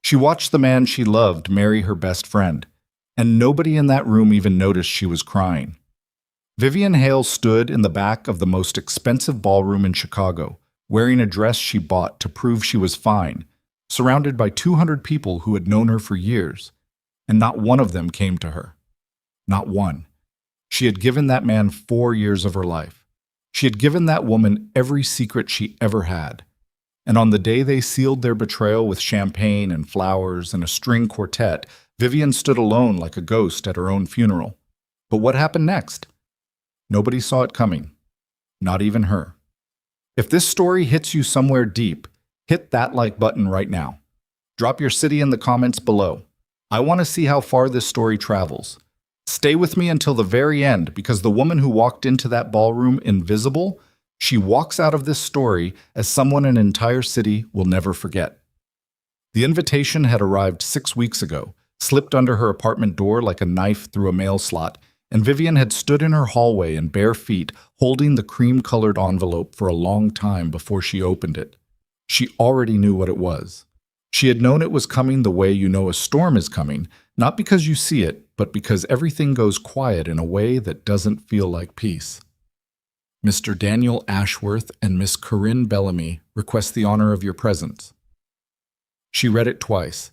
She watched the man she loved marry her best friend, and nobody in that room even noticed she was crying. Vivian Hale stood in the back of the most expensive ballroom in Chicago, wearing a dress she bought to prove she was fine, surrounded by 200 people who had known her for years, and not one of them came to her. Not one. She had given that man 4 years of her life. She had given that woman every secret she ever had. And on the day they sealed their betrayal with champagne and flowers and a string quartet, Vivian stood alone like a ghost at her own funeral. But what happened next? Nobody saw it coming. Not even her. If this story hits you somewhere deep, hit that like button right now. Drop your city in the comments below. I want to see how far this story travels. Stay with me until the very end, because the woman who walked into that ballroom invisible, she walks out of this story as someone an entire city will never forget. The invitation had arrived 6 weeks ago, slipped under her apartment door like a knife through a mail slot, and Vivian had stood in her hallway in bare feet, holding the cream-colored envelope for a long time before she opened it. She already knew what it was. She had known it was coming the way you know a storm is coming, not because you see it, but because everything goes quiet in a way that doesn't feel like peace. Mr. Daniel Ashworth and Miss Corinne Bellamy request the honor of your presence. She read it twice.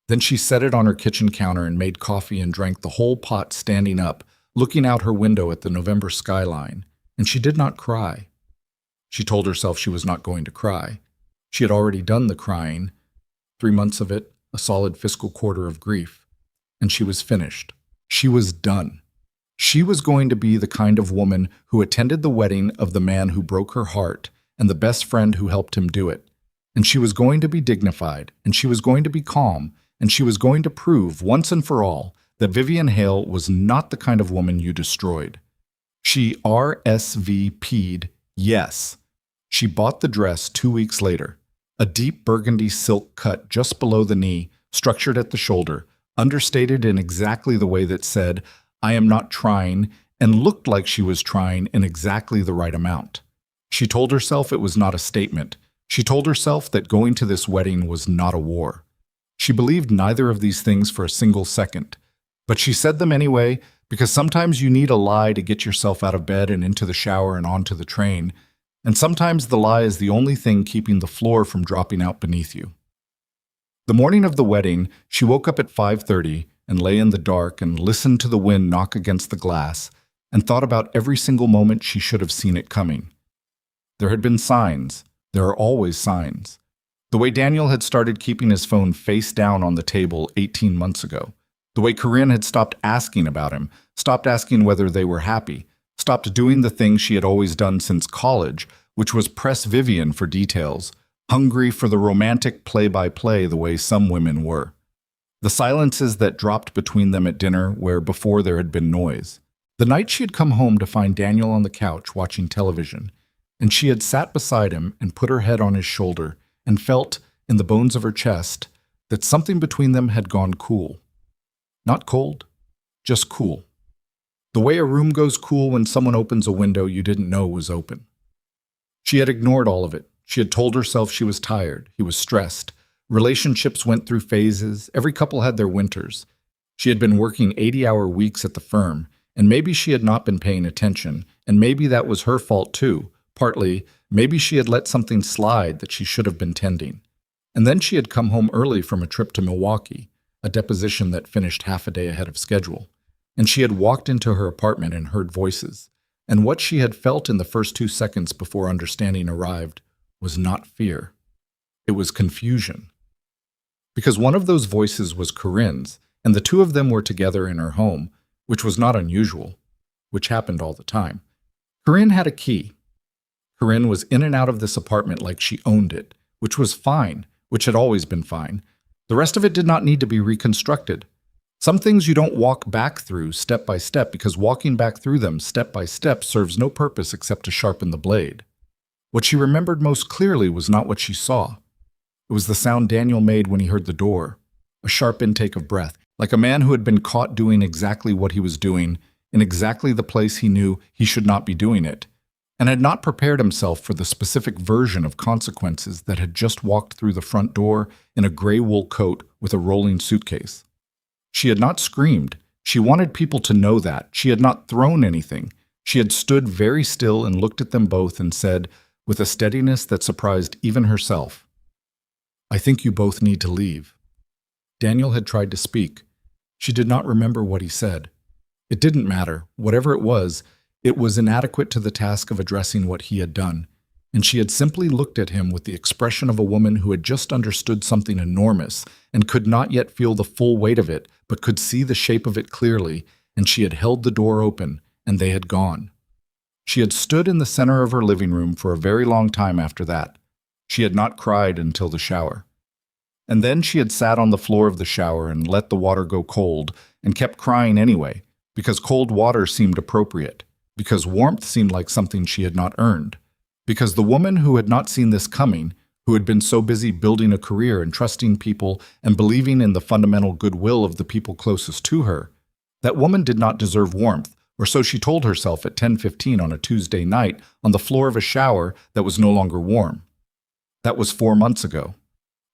Then she set it on her kitchen counter and made coffee and drank the whole pot standing up, looking out her window at the November skyline, and she did not cry. She told herself she was not going to cry. She had already done the crying, 3 months of it, a solid fiscal quarter of grief, and she was finished. She was done. She was going to be the kind of woman who attended the wedding of the man who broke her heart and the best friend who helped him do it. And she was going to be dignified, and she was going to be calm, and she was going to prove once and for all that Vivian Hale was not the kind of woman you destroyed. She RSVP'd yes. She bought the dress 2 weeks later, a deep burgundy silk cut just below the knee, structured at the shoulder, understated in exactly the way that said, "I am not trying," and looked like she was trying in exactly the right amount. She told herself it was not a statement. She told herself that going to this wedding was not a war. She believed neither of these things for a single second, but she said them anyway because sometimes you need a lie to get yourself out of bed and into the shower and onto the train, and sometimes the lie is the only thing keeping the floor from dropping out beneath you. The morning of the wedding, she woke up at 5:30 and lay in the dark and listened to the wind knock against the glass and thought about every single moment she should have seen it coming. There had been signs. There are always signs. The way Daniel had started keeping his phone face down on the table 18 months ago. The way Corinne had stopped asking about him, stopped asking whether they were happy, stopped doing the thing she had always done since college, which was press Vivian for details, hungry for the romantic play-by-play the way some women were. The silences that dropped between them at dinner where before there had been noise. The night she had come home to find Daniel on the couch watching television, and she had sat beside him and put her head on his shoulder and felt, in the bones of her chest, that something between them had gone cool. Not cold, just cool. The way a room goes cool when someone opens a window you didn't know was open. She had ignored all of it. She had told herself she was tired, he was stressed. Relationships went through phases, every couple had their winters. She had been working 80-hour weeks at the firm, and maybe she had not been paying attention, and maybe that was her fault too. Partly, maybe she had let something slide that she should have been tending. And then she had come home early from a trip to Milwaukee, a deposition that finished half a day ahead of schedule. And she had walked into her apartment and heard voices. And what she had felt in the first 2 seconds before understanding arrived was not fear. It was confusion. Because one of those voices was Corinne's, and the two of them were together in her home, which was not unusual, which happened all the time. Corinne had a key. Corinne was in and out of this apartment like she owned it, which was fine, which had always been fine. The rest of it did not need to be reconstructed. Some things you don't walk back through step by step because walking back through them step by step serves no purpose except to sharpen the blade. What she remembered most clearly was not what she saw. It was the sound Daniel made when he heard the door, a sharp intake of breath, like a man who had been caught doing exactly what he was doing in exactly the place he knew he should not be doing it, and had not prepared himself for the specific version of consequences that had just walked through the front door in a gray wool coat with a rolling suitcase. She had not screamed. She wanted people to know that. She had not thrown anything. She had stood very still and looked at them both and said, with a steadiness that surprised even herself, "I think you both need to leave." Daniel had tried to speak. She did not remember what he said. It didn't matter. Whatever it was inadequate to the task of addressing what he had done, and she had simply looked at him with the expression of a woman who had just understood something enormous and could not yet feel the full weight of it, but could see the shape of it clearly, and she had held the door open, and they had gone. She had stood in the center of her living room for a very long time after that. She had not cried until the shower. And then she had sat on the floor of the shower and let the water go cold, and kept crying anyway, because cold water seemed appropriate, because warmth seemed like something she had not earned, because the woman who had not seen this coming, who had been so busy building a career and trusting people and believing in the fundamental goodwill of the people closest to her, that woman did not deserve warmth, or so she told herself at 10:15 on a Tuesday night on the floor of a shower that was no longer warm. That was 4 months ago.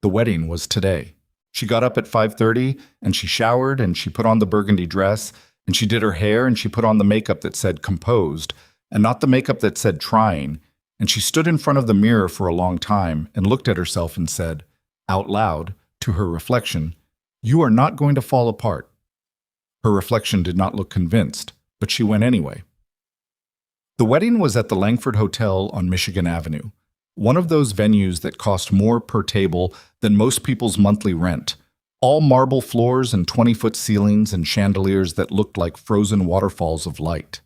The wedding was today. She got up at 5:30 and she showered and she put on the burgundy dress and she did her hair and she put on the makeup that said composed and not the makeup that said trying, and she stood in front of the mirror for a long time and looked at herself and said, out loud, to her reflection, "You are not going to fall apart." Her reflection did not look convinced, but she went anyway. The wedding was at the Langford Hotel on Michigan Avenue, one of those venues that cost more per table than most people's monthly rent. All marble floors and 20-foot ceilings and chandeliers that looked like frozen waterfalls of light.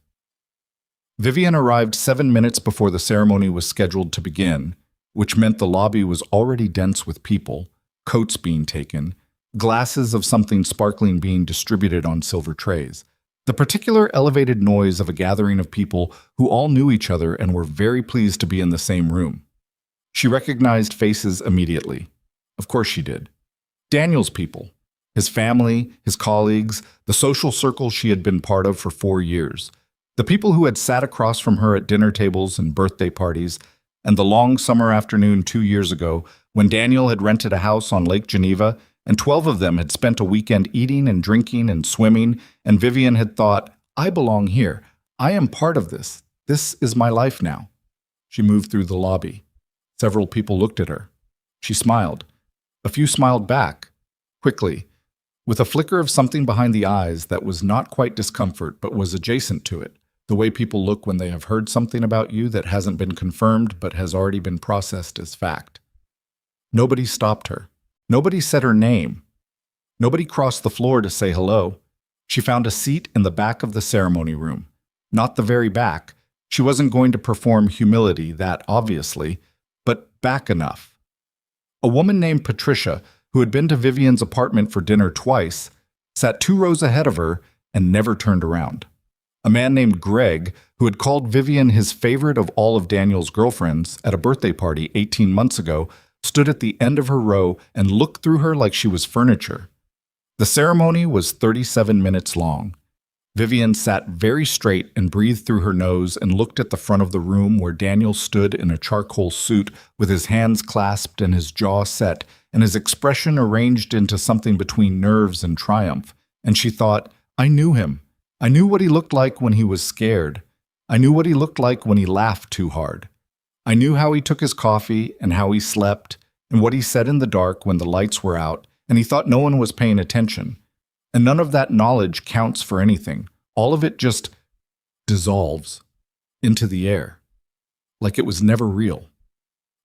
Vivian arrived 7 minutes before the ceremony was scheduled to begin, which meant the lobby was already dense with people, coats being taken, glasses of something sparkling being distributed on silver trays. The particular elevated noise of a gathering of people who all knew each other and were very pleased to be in the same room. She recognized faces immediately. Of course she did. Daniel's people, his family, his colleagues, the social circle she had been part of for 4 years, the people who had sat across from her at dinner tables and birthday parties, and the long summer afternoon 2 years ago when Daniel had rented a house on Lake Geneva and 12 of them had spent a weekend eating and drinking and swimming, and Vivian had thought, "I belong here. I am part of this. This is my life now." She moved through the lobby. Several people looked at her. She smiled. A few smiled back, quickly, with a flicker of something behind the eyes that was not quite discomfort but was adjacent to it, the way people look when they have heard something about you that hasn't been confirmed but has already been processed as fact. Nobody stopped her. Nobody said her name. Nobody crossed the floor to say hello. She found a seat in the back of the ceremony room. Not the very back. She wasn't going to perform humility, that obviously, but back enough. A woman named Patricia, who had been to Vivian's apartment for dinner twice, sat 2 rows ahead of her and never turned around. A man named Greg, who had called Vivian his favorite of all of Daniel's girlfriends at a birthday party 18 months ago, stood at the end of her row and looked through her like she was furniture. The ceremony was 37 minutes long. Vivian sat very straight and breathed through her nose and looked at the front of the room where Daniel stood in a charcoal suit with his hands clasped and his jaw set and his expression arranged into something between nerves and triumph. And she thought, I knew him. I knew what he looked like when he was scared. I knew what he looked like when he laughed too hard. I knew how he took his coffee and how he slept and what he said in the dark when the lights were out and he thought no one was paying attention. And none of that knowledge counts for anything. All of it just dissolves into the air, like it was never real.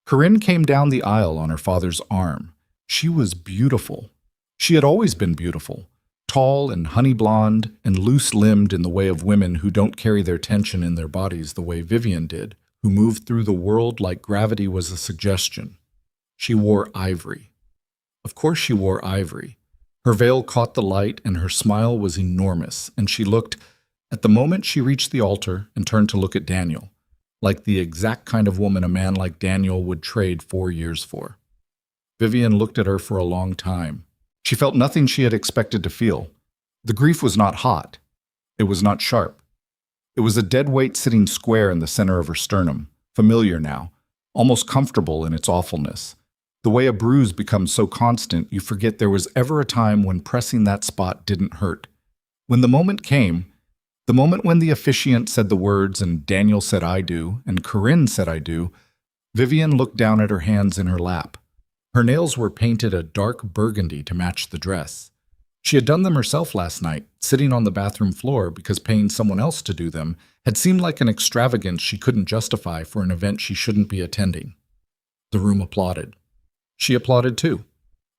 Corinne came down the aisle on her father's arm. She was beautiful. She had always been beautiful, tall and honey blonde and loose-limbed in the way of women who don't carry their tension in their bodies the way Vivian did, who moved through the world like gravity was a suggestion. She wore ivory. Of course she wore ivory. Her veil caught the light, and her smile was enormous, and she looked, at the moment she reached the altar and turned to look at Daniel, like the exact kind of woman a man like Daniel would trade 4 years for. Vivian looked at her for a long time. She felt nothing she had expected to feel. The grief was not hot. It was not sharp. It was a dead weight sitting square in the center of her sternum, familiar now, almost comfortable in its awfulness. The way a bruise becomes so constant, you forget there was ever a time when pressing that spot didn't hurt. When the moment came, the moment when the officiant said the words and Daniel said I do and Corinne said I do, Vivian looked down at her hands in her lap. Her nails were painted a dark burgundy to match the dress. She had done them herself last night, sitting on the bathroom floor because paying someone else to do them had seemed like an extravagance she couldn't justify for an event she shouldn't be attending. The room applauded. She applauded too,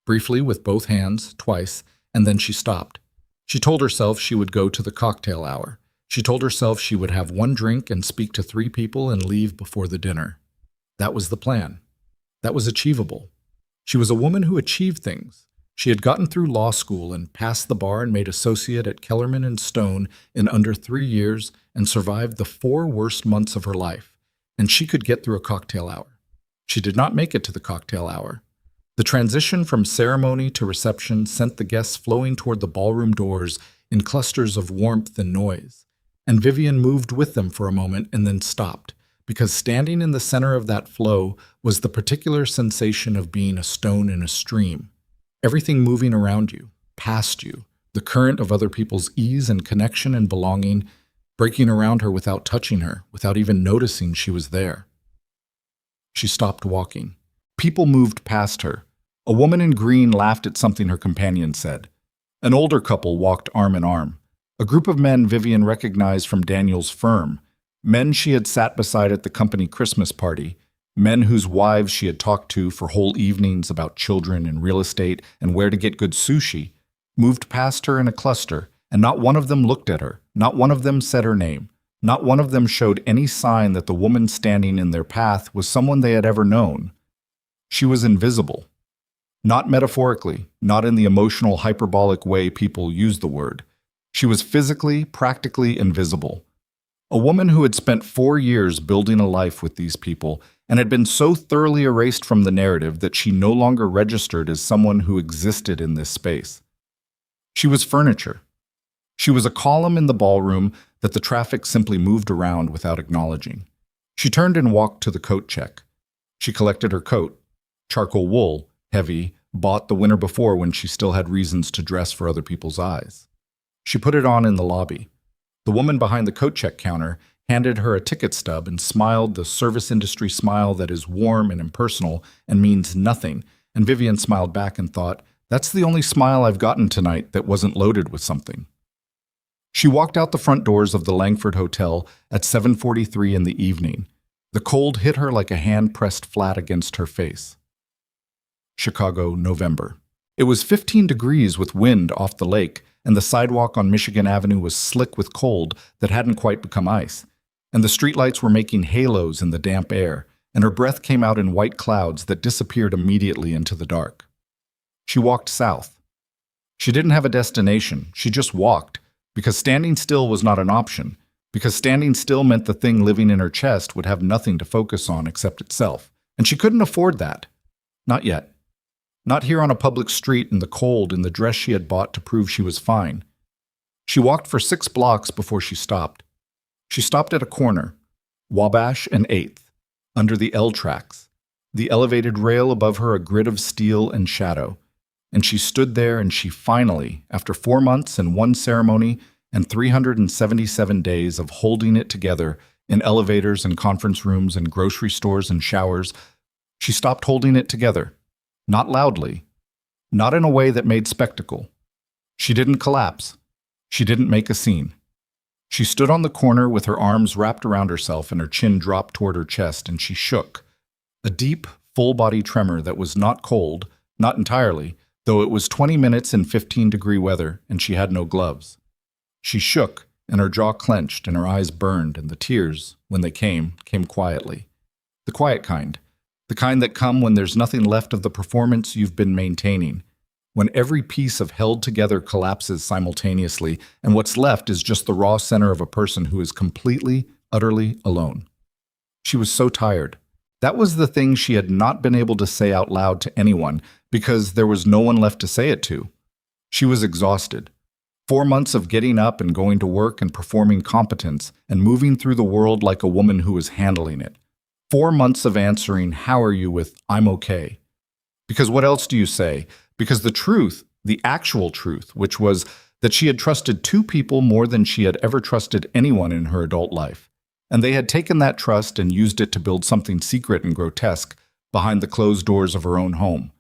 briefly with both hands, twice, and then she stopped. She told herself she would go to the cocktail hour. She told herself she would have one drink and speak to 3 people and leave before the dinner. That was the plan. That was achievable. She was a woman who achieved things. She had gotten through law school and passed the bar and made associate at Kellerman and Stone in under 3 years and survived the 4 worst months of her life. And she could get through a cocktail hour. She did not make it to the cocktail hour. The transition from ceremony to reception sent the guests flowing toward the ballroom doors in clusters of warmth and noise. And Vivian moved with them for a moment and then stopped, because standing in the center of that flow was the particular sensation of being a stone in a stream. Everything moving around you, past you, the current of other people's ease and connection and belonging, breaking around her without touching her, without even noticing she was there. She stopped walking. People moved past her. A woman in green laughed at something her companion said. An older couple walked arm in arm. A group of men Vivian recognized from Daniel's firm, men she had sat beside at the company Christmas party, men whose wives she had talked to for whole evenings about children and real estate and where to get good sushi, moved past her in a cluster, and not one of them looked at her, not one of them said her name, not one of them showed any sign that the woman standing in their path was someone they had ever known. She was invisible. Not metaphorically, not in the emotional, hyperbolic way people use the word. She was physically, practically invisible. A woman who had spent 4 years building a life with these people and had been so thoroughly erased from the narrative that she no longer registered as someone who existed in this space. She was furniture. She was a column in the ballroom that the traffic simply moved around without acknowledging. She turned and walked to the coat check. She collected her coat. Charcoal wool, heavy, bought the winter before when she still had reasons to dress for other people's eyes. She put it on in the lobby. The woman behind the coat check counter handed her a ticket stub and smiled the service industry smile that is warm and impersonal and means nothing, and Vivian smiled back and thought, that's the only smile I've gotten tonight that wasn't loaded with something. She walked out the front doors of the Langford Hotel at 7:43 in the evening. The cold hit her like a hand pressed flat against her face. Chicago, November. It was 15 degrees with wind off the lake, and the sidewalk on Michigan Avenue was slick with cold that hadn't quite become ice, and the streetlights were making halos in the damp air, and her breath came out in white clouds that disappeared immediately into the dark. She walked south. She didn't have a destination, she just walked, because standing still was not an option, because standing still meant the thing living in her chest would have nothing to focus on except itself, and she couldn't afford that. Not yet. Not here on a public street in the cold in the dress she had bought to prove she was fine. She walked for 6 blocks before she stopped. She stopped at a corner, Wabash and 8th, under the L tracks, the elevated rail above her a grid of steel and shadow. And she stood there and she finally, after 4 months and 1 ceremony and 377 days of holding it together in elevators and conference rooms and grocery stores and showers, she stopped holding it together. Not loudly, not in a way that made spectacle. She didn't collapse. She didn't make a scene. She stood on the corner with her arms wrapped around herself and her chin dropped toward her chest, and she shook. A deep, full-body tremor that was not cold, not entirely, though it was 20 minutes in 15-degree weather, and she had no gloves. She shook, and her jaw clenched, and her eyes burned, and the tears, when they came quietly. The quiet kind. The kind that come when there's nothing left of the performance you've been maintaining, when every piece of held together collapses simultaneously, and what's left is just the raw center of a person who is completely, utterly alone. She was so tired. That was the thing she had not been able to say out loud to anyone, because there was no one left to say it to. She was exhausted. 4 months of getting up and going to work and performing competence, and moving through the world like a woman who was handling it. 4 months of answering, how are you, with I'm okay. Because what else do you say? Because the truth, the actual truth, which was that she had trusted two people more than she had ever trusted anyone in her adult life. And they had taken that trust and used it to build something secret and grotesque behind the closed doors of her own home.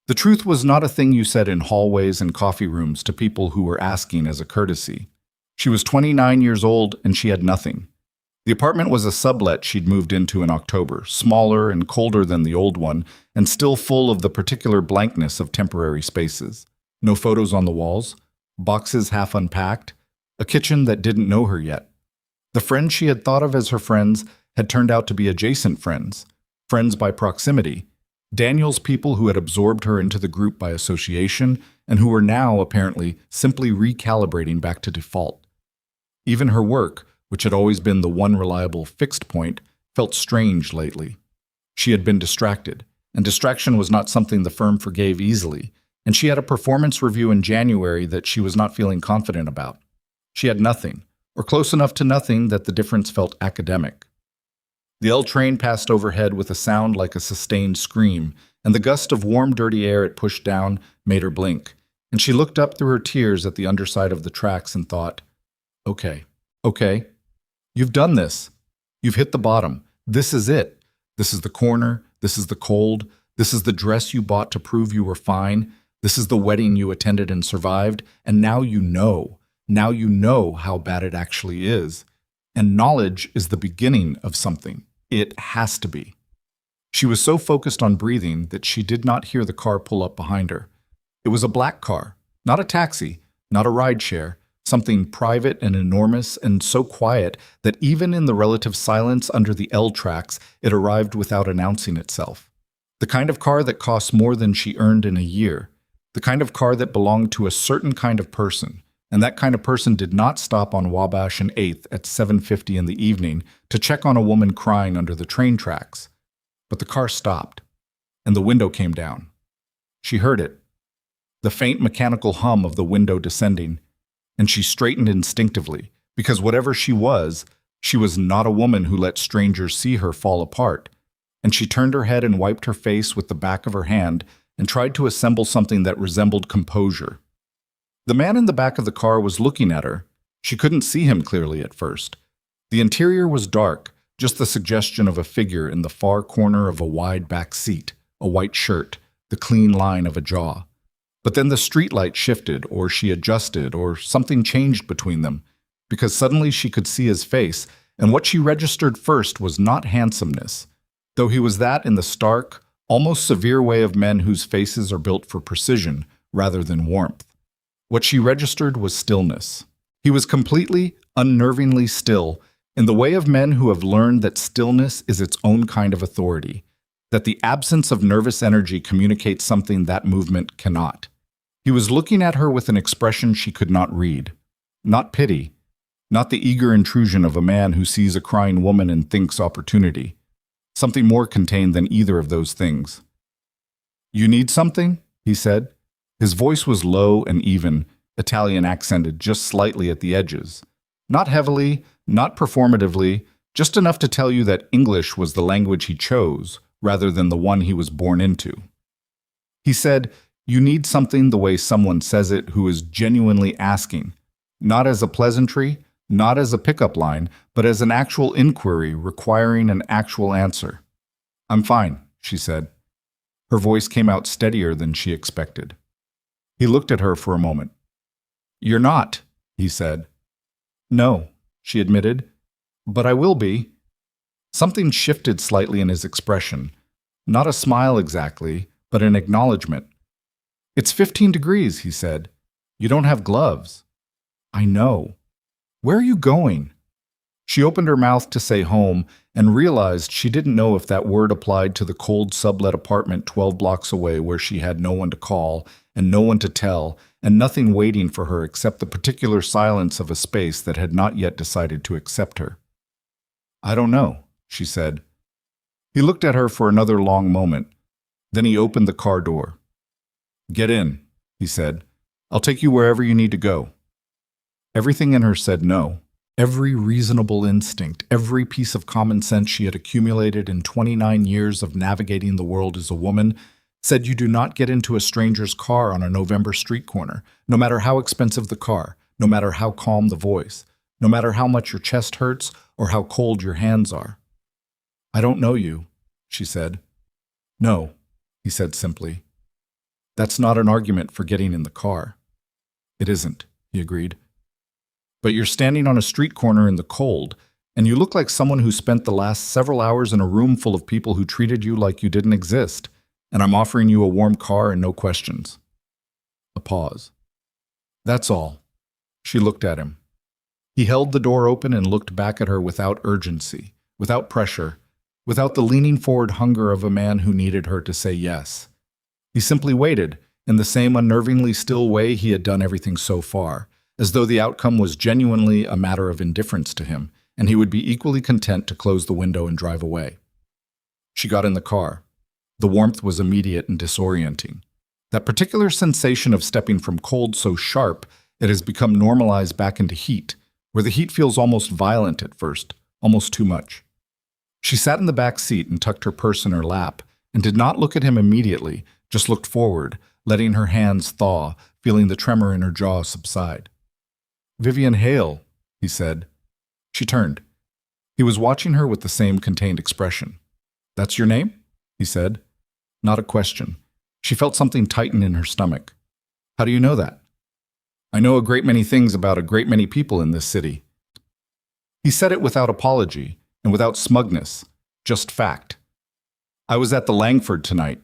The truth was not a thing you said in hallways and coffee rooms to people who were asking as a courtesy. She was 29 years old and she had nothing. The apartment was a sublet she'd moved into in October, smaller and colder than the old one, and still full of the particular blankness of temporary spaces. No photos on the walls, boxes half unpacked, a kitchen that didn't know her yet. The friends she had thought of as her friends had turned out to be adjacent friends, friends by proximity, Daniel's people who had absorbed her into the group by association and who were now, apparently, simply recalibrating back to default. Even her work, which had always been the one reliable fixed point, felt strange lately. She had been distracted, and distraction was not something the firm forgave easily, and she had a performance review in January that she was not feeling confident about. She had nothing, or close enough to nothing that the difference felt academic. The L train passed overhead with a sound like a sustained scream, and the gust of warm, dirty air it pushed down made her blink, and she looked up through her tears at the underside of the tracks and thought, okay, you've done this. You've hit the bottom. This is it. This is the corner. This is the cold. This is the dress you bought to prove you were fine. This is the wedding you attended and survived, and now you know. Now you know how bad it actually is. And knowledge is the beginning of something. It has to be. She was so focused on breathing that she did not hear the car pull up behind her. It was a black car, not a taxi, not a rideshare, something private and enormous and so quiet that even in the relative silence under the L tracks, it arrived without announcing itself. The kind of car that costs more than she earned in a year. The kind of car that belonged to a certain kind of person. And that kind of person did not stop on Wabash and 8th at 7:50 in the evening to check on a woman crying under the train tracks. But the car stopped, and the window came down. She heard it, the faint mechanical hum of the window descending, and she straightened instinctively, because whatever she was not a woman who let strangers see her fall apart, and she turned her head and wiped her face with the back of her hand and tried to assemble something that resembled composure. The man in the back of the car was looking at her. She couldn't see him clearly at first. The interior was dark, just the suggestion of a figure in the far corner of a wide back seat, a white shirt, the clean line of a jaw. But then the streetlight shifted, or she adjusted, or something changed between them, because suddenly she could see his face, and what she registered first was not handsomeness, though he was that in the stark, almost severe way of men whose faces are built for precision rather than warmth. What she registered was stillness. He was completely, unnervingly still, in the way of men who have learned that stillness is its own kind of authority, that the absence of nervous energy communicates something that movement cannot. He was looking at her with an expression she could not read. Not pity, not the eager intrusion of a man who sees a crying woman and thinks opportunity. Something more contained than either of those things. "You need something?" he said. His voice was low and even, Italian accented just slightly at the edges. Not heavily, not performatively, just enough to tell you that English was the language he chose, rather than the one he was born into. He said, "You need something the way someone says it who is genuinely asking, not as a pleasantry, not as a pickup line, but as an actual inquiry requiring an actual answer." "I'm fine," she said. Her voice came out steadier than she expected. He looked at her for a moment. "You're not," he said. "No," she admitted, "but I will be." Something shifted slightly in his expression. Not a smile exactly, but an acknowledgement. "It's 15 degrees, he said. "You don't have gloves." "I know." "Where are you going?" She opened her mouth to say home and realized she didn't know if that word applied to the cold sublet apartment 12 blocks away where she had no one to call and no one to tell and nothing waiting for her except the particular silence of a space that had not yet decided to accept her. "I don't know," she said. He looked at her for another long moment. Then he opened the car door. "Get in," he said. "I'll take you wherever you need to go." Everything in her said no. Every reasonable instinct, every piece of common sense she had accumulated in 29 years of navigating the world as a woman, said you do not get into a stranger's car on a November street corner, no matter how expensive the car, no matter how calm the voice, no matter how much your chest hurts or how cold your hands are. I don't know you, she said. No, he said simply. That's not an argument for getting in the car. It isn't, he agreed. But you're standing on a street corner in the cold, and you look like someone who spent the last several hours in a room full of people who treated you like you didn't exist, and I'm offering you a warm car and no questions. A pause. That's all. She looked at him. He held the door open and looked back at her without urgency, without pressure, without the leaning forward hunger of a man who needed her to say yes. He simply waited, in the same unnervingly still way he had done everything so far, as though the outcome was genuinely a matter of indifference to him, and he would be equally content to close the window and drive away. She got in the car. The warmth was immediate and disorienting. That particular sensation of stepping from cold so sharp it has become normalized back into heat, where the heat feels almost violent at first, almost too much. She sat in the back seat and tucked her purse in her lap, and did not look at him immediately, just looked forward, letting her hands thaw, feeling the tremor in her jaw subside. Vivian Hale, he said. She turned. He was watching her with the same contained expression. That's your name? He said. Not a question. She felt something tighten in her stomach. How do you know that? I know a great many things about a great many people in this city. He said it without apology and without smugness, just fact. I was at the Langford tonight.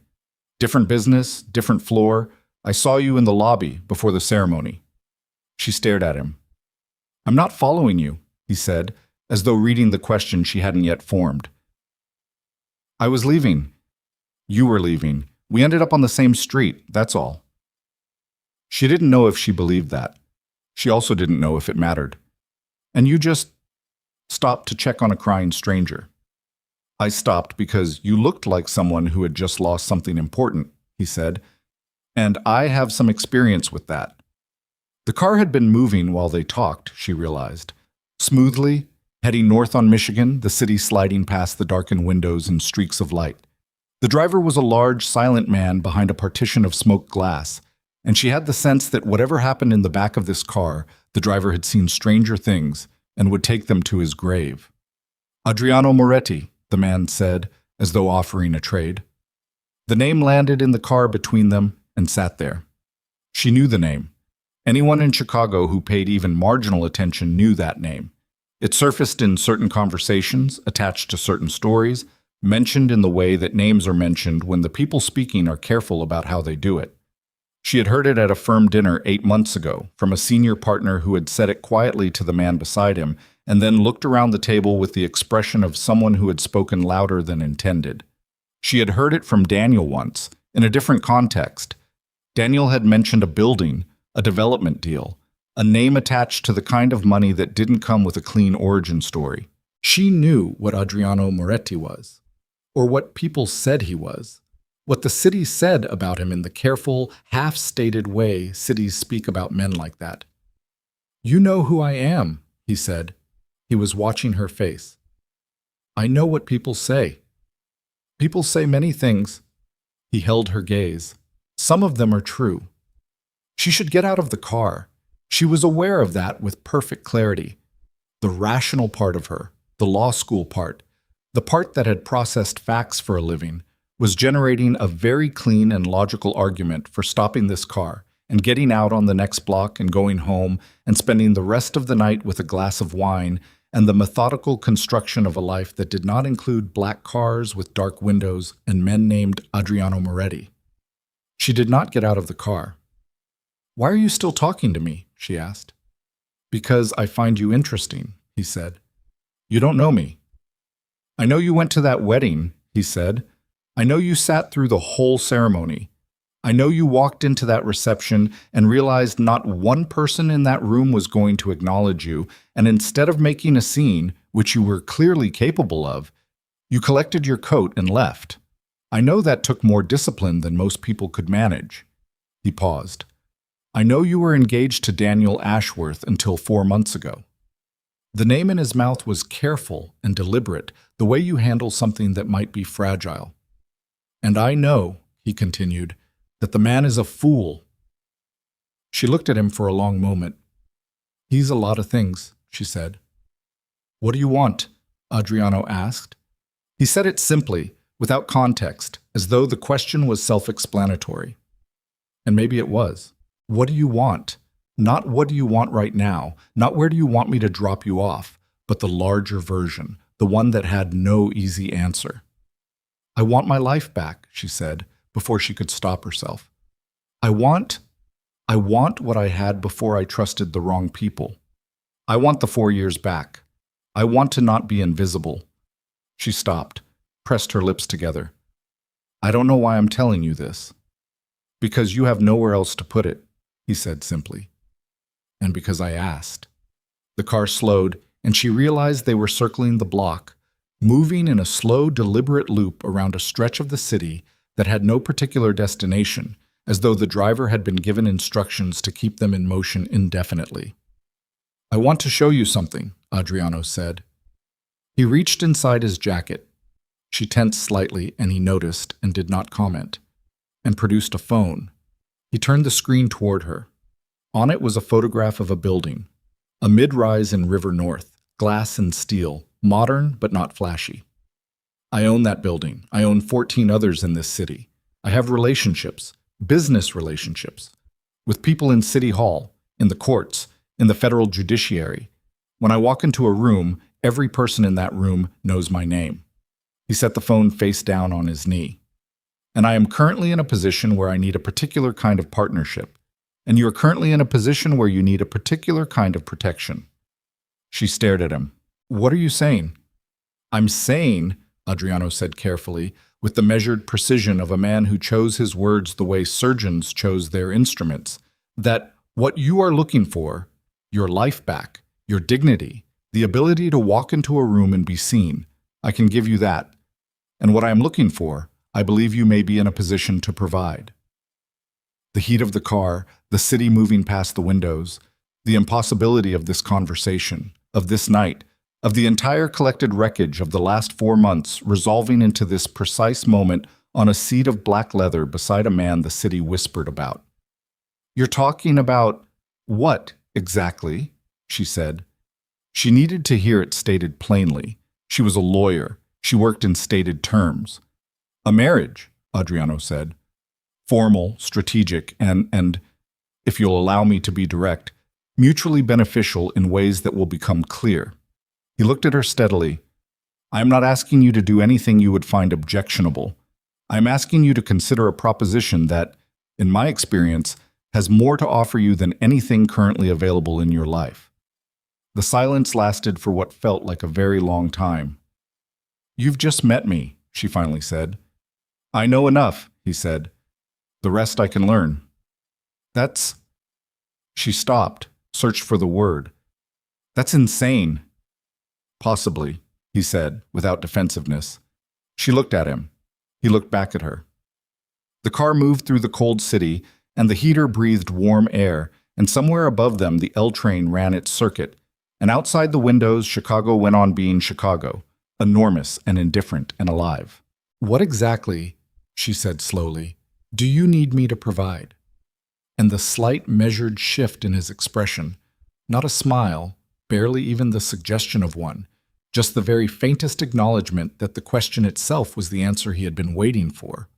Different business, different floor. I saw you in the lobby before the ceremony. She stared at him. I'm not following you, he said, as though reading the question she hadn't yet formed. I was leaving. You were leaving. We ended up on the same street, that's all. She didn't know if she believed that. She also didn't know if it mattered. And you just stopped to check on a crying stranger. I stopped because you looked like someone who had just lost something important, he said, and I have some experience with that. The car had been moving while they talked, she realized. Smoothly, heading north on Michigan, the city sliding past the darkened windows in streaks of light. The driver was a large, silent man behind a partition of smoked glass, and she had the sense that whatever happened in the back of this car, the driver had seen stranger things and would take them to his grave. Adriano Moretti, the man said, as though offering a trade. The name landed in the car between them and sat there. She knew the name. Anyone in Chicago who paid even marginal attention knew that name. It surfaced in certain conversations, attached to certain stories, mentioned in the way that names are mentioned when the people speaking are careful about how they do it. She had heard it at a firm dinner 8 months ago from a senior partner who had said it quietly to the man beside him and then looked around the table with the expression of someone who had spoken louder than intended. She had heard it from Daniel once, in a different context. Daniel had mentioned a building, a development deal, a name attached to the kind of money that didn't come with a clean origin story. She knew what Adriano Moretti was, or what people said he was, what the city said about him in the careful, half-stated way cities speak about men like that. You know who I am, he said. He was watching her face. I know what people say. People say many things. He held her gaze. Some of them are true. She should get out of the car. She was aware of that with perfect clarity. The rational part of her, the law school part, the part that had processed facts for a living, was generating a very clean and logical argument for stopping this car and getting out on the next block and going home and spending the rest of the night with a glass of wine and the methodical construction of a life that did not include black cars with dark windows and men named Adriano Moretti. She did not get out of the car. Why are you still talking to me? She asked. Because I find you interesting, he said. You don't know me. I know you went to that wedding, he said. I know you sat through the whole ceremony. I know you walked into that reception and realized not one person in that room was going to acknowledge you, and instead of making a scene, which you were clearly capable of, you collected your coat and left. I know that took more discipline than most people could manage. He paused. I know you were engaged to Daniel Ashworth until 4 months ago. The name in his mouth was careful and deliberate, the way you handle something that might be fragile. And I know, he continued, that the man is a fool. She looked at him for a long moment. He's a lot of things, she said. What do you want? Adriano asked. He said it simply, without context, as though the question was self-explanatory. And maybe it was. What do you want? Not what do you want right now, not where do you want me to drop you off, but the larger version, the one that had no easy answer. I want my life back, she said, before she could stop herself. I want what I had before I trusted the wrong people. I want the 4 years back. I want to not be invisible. She stopped, pressed her lips together. I don't know why I'm telling you this. Because you have nowhere else to put it, he said simply. And because I asked. The car slowed, and she realized they were circling the block, moving in a slow, deliberate loop around a stretch of the city that had no particular destination, as though the driver had been given instructions to keep them in motion indefinitely. I want to show you something, Adriano said. He reached inside his jacket. She tensed slightly, and he noticed and did not comment, and produced a phone. He turned the screen toward her. On it was a photograph of a building, a mid-rise in River North, glass and steel, modern but not flashy. I own that building. I own 14 others in this city. I have relationships, business relationships, with people in City Hall, in the courts, in the federal judiciary. When I walk into a room, every person in that room knows my name. He set the phone face down on his knee. And I am currently in a position where I need a particular kind of partnership. And you are currently in a position where you need a particular kind of protection. She stared at him. What are you saying? I'm saying, Adriano said carefully, with the measured precision of a man who chose his words the way surgeons chose their instruments, that what you are looking for, your life back, your dignity, the ability to walk into a room and be seen, I can give you that. And what I am looking for, I believe you may be in a position to provide. The heat of the car, the city moving past the windows, the impossibility of this conversation, of this night, of the entire collected wreckage of the last 4 months resolving into this precise moment on a seat of black leather beside a man the city whispered about. You're talking about what, exactly? She said. She needed to hear it stated plainly. She was a lawyer. She worked in stated terms. A marriage, Adriano said. Formal, strategic, and, if you'll allow me to be direct, mutually beneficial in ways that will become clear. He looked at her steadily. I am not asking you to do anything you would find objectionable. I am asking you to consider a proposition that, in my experience, has more to offer you than anything currently available in your life. The silence lasted for what felt like a very long time. You've just met me, she finally said. I know enough, he said. The rest I can learn. That's... She stopped, searched for the word. That's insane. Possibly, he said, without defensiveness. She looked at him. He looked back at her. The car moved through the cold city, and the heater breathed warm air, and somewhere above them the L train ran its circuit, and outside the windows Chicago went on being Chicago, enormous and indifferent and alive. What exactly, she said slowly, do you need me to provide? And the slight measured shift in his expression, not a smile, barely even the suggestion of one, just the very faintest acknowledgement that the question itself was the answer he had been waiting for,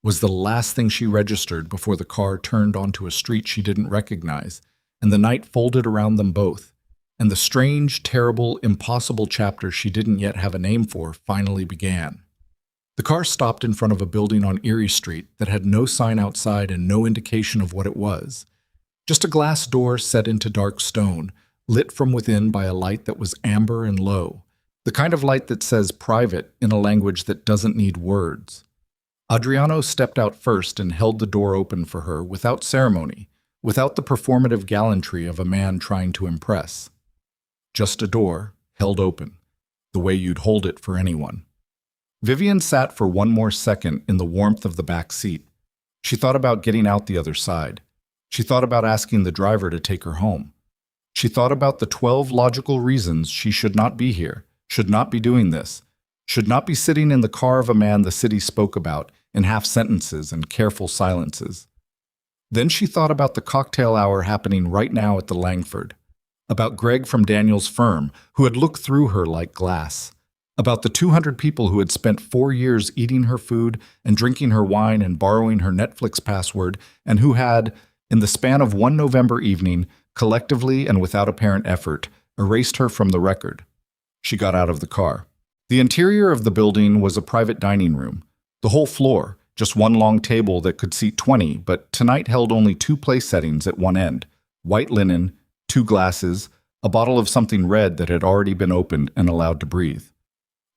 was the last thing she registered before the car turned onto a street she didn't recognize, and the night folded around them both, and the strange, terrible, impossible chapter she didn't yet have a name for finally began. The car stopped in front of a building on Erie Street that had no sign outside and no indication of what it was. Just a glass door set into dark stone, lit from within by a light that was amber and low, the kind of light that says private in a language that doesn't need words. Adriano stepped out first and held the door open for her without ceremony, without the performative gallantry of a man trying to impress. Just a door, held open, the way you'd hold it for anyone. Vivian sat for one more second in the warmth of the back seat. She thought about getting out the other side. She thought about asking the driver to take her home. She thought about the 12 logical reasons she should not be here, should not be doing this, should not be sitting in the car of a man the city spoke about, in half sentences and careful silences. Then she thought about the cocktail hour happening right now at the Langford, about Greg from Daniel's firm, who had looked through her like glass, about the 200 people who had spent 4 years eating her food and drinking her wine and borrowing her Netflix password, and who had, in the span of one November evening, collectively and without apparent effort, erased her from the record. She got out of the car. The interior of the building was a private dining room. The whole floor, just one long table that could seat 20, but tonight held only 2 place settings at one end: white linen, 2 glasses, a bottle of something red that had already been opened and allowed to breathe.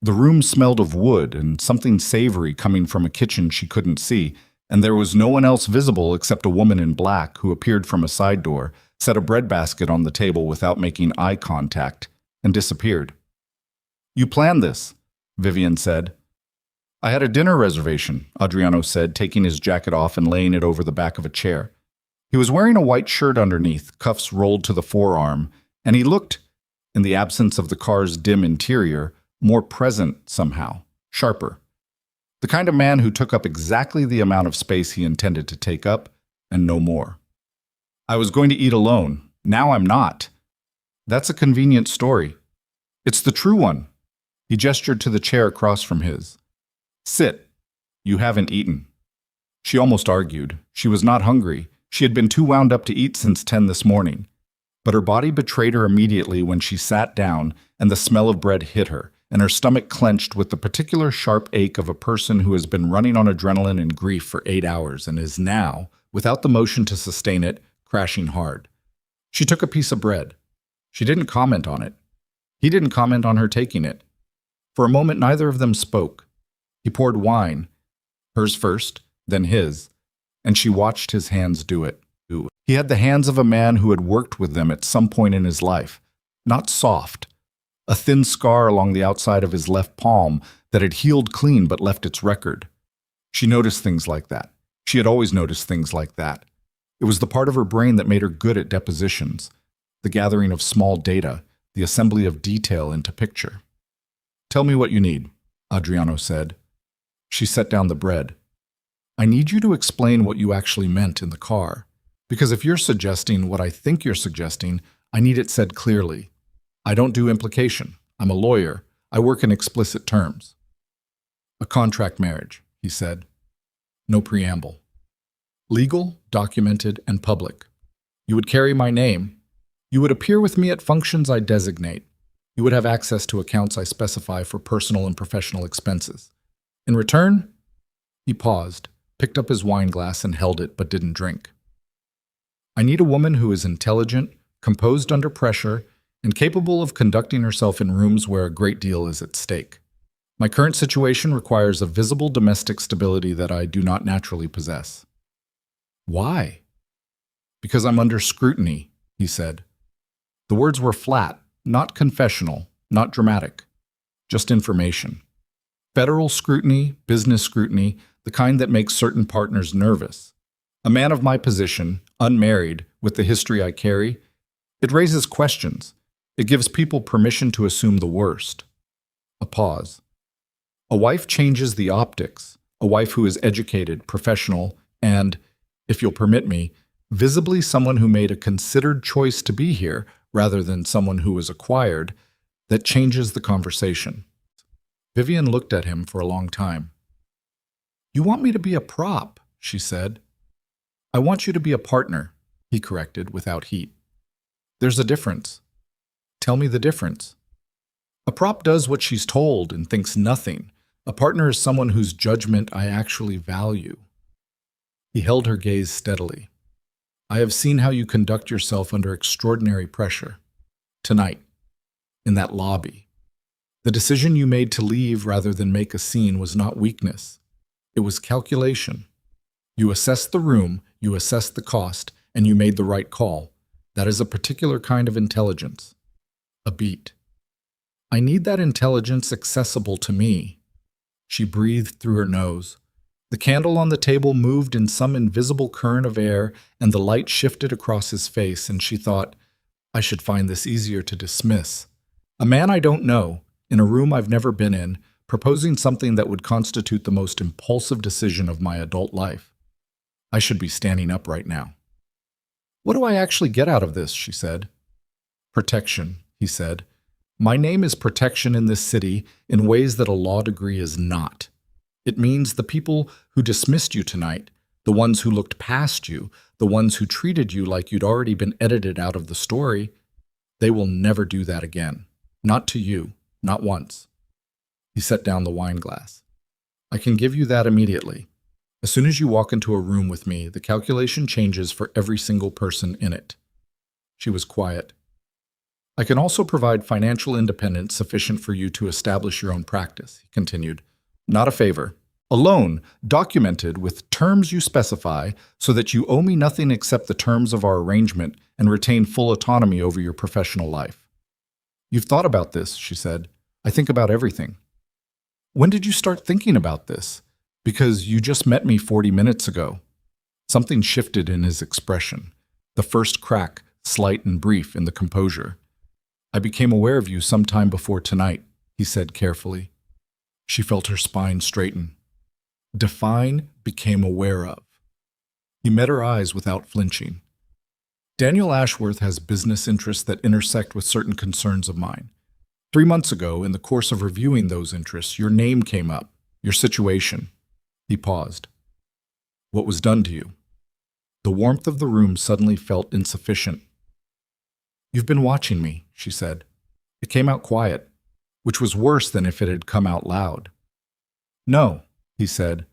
The room smelled of wood and something savory coming from a kitchen she couldn't see, and there was no one else visible except a woman in black who appeared from a side door, set a breadbasket on the table without making eye contact, and disappeared. "You planned this," Vivian said. "I had a dinner reservation," Adriano said, taking his jacket off and laying it over the back of a chair. He was wearing a white shirt underneath, cuffs rolled to the forearm, and he looked, in the absence of the car's dim interior, more present somehow, sharper. The kind of man who took up exactly the amount of space he intended to take up, and no more. "I was going to eat alone. Now I'm not." "That's a convenient story." "It's the true one." He gestured to the chair across from his. "Sit. You haven't eaten." She almost argued. She was not hungry. She had been too wound up to eat since 10 this morning. But her body betrayed her immediately when she sat down and the smell of bread hit her, and her stomach clenched with the particular sharp ache of a person who has been running on adrenaline and grief for 8 hours and is now, without the motion to sustain it, crashing hard. She took a piece of bread. She didn't comment on it. He didn't comment on her taking it. For a moment, neither of them spoke. He poured wine, hers first, then his, and she watched his hands do it. He had the hands of a man who had worked with them at some point in his life. Not soft. A thin scar along the outside of his left palm that had healed clean but left its record. She noticed things like that. She had always noticed things like that. It was the part of her brain that made her good at depositions, the gathering of small data, the assembly of detail into picture. "Tell me what you need," Adriano said. She set down the bread. "I need you to explain what you actually meant in the car. Because if you're suggesting what I think you're suggesting, I need it said clearly. I don't do implication. I'm a lawyer. I work in explicit terms." "A contract marriage," he said. No preamble. "Legal, documented, and public. You would carry my name. You would appear with me at functions I designate. You would have access to accounts I specify for personal and professional expenses. In return," he paused, picked up his wine glass and held it but didn't drink. "I need a woman who is intelligent, composed under pressure, and capable of conducting herself in rooms where a great deal is at stake. My current situation requires a visible domestic stability that I do not naturally possess." "Why?" "Because I'm under scrutiny," he said. The words were flat, not confessional, not dramatic, just information. Federal scrutiny, business scrutiny, the kind that makes certain partners nervous. A man of my position, unmarried, with the history I carry, it raises questions. It gives people permission to assume the worst. A pause. A wife changes the optics, a wife who is educated, professional, and, if you'll permit me, visibly someone who made a considered choice to be here rather than someone who was acquired, that changes the conversation. Vivian looked at him for a long time. "You want me to be a prop," she said. "I want you to be a partner," he corrected without heat. "There's a difference." "Tell me the difference." "A prop does what she's told and thinks nothing. A partner is someone whose judgment I actually value." He held her gaze steadily. "I have seen how you conduct yourself under extraordinary pressure. Tonight, in that lobby. The decision you made to leave rather than make a scene was not weakness. It was calculation. You assessed the room, you assessed the cost, and you made the right call. That is a particular kind of intelligence. A beat. I need that intelligence accessible to me." She breathed through her nose. The candle on the table moved in some invisible current of air, and the light shifted across his face, and she thought, I should find this easier to dismiss. A man I don't know, in a room I've never been in, proposing something that would constitute the most impulsive decision of my adult life. I should be standing up right now. What do I actually get out of this? She said. Protection, he said. My name is protection in this city in ways that a law degree is not. It means the people who dismissed you tonight, the ones who looked past you, the ones who treated you like you'd already been edited out of the story, they will never do that again. Not to you, not once. He set down the wine glass. I can give you that immediately. As soon as you walk into a room with me, the calculation changes for every single person in it. She was quiet. I can also provide financial independence sufficient for you to establish your own practice, he continued. Not a favor. A loan, documented with terms you specify, so that you owe me nothing except the terms of our arrangement and retain full autonomy over your professional life. You've thought about this, she said. I think about everything. When did you start thinking about this? Because you just met me 40 minutes ago. Something shifted in his expression, the first crack, slight and brief, in the composure. I became aware of you sometime before tonight, he said carefully. She felt her spine straighten. Define, became aware of. He met her eyes without flinching. Daniel Ashworth has business interests that intersect with certain concerns of mine. 3 months ago, in the course of reviewing those interests, your name came up, your situation. He paused. What was done to you? The warmth of the room suddenly felt insufficient. You've been watching me, she said. It came out quiet, which was worse than if it had come out loud. No, he said.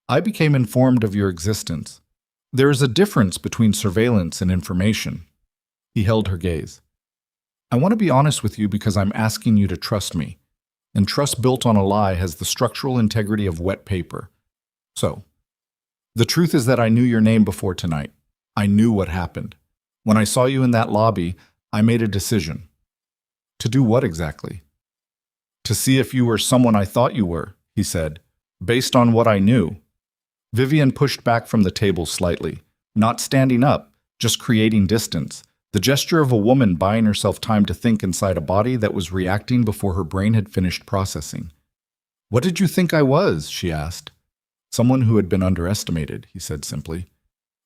I became informed of your existence. There is a difference between surveillance and information. He held her gaze. I want to be honest with you because I'm asking you to trust me, and trust built on a lie has the structural integrity of wet paper. So, the truth is that I knew your name before tonight. I knew what happened. When I saw you in that lobby, I made a decision. To do what exactly? To see if you were someone I thought you were, he said, based on what I knew. Vivian pushed back from the table slightly, not standing up, just creating distance, the gesture of a woman buying herself time to think inside a body that was reacting before her brain had finished processing. What did you think I was? She asked. Someone who had been underestimated, he said simply,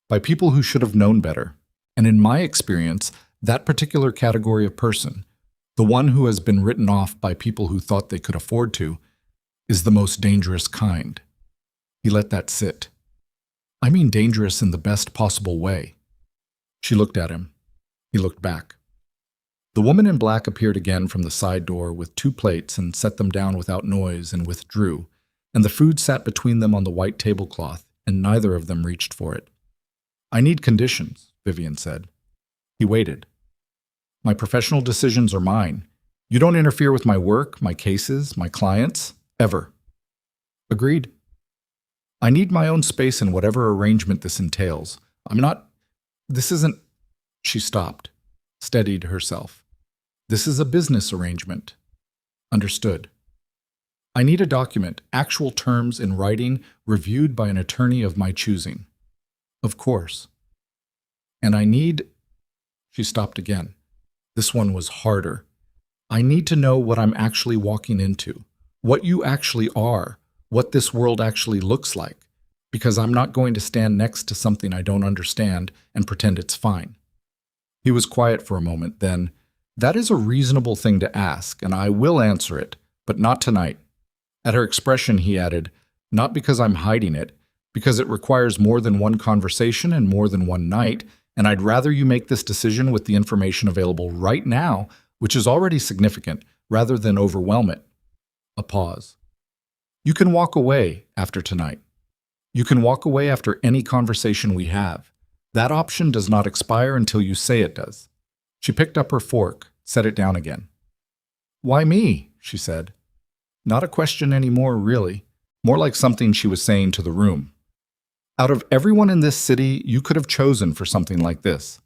by people who should have known better. And in my experience, that particular category of person, the one who has been written off by people who thought they could afford to, is the most dangerous kind. He let that sit. I mean dangerous in the best possible way. She looked at him. He looked back. The woman in black appeared again from the side door with 2 plates and set them down without noise and withdrew, and the food sat between them on the white tablecloth, and neither of them reached for it. I need conditions, Vivian said. He waited. My professional decisions are mine. You don't interfere with my work, my cases, my clients, ever. Agreed. I need my own space in whatever arrangement this entails. This isn't... She stopped, steadied herself. This is a business arrangement. Understood. I need a document, actual terms in writing, reviewed by an attorney of my choosing. Of course. And I need... She stopped again. This one was harder. I need to know what I'm actually walking into, what you actually are, what this world actually looks like, because I'm not going to stand next to something I don't understand and pretend it's fine. He was quiet for a moment, then, that is a reasonable thing to ask, and I will answer it, but not tonight. At her expression, he added, not because I'm hiding it, because it requires more than one conversation and more than one night, and I'd rather you make this decision with the information available right now, which is already significant, rather than overwhelm it. A pause. You can walk away after tonight. You can walk away after any conversation we have. That option does not expire until you say it does. She picked up her fork, set it down again. Why me? She said. Not a question anymore, really. More like something she was saying to the room. Out of everyone in this city, you could have chosen for something like this.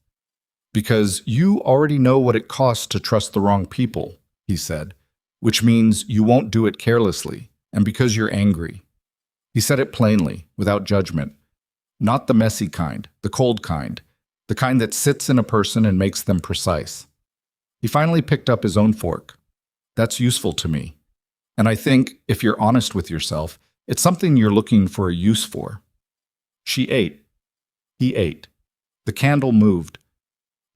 Because you already know what it costs to trust the wrong people, he said, which means you won't do it carelessly, and because you're angry. He said it plainly, without judgment. Not the messy kind, the cold kind, the kind that sits in a person and makes them precise. He finally picked up his own fork. That's useful to me. And I think, if you're honest with yourself, it's something you're looking for a use for. She ate. He ate. The candle moved.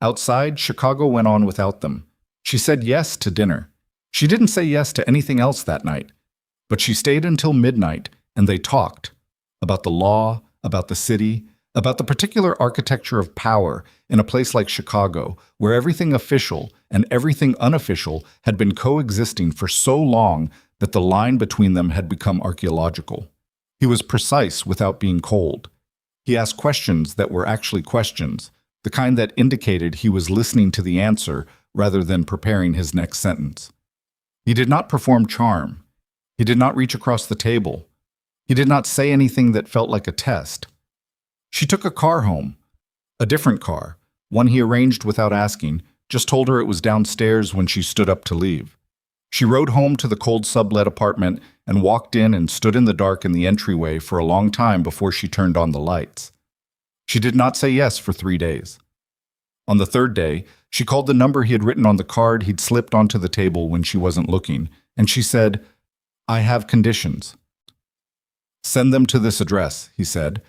Outside, Chicago went on without them. She said yes to dinner. She didn't say yes to anything else that night. But she stayed until midnight, and they talked about the law, about the city, about the particular architecture of power in a place like Chicago, where everything official and everything unofficial had been coexisting for so long that the line between them had become archaeological. He was precise without being cold. He asked questions that were actually questions, the kind that indicated he was listening to the answer rather than preparing his next sentence. He did not perform charm. He did not reach across the table. He did not say anything that felt like a test. She took a car home, a different car, one he arranged without asking, just told her it was downstairs when she stood up to leave. She rode home to the cold sublet apartment and walked in and stood in the dark in the entryway for a long time before she turned on the lights. She did not say yes for 3 days. On the third day, she called the number he had written on the card he'd slipped onto the table when she wasn't looking, and she said, "I have conditions." "Send them to this address," he said,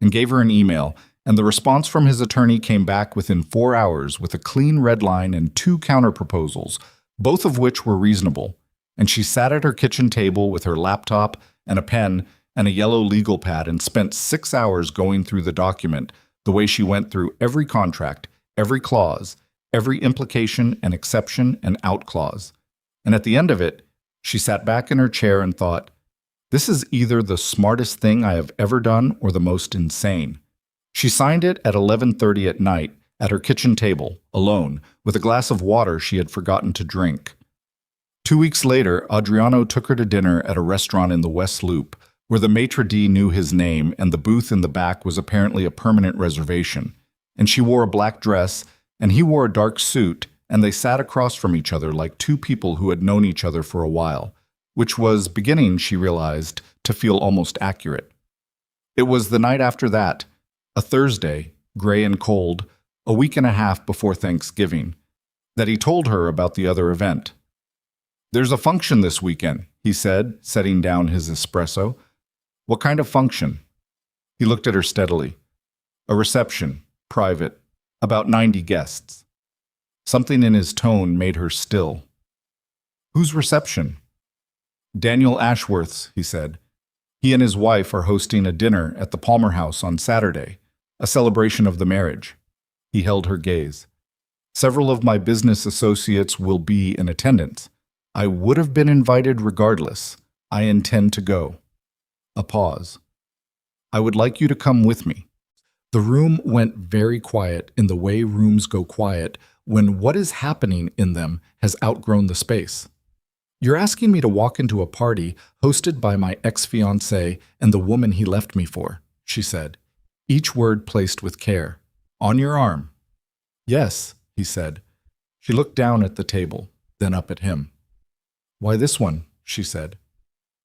and gave her an email, and the response from his attorney came back within 4 hours with a clean red line and 2 counterproposals, both of which were reasonable, and she sat at her kitchen table with her laptop and a pen and a yellow legal pad and spent 6 hours going through the document the way she went through every contract, every clause, every implication and exception and out clause. And at the end of it, she sat back in her chair and thought, "This is either the smartest thing I have ever done or the most insane." She signed it at 11:30 at night at her kitchen table, alone, with a glass of water she had forgotten to drink. 2 weeks later, Adriano took her to dinner at a restaurant in the West Loop, where the maitre d' knew his name and the booth in the back was apparently a permanent reservation. And she wore a black dress, and he wore a dark suit, and they sat across from each other like two people who had known each other for a while, which was beginning, she realized, to feel almost accurate. It was the night after that, a Thursday, gray and cold, a week and a half before Thanksgiving, that he told her about the other event. "There's a function this weekend," he said, setting down his espresso. "What kind of function?" He looked at her steadily. "A reception, private, about 90 guests." Something in his tone made her still. "Whose reception?" "Daniel Ashworth's," he said. "He and his wife are hosting a dinner at the Palmer House on Saturday, a celebration of the marriage." He held her gaze. "Several of my business associates will be in attendance. I would have been invited regardless. I intend to go." A pause. "I would like you to come with me." The room went very quiet in the way rooms go quiet when what is happening in them has outgrown the space. "You're asking me to walk into a party hosted by my ex-fiancé and the woman he left me for," she said, each word placed with care. "On your arm." "Yes," he said. She looked down at the table, then up at him. "Why this one?" she said.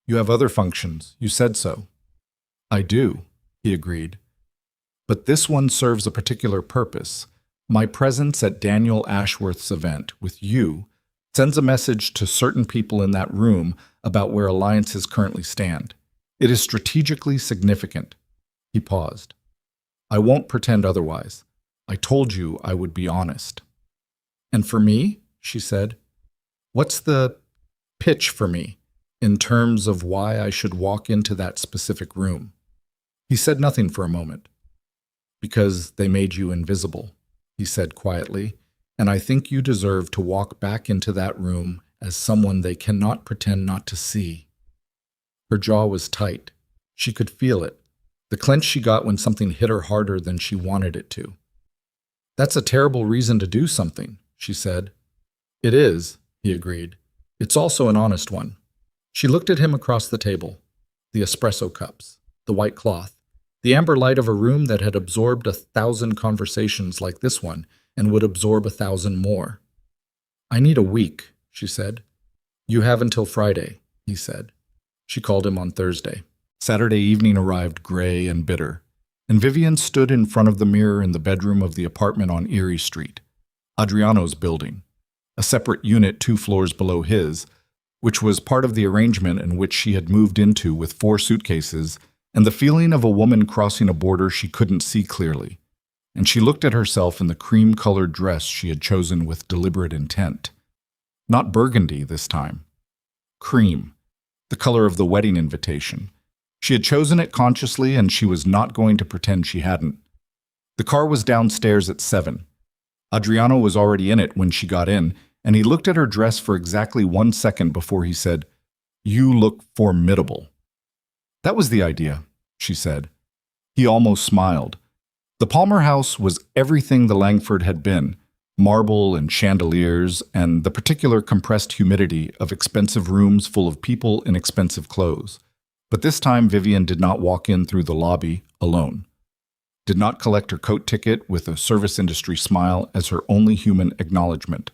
"You have other functions. You said so." "I do," he agreed. "But this one serves a particular purpose. My presence at Daniel Ashworth's event with you sends a message to certain people in that room about where alliances currently stand. It is strategically significant." He paused. "I won't pretend otherwise. I told you I would be honest." "And for me?" she said. "What's the pitch for me in terms of why I should walk into that specific room?" He said nothing for a moment. "Because they made you invisible," he said quietly, "and I think you deserve to walk back into that room as someone they cannot pretend not to see." Her jaw was tight. She could feel it, the clench she got when something hit her harder than she wanted it to. "That's a terrible reason to do something," she said. "It is," he agreed. "It's also an honest one." She looked at him across the table, the espresso cups, the white cloth, the amber light of a room that had absorbed 1,000 conversations like this one and would absorb 1,000 more. "I need a week," she said. "You have until Friday," he said. She called him on Thursday. Saturday evening arrived gray and bitter, and Vivian stood in front of the mirror in the bedroom of the apartment on Erie Street, Adriano's building, a separate unit 2 floors below his, which was part of the arrangement in which she had moved into with 4 suitcases, and the feeling of a woman crossing a border she couldn't see clearly. And she looked at herself in the cream-colored dress she had chosen with deliberate intent. Not burgundy this time. Cream, the color of the wedding invitation. She had chosen it consciously, and she was not going to pretend she hadn't. The car was downstairs at 7. Adriano was already in it when she got in, and he looked at her dress for exactly 1 second before he said, "You look formidable." "That was the idea," she said. He almost smiled. The Palmer house was everything the Langford had been, marble and chandeliers, and the particular compressed humidity of expensive rooms full of people in expensive clothes. But this time Vivian did not walk in through the lobby alone. Did not collect her coat ticket with a service industry smile as her only human acknowledgement.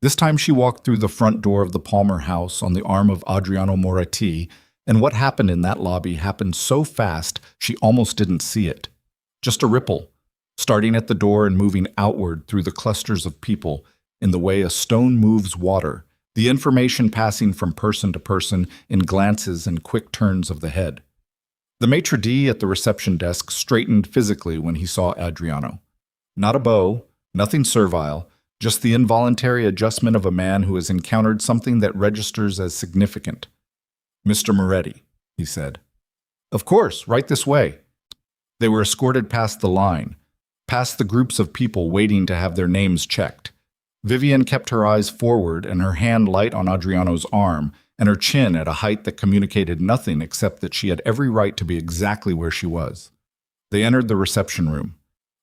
This time she walked through the front door of the Palmer house on the arm of Adriano Moretti, and what happened in that lobby happened so fast she almost didn't see it. Just a ripple, starting at the door and moving outward through the clusters of people in the way a stone moves water, the information passing from person to person in glances and quick turns of the head. The maitre d' at the reception desk straightened physically when he saw Adriano. Not a bow, nothing servile, just the involuntary adjustment of a man who has encountered something that registers as significant. "Mr. Moretti," he said. "Of course, right this way." They were escorted past the line, past the groups of people waiting to have their names checked. Vivian kept her eyes forward and her hand light on Adriano's arm, and her chin at a height that communicated nothing except that she had every right to be exactly where she was. They entered the reception room.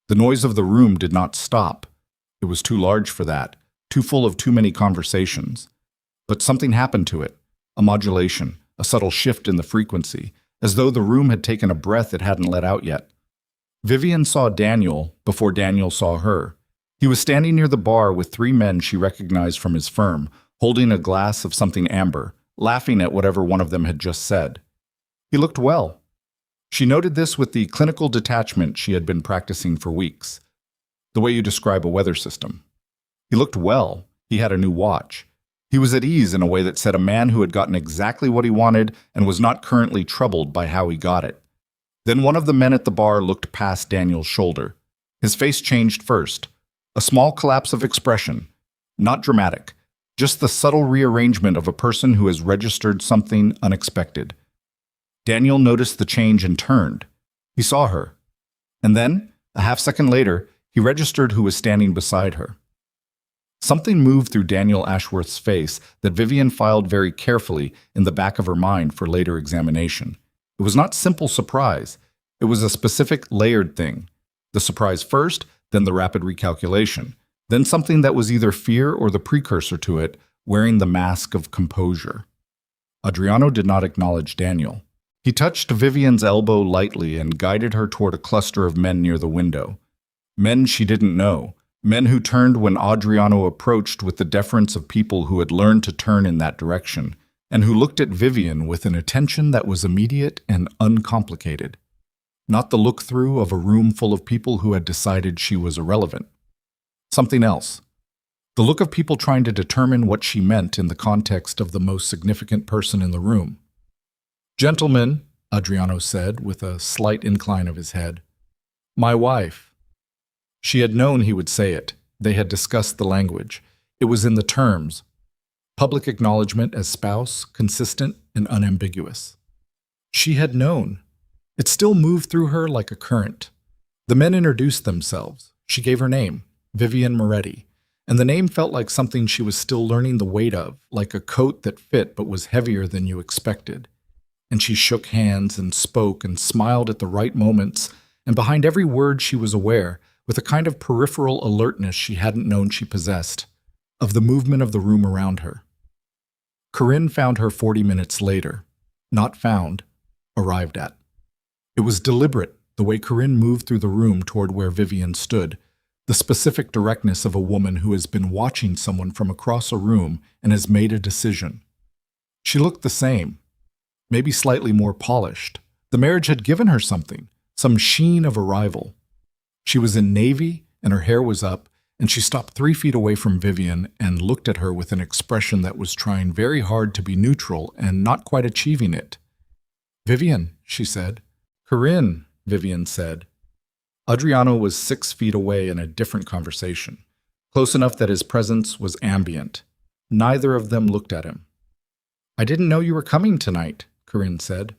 The noise of the room did not stop. It was too large for that, too full of too many conversations. But something happened to it, a modulation, a subtle shift in the frequency, as though the room had taken a breath it hadn't let out yet. Vivian saw Daniel before Daniel saw her. He was standing near the bar with 3 men she recognized from his firm, holding a glass of something amber, laughing at whatever one of them had just said. He looked well. She noted this with the clinical detachment she had been practicing for weeks. The way you describe a weather system. He looked well. He had a new watch. He was at ease in a way that said a man who had gotten exactly what he wanted and was not currently troubled by how he got it. Then one of the men at the bar looked past Daniel's shoulder. His face changed first. A small collapse of expression. Not dramatic. Just the subtle rearrangement of a person who has registered something unexpected. Daniel noticed the change and turned. He saw her. And then, a half-second later, he registered who was standing beside her. Something moved through Daniel Ashworth's face that Vivian filed very carefully in the back of her mind for later examination. It was not simple surprise. It was a specific, layered thing. The surprise first, then the rapid recalculation. Then something that was either fear or the precursor to it, wearing the mask of composure. Adriano did not acknowledge Daniel. He touched Vivian's elbow lightly and guided her toward a cluster of men near the window. Men she didn't know. Men who turned when Adriano approached with the deference of people who had learned to turn in that direction, and who looked at Vivian with an attention that was immediate and uncomplicated. Not the look-through of a room full of people who had decided she was irrelevant. Something else. The look of people trying to determine what she meant in the context of the most significant person in the room. "Gentlemen," Adriano said with a slight incline of his head. "My wife." She had known he would say it. They had discussed the language. It was in the terms. Public acknowledgement as spouse, consistent and unambiguous. She had known. It still moved through her like a current. The men introduced themselves. She gave her name, Vivian Moretti, and the name felt like something she was still learning the weight of, like a coat that fit but was heavier than you expected. And she shook hands and spoke and smiled at the right moments, and behind every word she was aware, with a kind of peripheral alertness she hadn't known she possessed, of the movement of the room around her. Corinne found her 40 minutes later. Not found, arrived at. It was deliberate, the way Corinne moved through the room toward where Vivian stood, the specific directness of a woman who has been watching someone from across a room and has made a decision. She looked the same, maybe slightly more polished. The marriage had given her something, some sheen of arrival. She was in navy, and her hair was up, and she stopped 3 feet away from Vivian and looked at her with an expression that was trying very hard to be neutral and not quite achieving it. "Vivian," she said. "Corinne," Vivian said. Adriano was 6 feet away in a different conversation, close enough that his presence was ambient. Neither of them looked at him. "I didn't know you were coming tonight," Corinne said.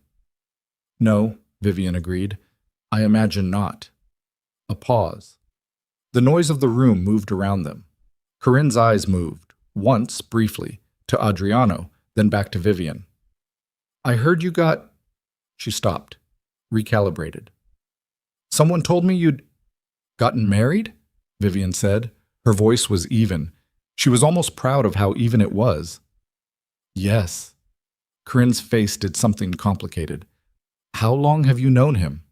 "No," Vivian agreed. "I imagine not." A pause. The noise of the room moved around them. Corinne's eyes moved, once, briefly, to Adriano, then back to Vivian. "I heard you got—" She stopped, recalibrated. "Someone told me you'd gotten married?" Vivian said. Her voice was even. She was almost proud of how even it was. "Yes." Corinne's face did something complicated. "How long have you known him?"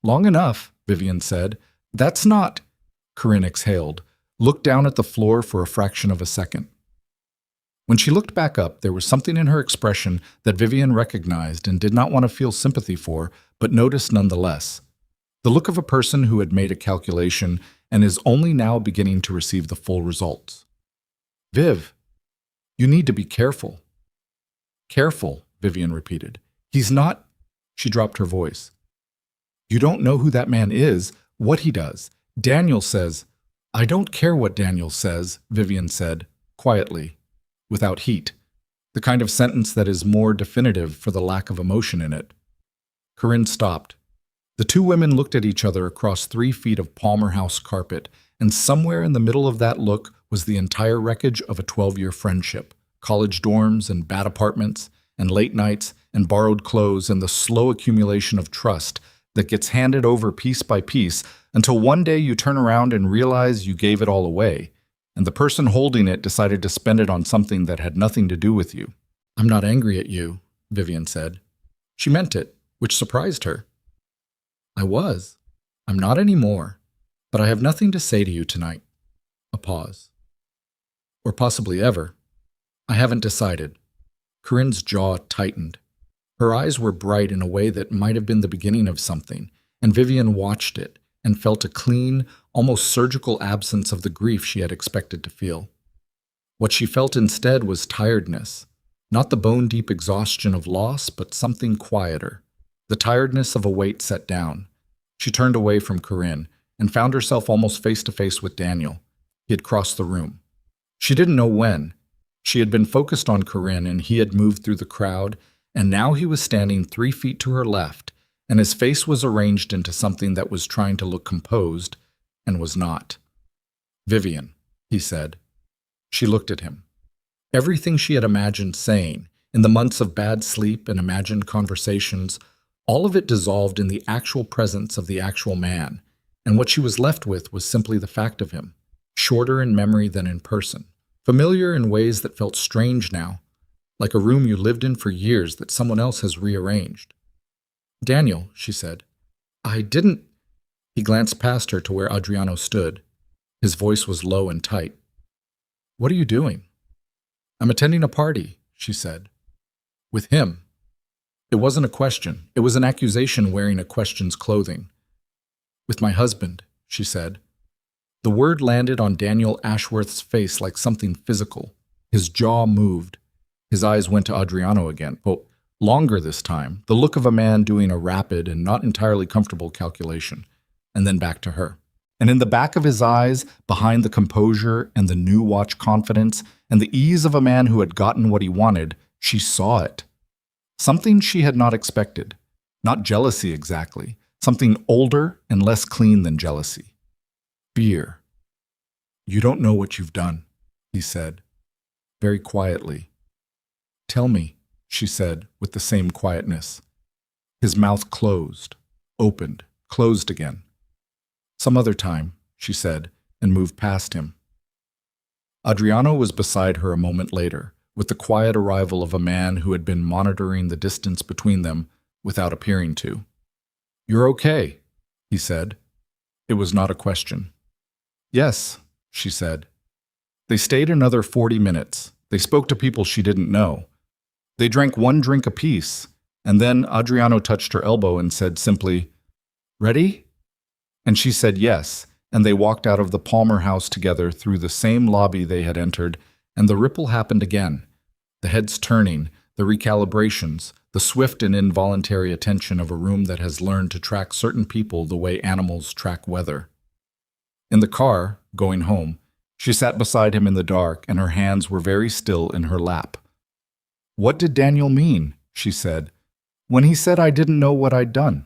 "Long enough," Vivian said. "That's not—" Corinne exhaled, looked down at the floor for a fraction of a second. When she looked back up, there was something in her expression that Vivian recognized and did not want to feel sympathy for, but noticed nonetheless. The look of a person who had made a calculation and is only now beginning to receive the full results. "Viv, you need to be careful." "Careful," Vivian repeated. "He's not—" She dropped her voice. "You don't know who that man is, what he does. Daniel says—" "I don't care what Daniel says," Vivian said, quietly, without heat, the kind of sentence that is more definitive for the lack of emotion in it. Corinne stopped. The two women looked at each other across 3 feet of Palmer House carpet, and somewhere in the middle of that look was the entire wreckage of a 12-year friendship, college dorms and bad apartments, and late nights and borrowed clothes, and the slow accumulation of trust that gets handed over piece by piece until one day you turn around and realize you gave it all away, and the person holding it decided to spend it on something that had nothing to do with you. "I'm not angry at you," Vivian said. She meant it, which surprised her. "I was. I'm not anymore, but I have nothing to say to you tonight." A pause. "Or possibly ever. I haven't decided." Corinne's jaw tightened. Her eyes were bright in a way that might have been the beginning of something, and Vivian watched it and felt a clean, almost surgical absence of the grief she had expected to feel. What she felt instead was tiredness, not the bone-deep exhaustion of loss, but something quieter, the tiredness of a weight set down. She turned away from Corinne and found herself almost face-to-face with Daniel. He had crossed the room. She didn't know when. She had been focused on Corinne, and he had moved through the crowd, and now he was standing 3 feet to her left, and his face was arranged into something that was trying to look composed, and was not. "Vivian," he said. She looked at him. Everything she had imagined saying, in the months of bad sleep and imagined conversations, all of it dissolved in the actual presence of the actual man, and what she was left with was simply the fact of him, shorter in memory than in person, familiar in ways that felt strange now, like a room you lived in for years that someone else has rearranged. "Daniel," she said. "I didn't—" He glanced past her to where Adriano stood. His voice was low and tight. "What are you doing?" "I'm attending a party," she said. "With him." It wasn't a question. It was an accusation wearing a question's clothing. "With my husband," she said. The word landed on Daniel Ashworth's face like something physical. His jaw moved. His eyes went to Adriano again, but longer this time, the look of a man doing a rapid and not entirely comfortable calculation, and then back to her. And in the back of his eyes, behind the composure and the new watch confidence and the ease of a man who had gotten what he wanted, she saw it. Something she had not expected. Not jealousy exactly. Something older and less clean than jealousy. Fear. "You don't know what you've done," he said, very quietly. "Tell me," she said, with the same quietness. His mouth closed, opened, closed again. "Some other time," she said, and moved past him. Adriano was beside her a moment later, with the quiet arrival of a man who had been monitoring the distance between them without appearing to. "You're okay," he said. It was not a question. "Yes," she said. They stayed another 40 minutes. They spoke to people she didn't know. They drank 1 drink apiece, and then Adriano touched her elbow and said simply, "Ready?" And she said yes, and they walked out of the Palmer house together through the same lobby they had entered, and the ripple happened again. The heads turning, the recalibrations, the swift and involuntary attention of a room that has learned to track certain people the way animals track weather. In the car, going home, she sat beside him in the dark, and her hands were very still in her lap. "What did Daniel mean?" she said, "when he said I didn't know what I'd done?"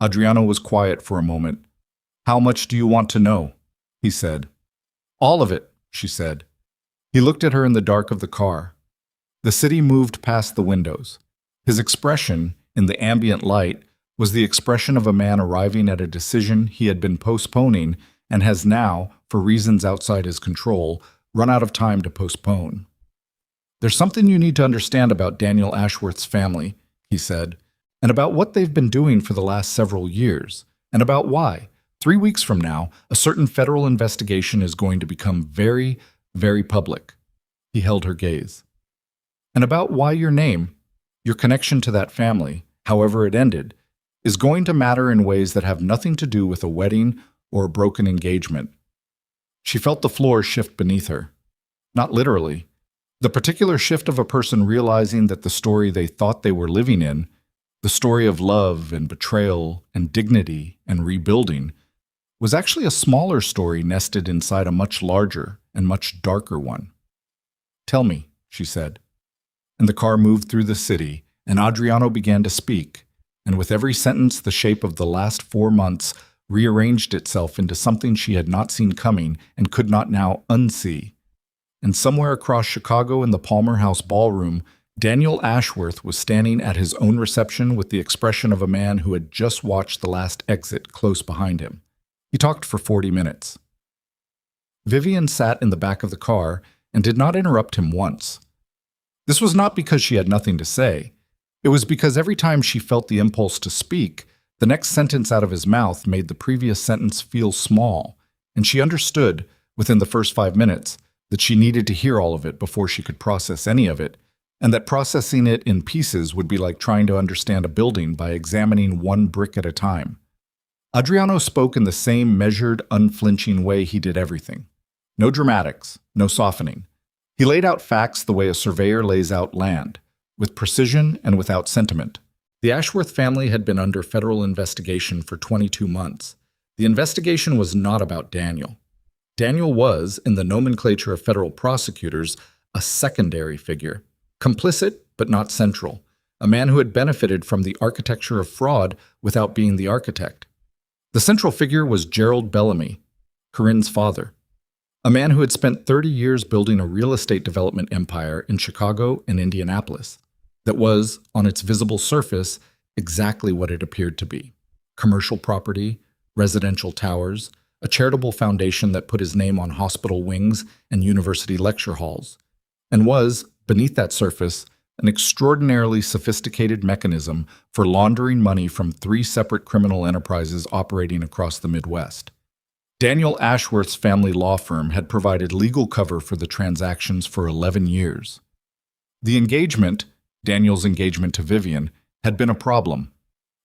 Adriano was quiet for a moment. "How much do you want to know?" he said. "All of it," she said. He looked at her in the dark of the car. The city moved past the windows. His expression, in the ambient light, was the expression of a man arriving at a decision he had been postponing and has now, for reasons outside his control, run out of time to postpone. "There's something you need to understand about Daniel Ashworth's family," he said, "and about what they've been doing for the last several years, and about why, 3 weeks from now, a certain federal investigation is going to become very, very public." He held her gaze. "And about why your name, your connection to that family, however it ended, is going to matter in ways that have nothing to do with a wedding or a broken engagement." She felt the floor shift beneath her. Not literally. The particular shift of a person realizing that the story they thought they were living in, the story of love and betrayal and dignity and rebuilding, was actually a smaller story nested inside a much larger and much darker one. "Tell me," she said. And the car moved through the city, and Adriano began to speak, and with every sentence the shape of the last 4 months rearranged itself into something she had not seen coming and could not now unsee. And somewhere across Chicago in the Palmer House ballroom, Daniel Ashworth was standing at his own reception with the expression of a man who had just watched the last exit close behind him. He talked for 40 minutes. Vivian sat in the back of the car and did not interrupt him once. This was not because she had nothing to say. It was because every time she felt the impulse to speak, the next sentence out of his mouth made the previous sentence feel small, and she understood, within the first 5 minutes, that she needed to hear all of it before she could process any of it, and that processing it in pieces would be like trying to understand a building by examining one brick at a time. Adriano spoke in the same measured, unflinching way he did everything. No dramatics, no softening. He laid out facts the way a surveyor lays out land, with precision and without sentiment. The Ashworth family had been under federal investigation for 22 months. The investigation was not about Daniel. Daniel was, in the nomenclature of federal prosecutors, a secondary figure, complicit but not central, a man who had benefited from the architecture of fraud without being the architect. The central figure was Gerald Bellamy, Corinne's father, a man who had spent 30 years building a real estate development empire in Chicago and Indianapolis that was, on its visible surface, exactly what it appeared to be: commercial property, residential towers, a charitable foundation that put his name on hospital wings and university lecture halls, and was, beneath that surface, an extraordinarily sophisticated mechanism for laundering money from 3 separate criminal enterprises operating across the Midwest. Daniel Ashworth's family law firm had provided legal cover for the transactions for 11 years. The engagement, Daniel's engagement to Vivian, had been a problem.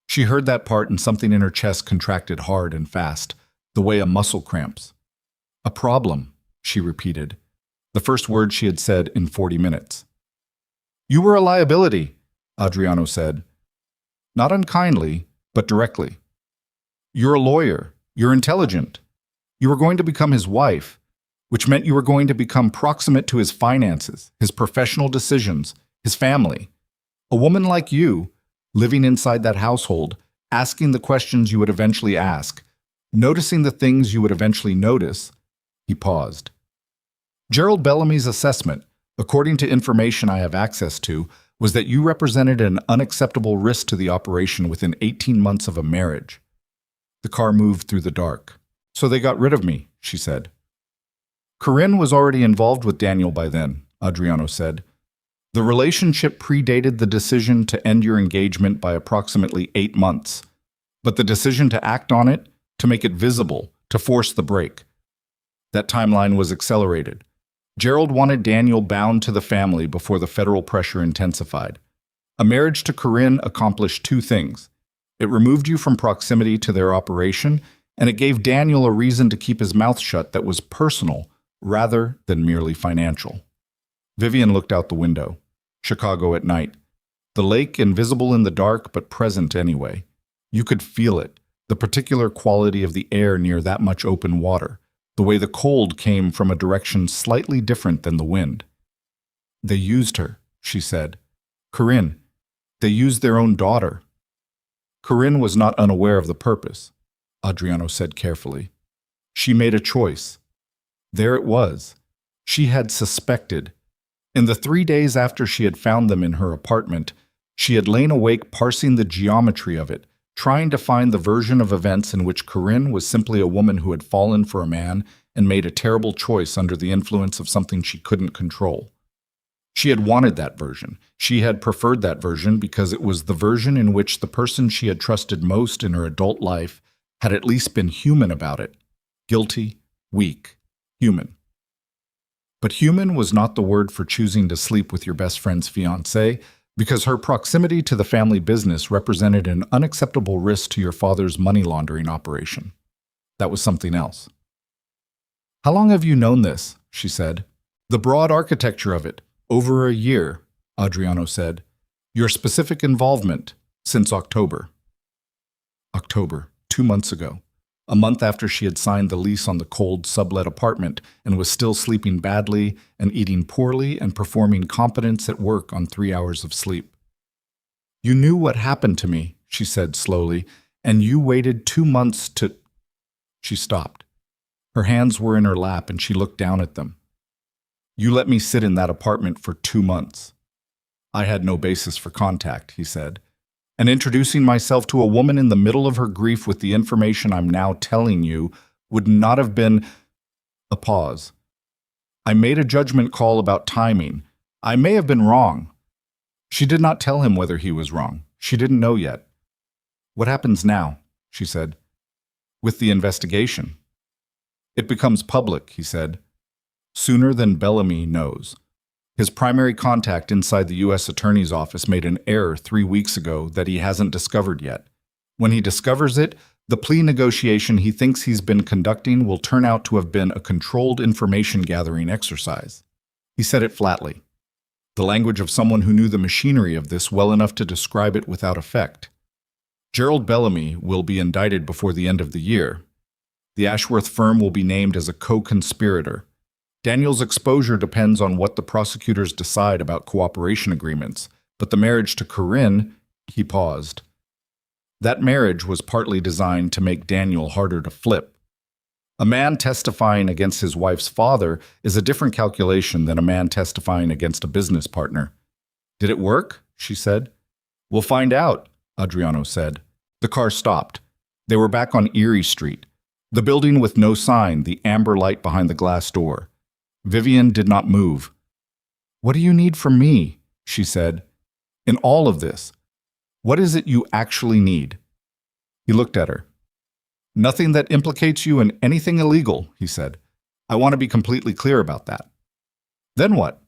She heard that part and something in her chest contracted hard and fast, the way a muscle cramps. "A problem," she repeated, the first word she had said in 40 minutes. "You were a liability," Adriano said. Not unkindly, but directly. "You're a lawyer. You're intelligent. You were going to become his wife, which meant you were going to become proximate to his finances, his professional decisions, his family. A woman like you, living inside that household, asking the questions you would eventually ask, noticing the things you would eventually notice." He paused. "Gerald Bellamy's assessment, according to information I have access to, was that you represented an unacceptable risk to the operation within 18 months of a marriage." The car moved through the dark. "So they got rid of me," she said. "Corinne was already involved with Daniel by then," Adriano said. "The relationship predated the decision to end your engagement by approximately 8 months, but the decision to act on it, to make it visible, to force the break, that timeline was accelerated. Gerald wanted Daniel bound to the family before the federal pressure intensified. A marriage to Corinne accomplished 2 things. It removed you from proximity to their operation, and it gave Daniel a reason to keep his mouth shut that was personal rather than merely financial. Vivian looked out the window. Chicago at night. The lake invisible in the dark but present anyway. You could feel it, the particular quality of the air near that much open water, the way the cold came from a direction slightly different than the wind. They used her, she said. Corinne. They used their own daughter. Corinne was not unaware of the purpose, Adriano said carefully. She made a choice. There it was. She had suspected. In the 3 days after she had found them in her apartment, she had lain awake parsing the geometry of it, trying to find the version of events in which Corinne was simply a woman who had fallen for a man and made a terrible choice under the influence of something she couldn't control. She had wanted that version. She had preferred that version because it was the version in which the person she had trusted most in her adult life had at least been human about it. Guilty, weak, human. But human was not the word for choosing to sleep with your best friend's fiancé, because her proximity to the family business represented an unacceptable risk to your father's money laundering operation. That was something else. How long have you known this? She said. The broad architecture of it. Over a year, Adriano said. Your specific involvement, since October. October, 2 months ago. A month after she had signed the lease on the cold sublet apartment and was still sleeping badly and eating poorly and performing competence at work on 3 hours of sleep. You knew what happened to me, she said slowly, and you waited 2 months to... She stopped. Her hands were in her lap and she looked down at them. You let me sit in that apartment for 2 months. I had no basis for contact, he said. And introducing myself to a woman in the middle of her grief with the information I'm now telling you would not have been... A pause. I made a judgment call about timing. I may have been wrong. She did not tell him whether he was wrong. She didn't know yet. What happens now? She said. With the investigation. It becomes public, he said. Sooner than Bellamy knows. His primary contact inside the U.S. Attorney's Office made an error 3 weeks ago that he hasn't discovered yet. When he discovers it, the plea negotiation he thinks he's been conducting will turn out to have been a controlled information-gathering exercise. He said it flatly. The language of someone who knew the machinery of this well enough to describe it without effect. Gerald Bellamy will be indicted before the end of the year. The Ashworth firm will be named as a co-conspirator. Daniel's exposure depends on what the prosecutors decide about cooperation agreements, but the marriage to Corinne, he paused. That marriage was partly designed to make Daniel harder to flip. A man testifying against his wife's father is a different calculation than a man testifying against a business partner. Did it work? She said. We'll find out, Adriano said. The car stopped. They were back on Erie Street. The building with no sign, the amber light behind the glass door. Vivian did not move. What do you need from me? She said. In all of this, what is it you actually need? He looked at her. Nothing that implicates you in anything illegal, he said. I want to be completely clear about that. Then what?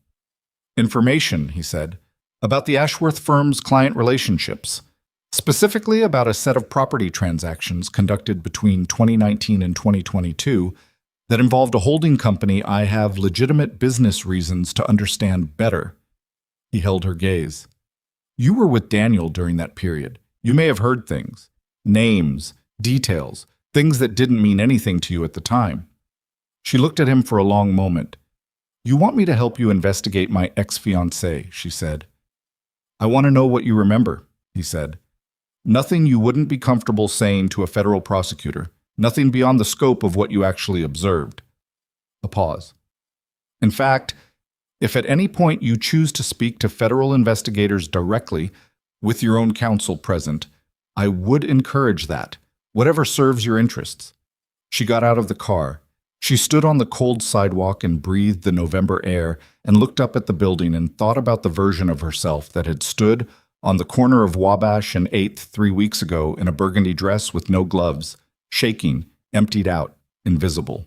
Information, he said, about the Ashworth firm's client relationships, specifically about a set of property transactions conducted between 2019 and 2022 that involved a holding company I have legitimate business reasons to understand better. He held her gaze. You were with Daniel during that period. You may have heard things, names, details, things that didn't mean anything to you at the time. She looked at him for a long moment. You want me to help you investigate my ex-fiancé, she said. I want to know what you remember, he said. Nothing you wouldn't be comfortable saying to a federal prosecutor. Nothing beyond the scope of what you actually observed. A pause. In fact, if at any point you choose to speak to federal investigators directly, with your own counsel present, I would encourage that, whatever serves your interests. She got out of the car. She stood on the cold sidewalk and breathed the November air and looked up at the building and thought about the version of herself that had stood on the corner of Wabash and 8th 3 weeks ago in a burgundy dress with no gloves, shaking, emptied out, invisible.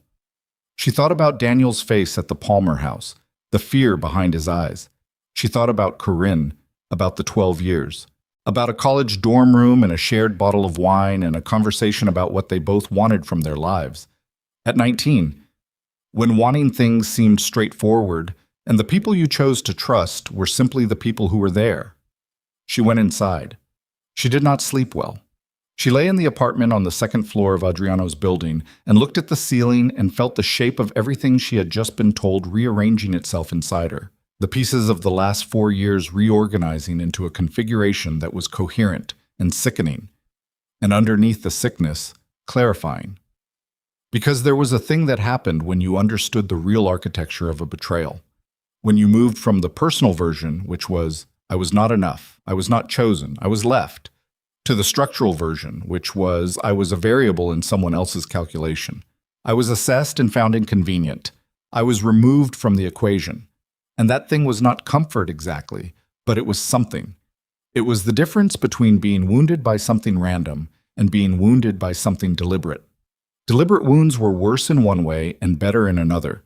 She thought about Daniel's face at the Palmer house, the fear behind his eyes. She thought about Corinne, about the 12 years. About a college dorm room and a shared bottle of wine and a conversation about what they both wanted from their lives. At 19, when wanting things seemed straightforward and the people you chose to trust were simply the people who were there. She went inside. She did not sleep well. She lay in the apartment on the second floor of Adriano's building and looked at the ceiling and felt the shape of everything she had just been told rearranging itself inside her. The pieces of the last 4 years reorganizing into a configuration that was coherent and sickening, and underneath the sickness, clarifying. Because there was a thing that happened when you understood the real architecture of a betrayal. When you moved from the personal version, which was, I was not enough, I was not chosen, I was left, to the structural version, which was, I was a variable in someone else's calculation. I was assessed and found inconvenient. I was removed from the equation. And that thing was not comfort exactly, but it was something. It was the difference between being wounded by something random and being wounded by something deliberate. Deliberate wounds were worse in one way and better in another.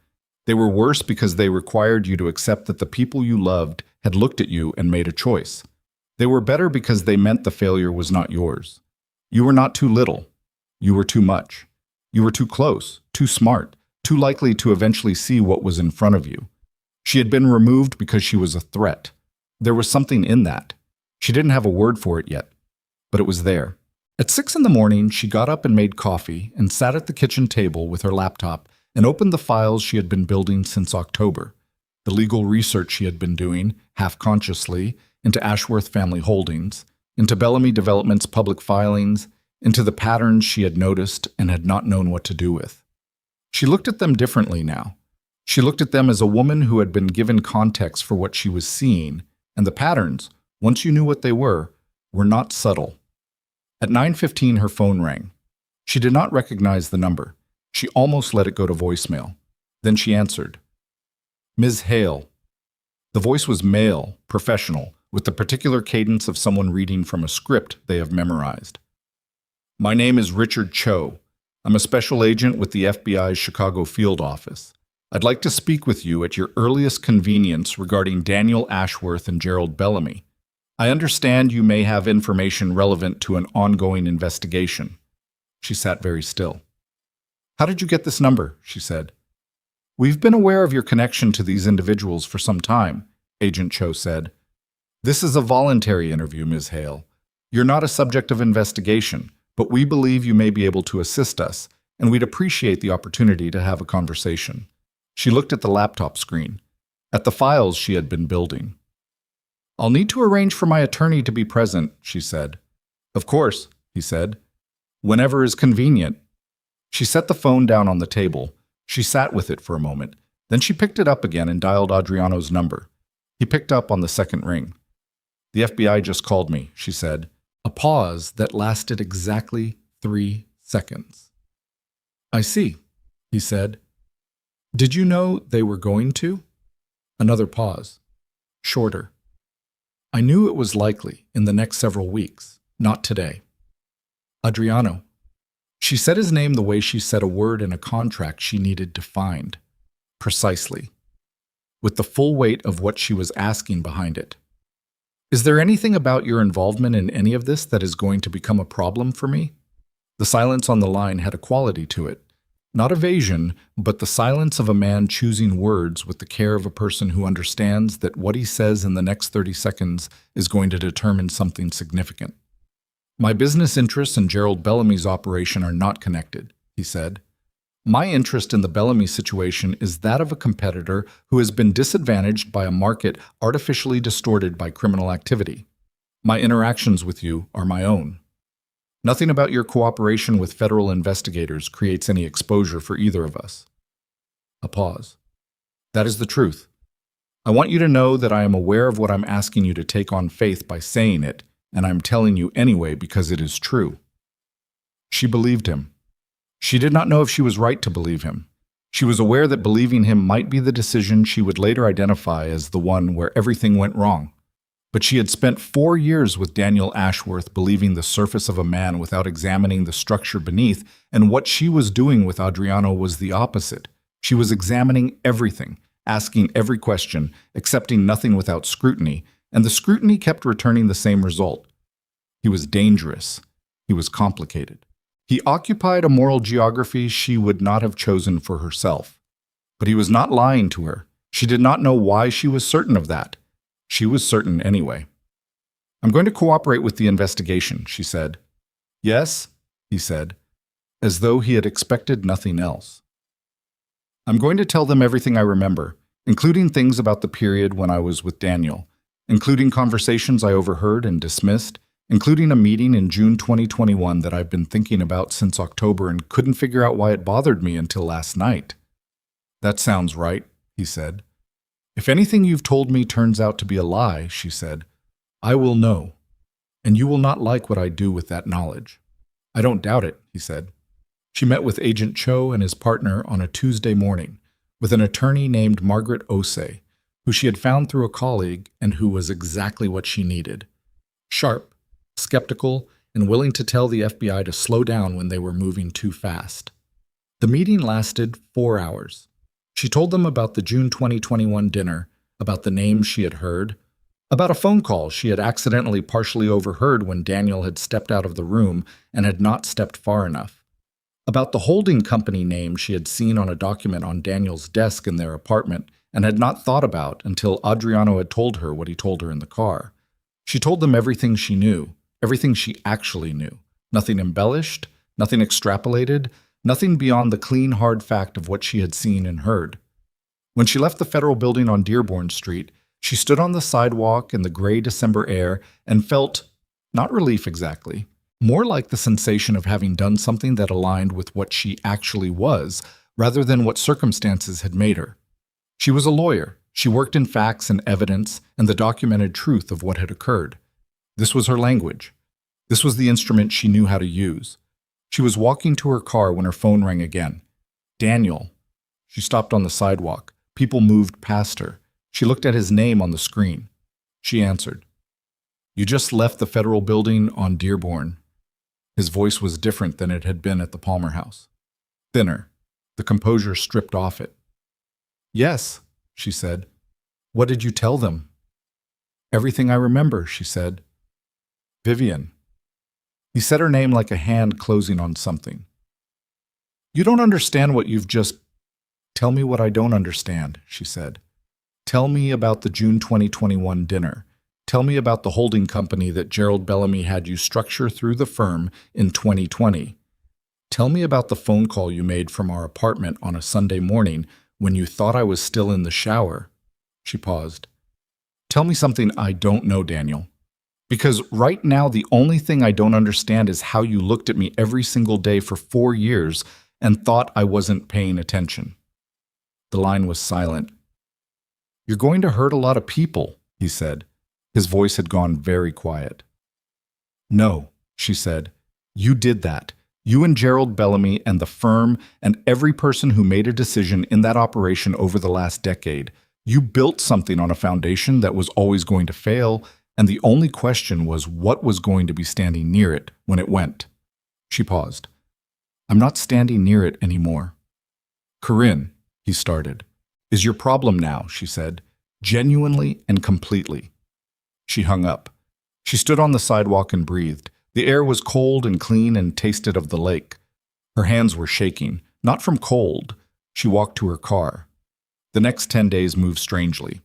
They were worse because they required you to accept that the people you loved had looked at you and made a choice. They were better because they meant the failure was not yours. You were not too little. You were too much. You were too close, too smart, too likely to eventually see what was in front of you. She had been removed because she was a threat. There was something in that. She didn't have a word for it yet, but it was there. At 6 in the morning, she got up and made coffee and sat at the kitchen table with her laptop and opened the files she had been building since October. The legal research she had been doing, half-consciously, into Ashworth Family Holdings, into Bellamy Development's public filings, into the patterns she had noticed and had not known what to do with. She looked at them differently now. She looked at them as a woman who had been given context for what she was seeing, and the patterns, once you knew what they were not subtle. At 9:15, her phone rang. She did not recognize the number. She almost let it go to voicemail. Then she answered. Ms. Hale. The voice was male, professional, with the particular cadence of someone reading from a script they have memorized. My name is Richard Cho. I'm a special agent with the FBI's Chicago field office. I'd like to speak with you at your earliest convenience regarding Daniel Ashworth and Gerald Bellamy. I understand you may have information relevant to an ongoing investigation. She sat very still. How did you get this number? She said. We've been aware of your connection to these individuals for some time, Agent Cho said. This is a voluntary interview, Ms. Hale. You're not a subject of investigation, but we believe you may be able to assist us, and we'd appreciate the opportunity to have a conversation. She looked at the laptop screen, at the files she had been building. I'll need to arrange for my attorney to be present, she said. Of course, he said. Whenever is convenient. She set the phone down on the table. She sat with it for a moment. Then she picked it up again and dialed Adriano's number. He picked up on the second ring. The FBI just called me, she said. A pause that lasted exactly 3 seconds. I see, he said. Did you know they were going to? Another pause. Shorter. I knew it was likely in the next several weeks, not today. Adriano. She said his name the way she said a word in a contract she needed defined. Precisely. With the full weight of what she was asking behind it. Is there anything about your involvement in any of this that is going to become a problem for me? The silence on the line had a quality to it. Not evasion, but the silence of a man choosing words with the care of a person who understands that what he says in the next 30 seconds is going to determine something significant. My business interests and Gerald Bellamy's operation are not connected, he said. My interest in the Bellamy situation is that of a competitor who has been disadvantaged by a market artificially distorted by criminal activity. My interactions with you are my own. Nothing about your cooperation with federal investigators creates any exposure for either of us. A pause. That is the truth. I want you to know that I am aware of what I'm asking you to take on faith by saying it, and I'm telling you anyway because it is true. She believed him. She did not know if she was right to believe him. She was aware that believing him might be the decision she would later identify as the one where everything went wrong. But she had spent 4 years with Daniel Ashworth believing the surface of a man without examining the structure beneath, and what she was doing with Adriano was the opposite. She was examining everything, asking every question, accepting nothing without scrutiny, and the scrutiny kept returning the same result. He was dangerous. He was complicated. He occupied a moral geography she would not have chosen for herself. But he was not lying to her. She did not know why she was certain of that. She was certain anyway. "I'm going to cooperate with the investigation," she said. "Yes," he said, as though he had expected nothing else. "I'm going to tell them everything I remember, including things about the period when I was with Daniel, including conversations I overheard and dismissed, including a meeting in June 2021 that I've been thinking about since October and couldn't figure out why it bothered me until last night." "That sounds right," he said. "If anything you've told me turns out to be a lie," she said, "I will know, and you will not like what I do with that knowledge." "I don't doubt it," he said. She met with Agent Cho and his partner on a Tuesday morning, with an attorney named Margaret Osei, who she had found through a colleague and who was exactly what she needed. Sharp, skeptical, and willing to tell the FBI to slow down when they were moving too fast. The meeting lasted 4 hours. She told them about the June 2021 dinner, about the names she had heard, about a phone call she had accidentally partially overheard when Daniel had stepped out of the room and had not stepped far enough, about the holding company name she had seen on a document on Daniel's desk in their apartment and had not thought about until Adriano had told her what he told her in the car. She told them everything she knew, everything she actually knew, nothing embellished, nothing extrapolated, nothing beyond the clean, hard fact of what she had seen and heard. When she left the federal building on Dearborn Street, she stood on the sidewalk in the gray December air and felt, not relief exactly, more like the sensation of having done something that aligned with what she actually was, rather than what circumstances had made her. She was a lawyer. She worked in facts and evidence and the documented truth of what had occurred. This was her language. This was the instrument she knew how to use. She was walking to her car when her phone rang again. "Daniel." She stopped on the sidewalk. People moved past her. She looked at his name on the screen. She answered. "You just left the federal building on Dearborn." His voice was different than it had been at the Palmer house. Thinner, the composure stripped off it. "Yes," she said. "What did you tell them?" "Everything I remember," she said. "Vivian." He said her name like a hand closing on something. "You don't understand what you've just—" "Tell me what I don't understand," she said. "Tell me about the June 2021 dinner. Tell me about the holding company that Gerald Bellamy had you structure through the firm in 2020. Tell me about the phone call you made from our apartment on a Sunday morning when you thought I was still in the shower." She paused. "Tell me something I don't know, Daniel. Because right now the only thing I don't understand is how you looked at me every single day for 4 years and thought I wasn't paying attention." The line was silent. "You're going to hurt a lot of people," he said. His voice had gone very quiet. "No," she said. "You did that. You and Gerald Bellamy and the firm and every person who made a decision in that operation over the last decade. You built something on a foundation that was always going to fail, and the only question was what was going to be standing near it when it went." She paused. "I'm not standing near it anymore." "Corinne," he started, "is your problem now," she said, "genuinely and completely." She hung up. She stood on the sidewalk and breathed. The air was cold and clean and tasted of the lake. Her hands were shaking, not from cold. She walked to her car. The next 10 days moved strangely,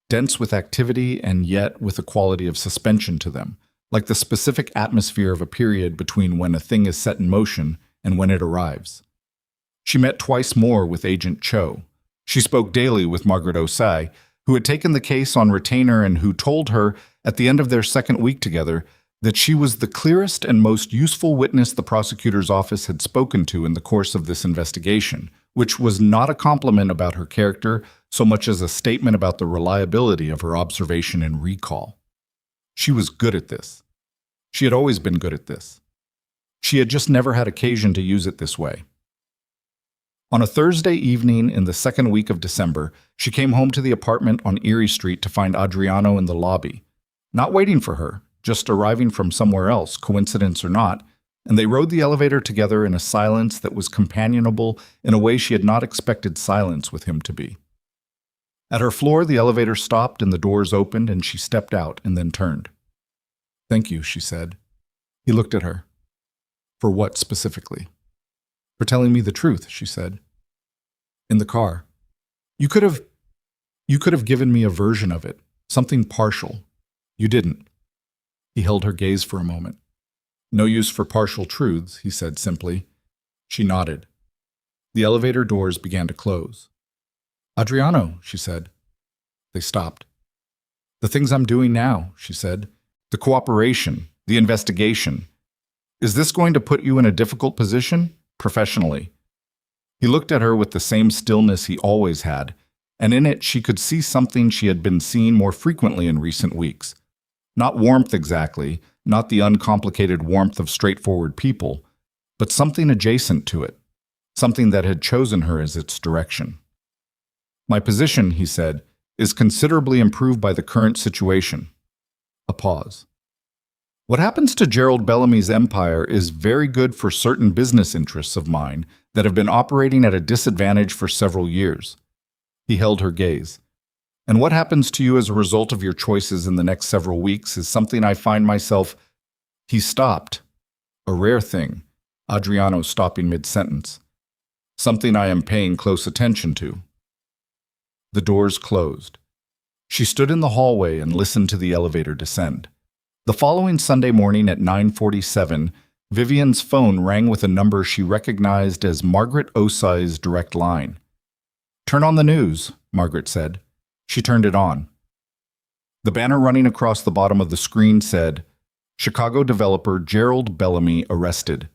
dense with activity and yet with a quality of suspension to them, like the specific atmosphere of a period between when a thing is set in motion and when it arrives. She met twice more with Agent Cho. She spoke daily with Margaret Osei, who had taken the case on retainer and who told her, at the end of their second week together, that she was the clearest and most useful witness the prosecutor's office had spoken to in the course of this investigation, which was not a compliment about her character so much as a statement about the reliability of her observation and recall. She was good at this. She had always been good at this. She had just never had occasion to use it this way. On a Thursday evening in the second week of December, she came home to the apartment on Erie Street to find Adriano in the lobby. Not waiting for her, just arriving from somewhere else, coincidence or not, and they rode the elevator together in a silence that was companionable in a way she had not expected silence with him to be. At her floor, the elevator stopped and the doors opened and she stepped out and then turned. "Thank you," she said. He looked at her. For what specifically? For telling me the truth, she said. In the car. You could have given me a version of it, something partial. You didn't. He held her gaze for a moment. No use for partial truths, he said simply. She nodded. The elevator doors began to close. Adriano, she said. They stopped. The things I'm doing now, she said. The cooperation, the investigation. Is this going to put you in a difficult position, professionally? He looked at her with the same stillness he always had, and in it she could see something she had been seeing more frequently in recent weeks. Not warmth exactly, not the uncomplicated warmth of straightforward people, but something adjacent to it, something that had chosen her as its direction. My position, he said, is considerably improved by the current situation. A pause. What happens to Gerald Bellamy's empire is very good for certain business interests of mine that have been operating at a disadvantage for several years. He held her gaze. And what happens to you as a result of your choices in the next several weeks is something I find myself... He stopped. A rare thing, Adriano stopping mid-sentence. Something I am paying close attention to. The doors closed. She stood in the hallway and listened to the elevator descend. The following Sunday morning at 9:47, Vivian's phone rang with a number she recognized as Margaret Osai's direct line. Turn on the news, Margaret said. She turned it on. The banner running across the bottom of the screen said, Chicago developer Gerald Bellamy arrested.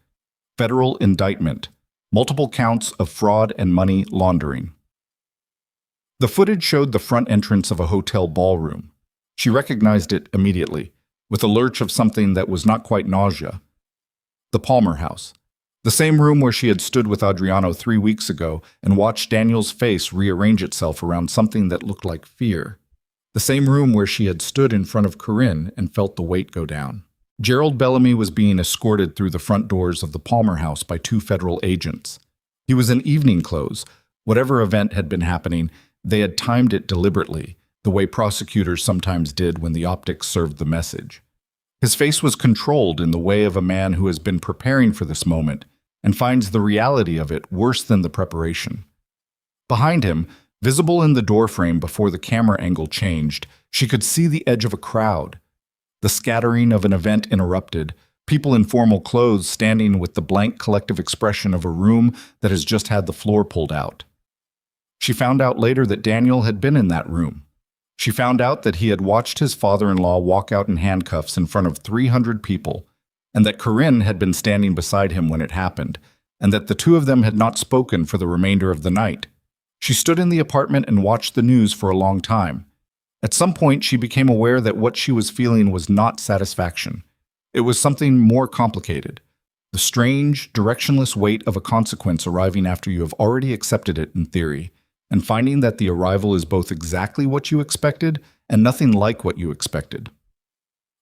Federal indictment. Multiple counts of fraud and money laundering. The footage showed the front entrance of a hotel ballroom. She recognized it immediately, with a lurch of something that was not quite nausea. The Palmer House. The same room where she had stood with Adriano 3 weeks ago and watched Daniel's face rearrange itself around something that looked like fear. The same room where she had stood in front of Corinne and felt the weight go down. Gerald Bellamy was being escorted through the front doors of the Palmer House by 2 federal agents. He was in evening clothes. Whatever event had been happening, they had timed it deliberately, the way prosecutors sometimes did when the optics served the message. His face was controlled in the way of a man who has been preparing for this moment and finds the reality of it worse than the preparation. Behind him, visible in the doorframe before the camera angle changed, she could see the edge of a crowd. The scattering of an event interrupted, people in formal clothes standing with the blank collective expression of a room that has just had the floor pulled out. She found out later that Daniel had been in that room. She found out that he had watched his father-in-law walk out in handcuffs in front of 300 people, and that Corinne had been standing beside him when it happened, and that the 2 of them had not spoken for the remainder of the night. She stood in the apartment and watched the news for a long time. At some point, she became aware that what she was feeling was not satisfaction. It was something more complicated. The strange, directionless weight of a consequence arriving after you have already accepted it in theory, and finding that the arrival is both exactly what you expected and nothing like what you expected.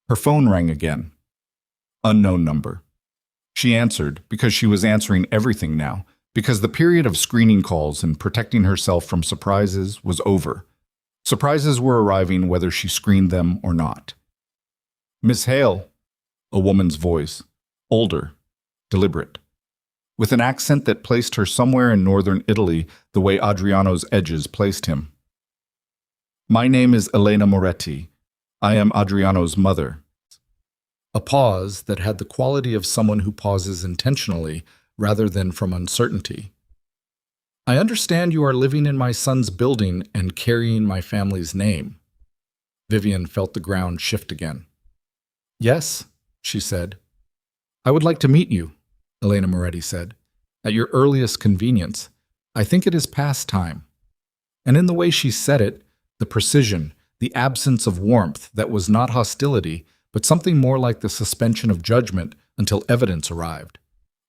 Her phone rang again. Unknown number. She answered because she was answering everything now, because the period of screening calls and protecting herself from surprises was over. Surprises were arriving whether she screened them or not. Miss Hale, a woman's voice, older, deliberate, with an accent that placed her somewhere in northern Italy the way Adriano's edges placed him. My name is Elena Moretti. I am Adriano's mother. A pause that had the quality of someone who pauses intentionally rather than from uncertainty. I understand you are living in my son's building and carrying my family's name. Vivian felt the ground shift again. Yes, she said. I would like to meet you, Elena Moretti said. At your earliest convenience. I think it is past time. And in the way she said it, the precision, the absence of warmth that was not hostility, but something more like the suspension of judgment until evidence arrived.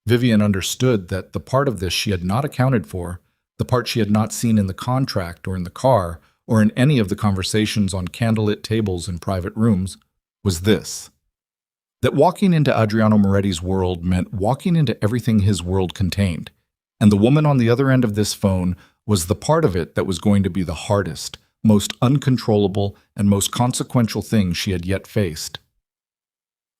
Vivian understood that the part of this she had not accounted for, the part she had not seen in the contract or in the car or in any of the conversations on candlelit tables in private rooms, was this. That walking into Adriano Moretti's world meant walking into everything his world contained, and the woman on the other end of this phone was the part of it that was going to be the hardest, most uncontrollable, and most consequential thing she had yet faced.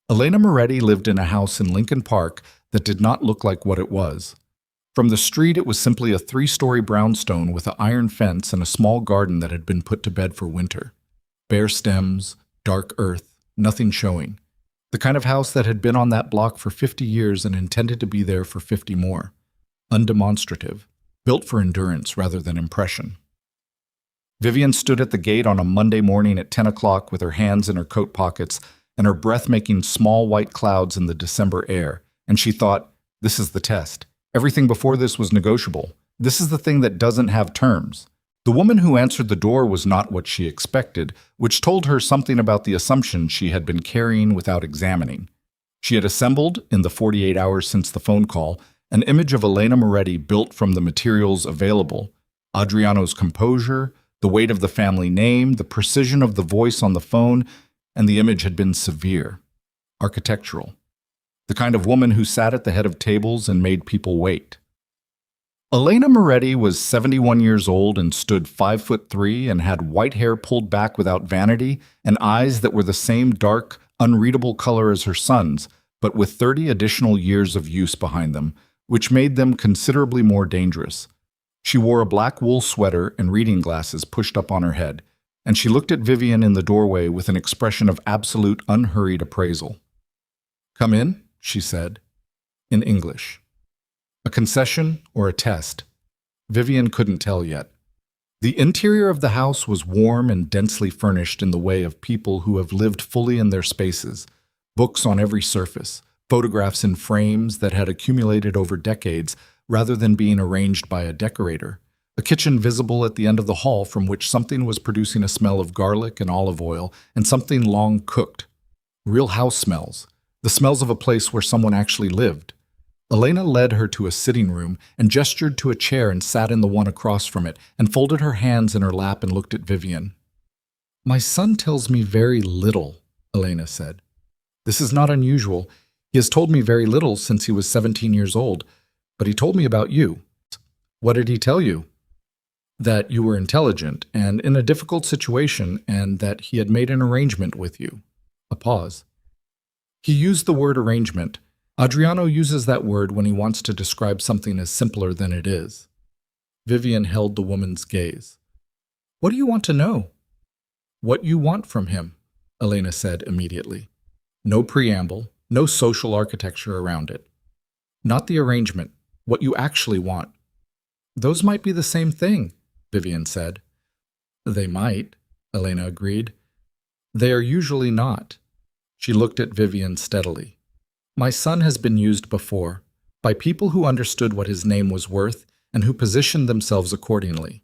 Elena Moretti lived in a house in Lincoln Park that did not look like what it was. From the street, it was simply a three-story brownstone with an iron fence and a small garden that had been put to bed for winter. Bare stems, dark earth, nothing showing. The kind of house that had been on that block for 50 years and intended to be there for 50 more. Undemonstrative, built for endurance rather than impression. Vivian stood at the gate on a Monday morning at 10 o'clock with her hands in her coat pockets and her breath making small white clouds in the December air, and she thought, this is the test. Everything before this was negotiable. This is the thing that doesn't have terms. The woman who answered the door was not what she expected, which told her something about the assumption she had been carrying without examining. She had assembled, in the 48 hours since the phone call, an image of Elena Moretti built from the materials available. Adriano's composure, the weight of the family name, the precision of the voice on the phone, and the image had been severe, architectural. The kind of woman who sat at the head of tables and made people wait. Elena Moretti was 71 years old and stood 5'3" and had white hair pulled back without vanity and eyes that were the same dark, unreadable color as her son's, but with 30 additional years of use behind them, which made them considerably more dangerous. She wore a black wool sweater and reading glasses pushed up on her head, and she looked at Vivian in the doorway with an expression of absolute unhurried appraisal. "Come in," she said, in English. A concession or a test? Vivian couldn't tell yet. The interior of the house was warm and densely furnished in the way of people who have lived fully in their spaces, books on every surface, photographs in frames that had accumulated over decades rather than being arranged by a decorator, a kitchen visible at the end of the hall from which something was producing a smell of garlic and olive oil and something long cooked. Real house smells, the smells of a place where someone actually lived. Elena led her to a sitting room and gestured to a chair and sat in the one across from it and folded her hands in her lap and looked at Vivian. "My son tells me very little," Elena said. "This is not unusual. He has told me very little since he was 17 years old, but he told me about you." "What did he tell you?" "That you were intelligent and in a difficult situation and that he had made an arrangement with you." A pause. He used the word arrangement. Adriano uses that word when he wants to describe something as simpler than it is. Vivian held the woman's gaze. "What do you want to know?" "What you want from him," Elena said immediately. No preamble, no social architecture around it. Not the arrangement, what you actually want. "Those might be the same thing," Vivian said. "They might," Elena agreed. "They are usually not." She looked at Vivian steadily. "My son has been used before, by people who understood what his name was worth and who positioned themselves accordingly.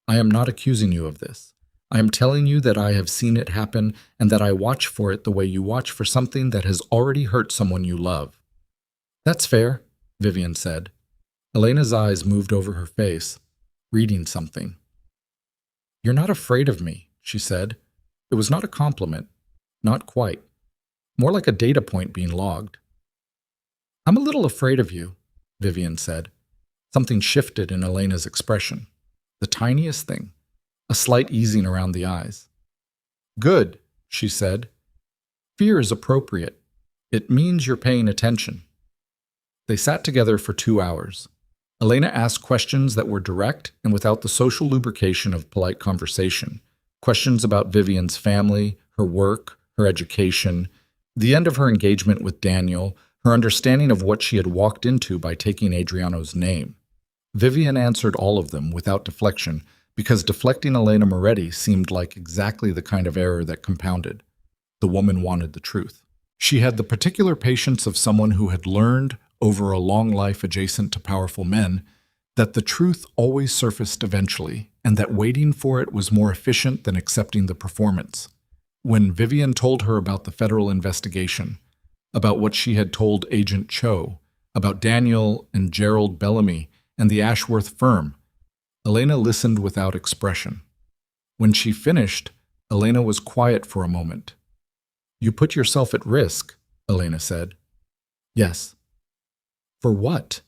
I am not accusing you of this. I am telling you that I have seen it happen and that I watch for it the way you watch for something that has already hurt someone you love." "That's fair," Vivian said. Elena's eyes moved over her face, reading something. "You're not afraid of me," she said. It was not a compliment. Not quite. More like a data point being logged. "I'm a little afraid of you," Vivian said. Something shifted in Elena's expression. The tiniest thing. A slight easing around the eyes. "Good," she said. "Fear is appropriate. It means you're paying attention." They sat together for 2 hours. Elena asked questions that were direct and without the social lubrication of polite conversation. Questions about Vivian's family, her work, her education, the end of her engagement with Daniel, her understanding of what she had walked into by taking Adriano's name. Vivian answered all of them without deflection, because deflecting Elena Moretti seemed like exactly the kind of error that compounded. The woman wanted the truth. She had the particular patience of someone who had learned, over a long life adjacent to powerful men, that the truth always surfaced eventually, and that waiting for it was more efficient than accepting the performance. When Vivian told her about the federal investigation, about what she had told Agent Cho, about Daniel and Gerald Bellamy and the Ashworth firm, Elena listened without expression. When she finished, Elena was quiet for a moment. "You put yourself at risk," Elena said. "Yes." "For what?"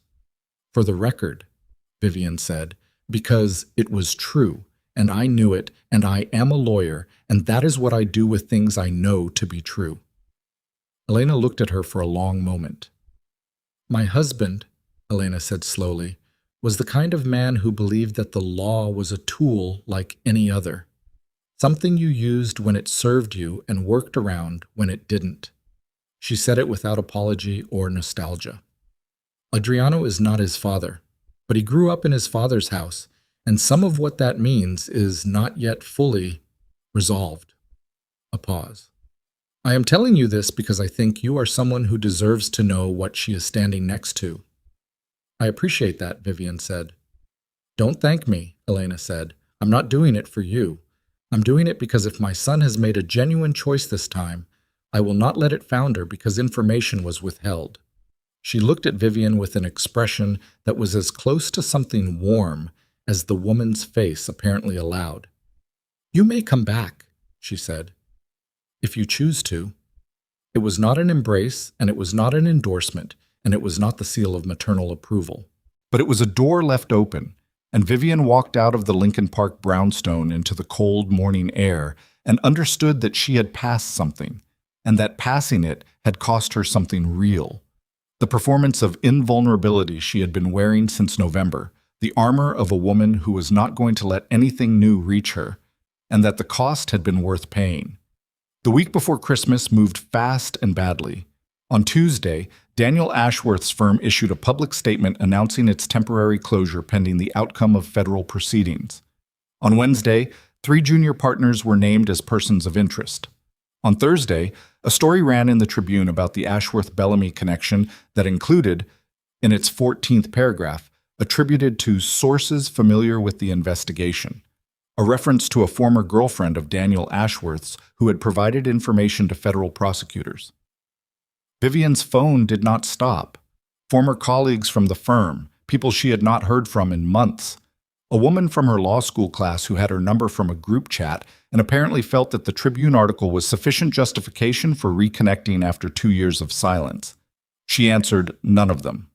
"For the record," Vivian said, "because it was true, and I knew it, and I am a lawyer, and that is what I do with things I know to be true." Elena looked at her for a long moment. My husband, Elena said slowly, was the kind of man who believed that the law was a tool like any other. Something you used when it served you and worked around when it didn't. She said it without apology or nostalgia. Adriano is not his father, but he grew up in his father's house, and some of what that means is not yet fully resolved. A pause. I am telling you this because I think you are someone who deserves to know what she is standing next to. I appreciate that, Vivian said. Don't thank me, Elena said. I'm not doing it for you. I'm doing it because if my son has made a genuine choice this time, I will not let it founder because information was withheld. She looked at Vivian with an expression that was as close to something warm as the woman's face apparently allowed. You may come back, she said, if you choose to. It was not an embrace, and it was not an endorsement, and it was not the seal of maternal approval. But it was a door left open, and Vivian walked out of the Lincoln Park brownstone into the cold morning air and understood that she had passed something, and that passing it had cost her something real. The performance of invulnerability she had been wearing since November, the armor of a woman who was not going to let anything new reach her, and that the cost had been worth paying. The week before Christmas moved fast and badly. On Tuesday, Daniel Ashworth's firm issued a public statement announcing its temporary closure pending the outcome of federal proceedings. On Wednesday, 3 junior partners were named as persons of interest. On Thursday, a story ran in the Tribune about the Ashworth-Bellamy connection that included, in its 14th paragraph, attributed to sources familiar with the investigation, a reference to a former girlfriend of Daniel Ashworth's who had provided information to federal prosecutors. Vivian's phone did not stop. Former colleagues from the firm, people she had not heard from in months, a woman from her law school class who had her number from a group chat and apparently felt that the Tribune article was sufficient justification for reconnecting after 2 years of silence. She answered none of them.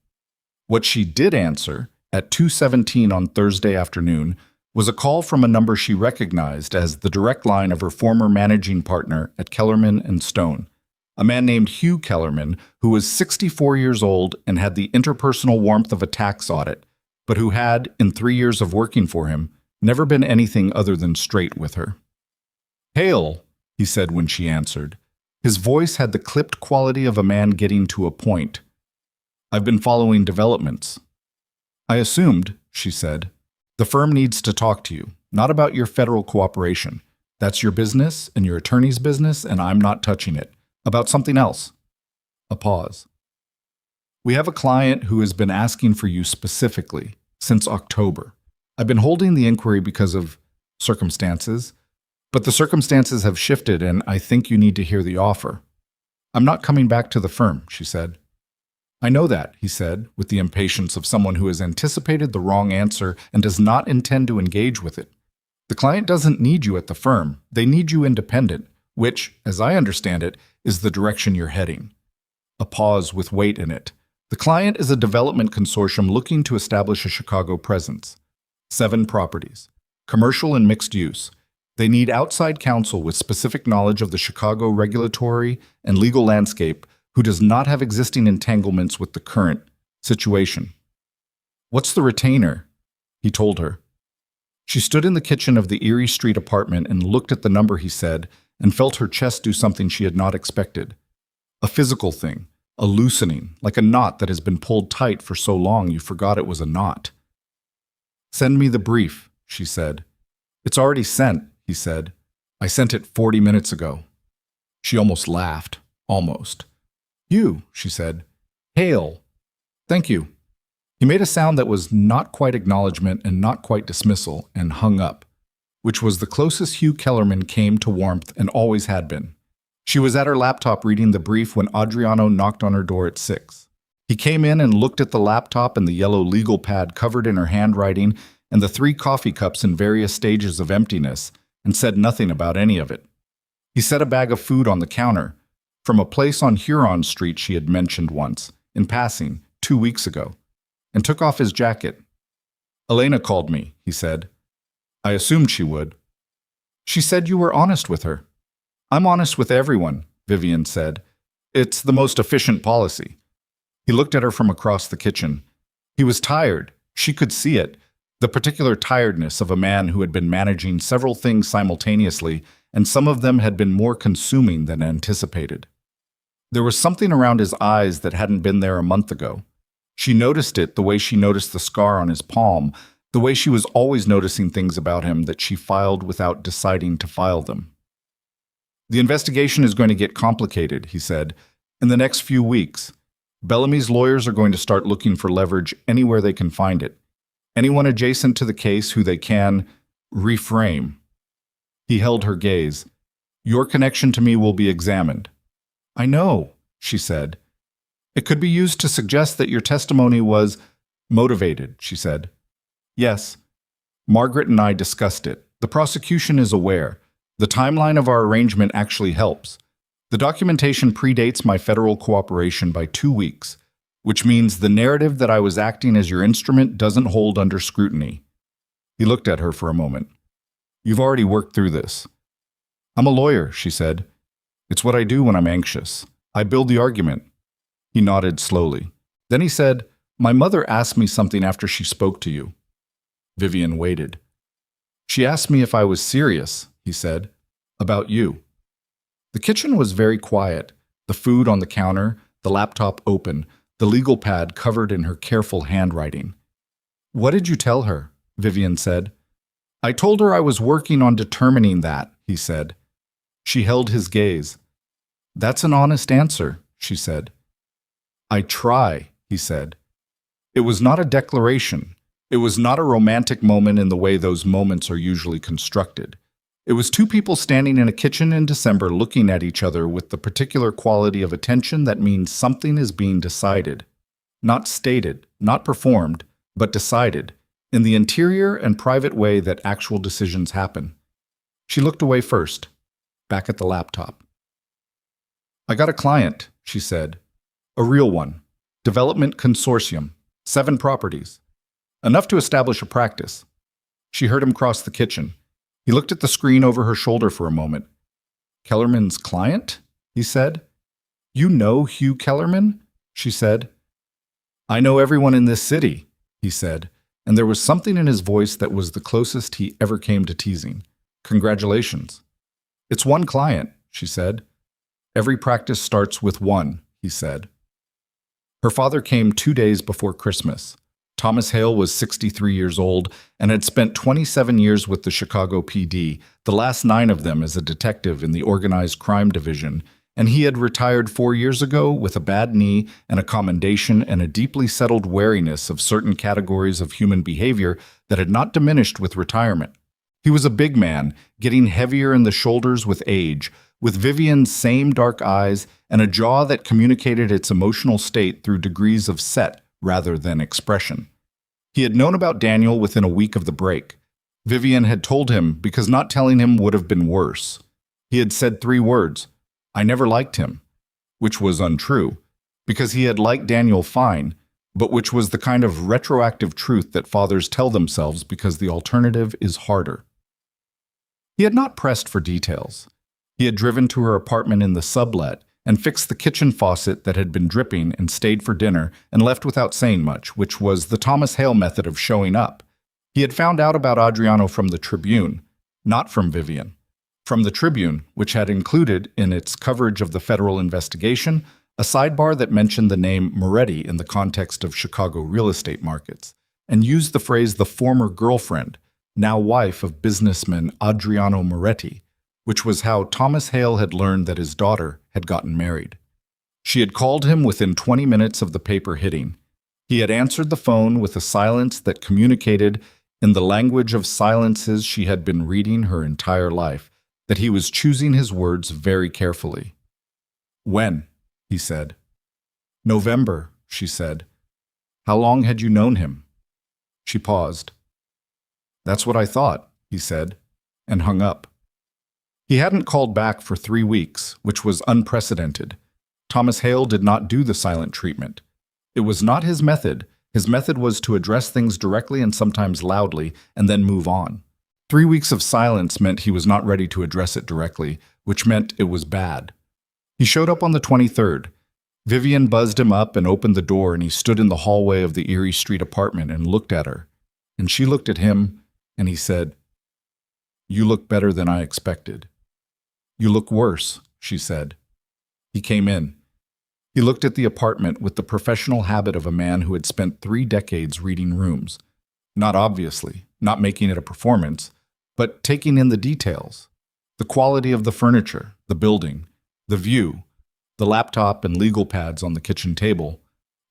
What she did answer, at 2:17 on Thursday afternoon, was a call from a number she recognized as the direct line of her former managing partner at Kellerman and Stone, a man named Hugh Kellerman who was 64 years old and had the interpersonal warmth of a tax audit, but who had, in 3 years of working for him, never been anything other than straight with her. Hale, he said when she answered. His voice had the clipped quality of a man getting to a point. I've been following developments. I assumed, she said. The firm needs to talk to you, not about your federal cooperation. That's your business and your attorney's business, and I'm not touching it. About something else. A pause. We have a client who has been asking for you specifically since October. I've been holding the inquiry because of circumstances, but the circumstances have shifted, and I think you need to hear the offer. I'm not coming back to the firm, she said. I know that, he said, with the impatience of someone who has anticipated the wrong answer and does not intend to engage with it. The client doesn't need you at the firm. They need you independent, which, as I understand it, is the direction you're heading. A pause with weight in it. The client is a development consortium looking to establish a Chicago presence. 7 properties. Commercial and mixed use. They need outside counsel with specific knowledge of the Chicago regulatory and legal landscape who does not have existing entanglements with the current situation. What's the retainer? He told her. She stood in the kitchen of the Erie Street apartment and looked at the number he said and felt her chest do something she had not expected. A physical thing, a loosening, like a knot that has been pulled tight for so long you forgot it was a knot. Send me the brief, she said. It's already sent, he said. I sent it 40 minutes ago. She almost laughed. Almost. You, she said. Hale. Thank you. He made a sound that was not quite acknowledgement and not quite dismissal, and hung up, which was the closest Hugh Kellerman came to warmth and always had been. She was at her laptop reading the brief when Adriano knocked on her door at 6. He came in and looked at the laptop and the yellow legal pad covered in her handwriting and the 3 coffee cups in various stages of emptiness, and said nothing about any of it. He set a bag of food on the counter, from a place on Huron Street she had mentioned once, in passing, 2 weeks ago, and took off his jacket. Elena called me, he said. I assumed she would. She said you were honest with her. I'm honest with everyone, Vivian said. It's the most efficient policy. He looked at her from across the kitchen. He was tired. She could see it, the particular tiredness of a man who had been managing several things simultaneously, and some of them had been more consuming than anticipated. There was something around his eyes that hadn't been there a month ago. She noticed it the way she noticed the scar on his palm, the way she was always noticing things about him that she filed without deciding to file them. "The investigation is going to get complicated," he said. "In the next few weeks, Bellamy's lawyers are going to start looking for leverage anywhere they can find it. Anyone adjacent to the case who they can reframe." He held her gaze. "Your connection to me will be examined." "I know," she said. "It could be used to suggest that your testimony was motivated," she said. "Yes. Margaret and I discussed it. The prosecution is aware. The timeline of our arrangement actually helps. The documentation predates my federal cooperation by 2 weeks, which means the narrative that I was acting as your instrument doesn't hold under scrutiny." He looked at her for a moment. "You've already worked through this." "I'm a lawyer," she said. "It's what I do when I'm anxious. I build the argument." He nodded slowly. Then he said, "My mother asked me something after she spoke to you." Vivian waited. "She asked me if I was serious," he said, "about you." The kitchen was very quiet, the food on the counter, the laptop open, the legal pad covered in her careful handwriting. "What did you tell her?" Vivian said. "I told her I was working on determining that," he said. She held his gaze. "That's an honest answer," she said. "I try," he said. It was not a declaration. It was not a romantic moment in the way those moments are usually constructed. It was two people standing in a kitchen in December looking at each other with the particular quality of attention that means something is being decided. Not stated, not performed, but decided, in the interior and private way that actual decisions happen. She looked away first, back at the laptop. "I got a client," she said. "A real one. Development consortium. 7 properties. Enough to establish a practice." She heard him cross the kitchen. He looked at the screen over her shoulder for a moment. "Kellerman's client?" he said. "You know Hugh Kellerman?" she said. "I know everyone in this city," he said, and there was something in his voice that was the closest he ever came to teasing. "Congratulations." "It's one client," she said. "Every practice starts with one," he said. Her father came 2 days before Christmas. Thomas Hale was 63 years old and had spent 27 years with the Chicago PD, the last 9 of them as a detective in the Organized Crime Division, and he had retired 4 years ago with a bad knee and a commendation and a deeply settled wariness of certain categories of human behavior that had not diminished with retirement. He was a big man, getting heavier in the shoulders with age, with Vivian's same dark eyes and a jaw that communicated its emotional state through degrees of set rather than expression. He had known about Daniel within a week of the break. Vivian had told him because not telling him would have been worse. He had said 3 words, "I never liked him," which was untrue, because he had liked Daniel fine, but which was the kind of retroactive truth that fathers tell themselves because the alternative is harder. He had not pressed for details. He had driven to her apartment in the sublet and fixed the kitchen faucet that had been dripping and stayed for dinner and left without saying much, which was the Thomas Hale method of showing up. He had found out about Adriano from the Tribune, not from Vivian. From the Tribune, which had included, in its coverage of the federal investigation, a sidebar that mentioned the name Moretti in the context of Chicago real estate markets, and used the phrase the former girlfriend, now wife of businessman Adriano Moretti, which was how Thomas Hale had learned that his daughter had gotten married. She had called him within 20 minutes of the paper hitting. He had answered the phone with a silence that communicated, in the language of silences she had been reading her entire life, that he was choosing his words very carefully. "When?" he said. "November," she said. "How long had you known him?" She paused. "That's what I thought," he said, and hung up. He hadn't called back for 3 weeks, which was unprecedented. Thomas Hale did not do the silent treatment. It was not his method. His method was to address things directly and sometimes loudly, and then move on. 3 weeks of silence meant he was not ready to address it directly, which meant it was bad. He showed up on the 23rd. Vivian buzzed him up and opened the door, and he stood in the hallway of the Erie Street apartment and looked at her. And she looked at him, and he said, "You look better than I expected." "You look worse," she said. He came in. He looked at the apartment with the professional habit of a man who had spent 3 decades reading rooms. Not obviously, not making it a performance, but taking in the details. The quality of the furniture, the building, the view, the laptop and legal pads on the kitchen table,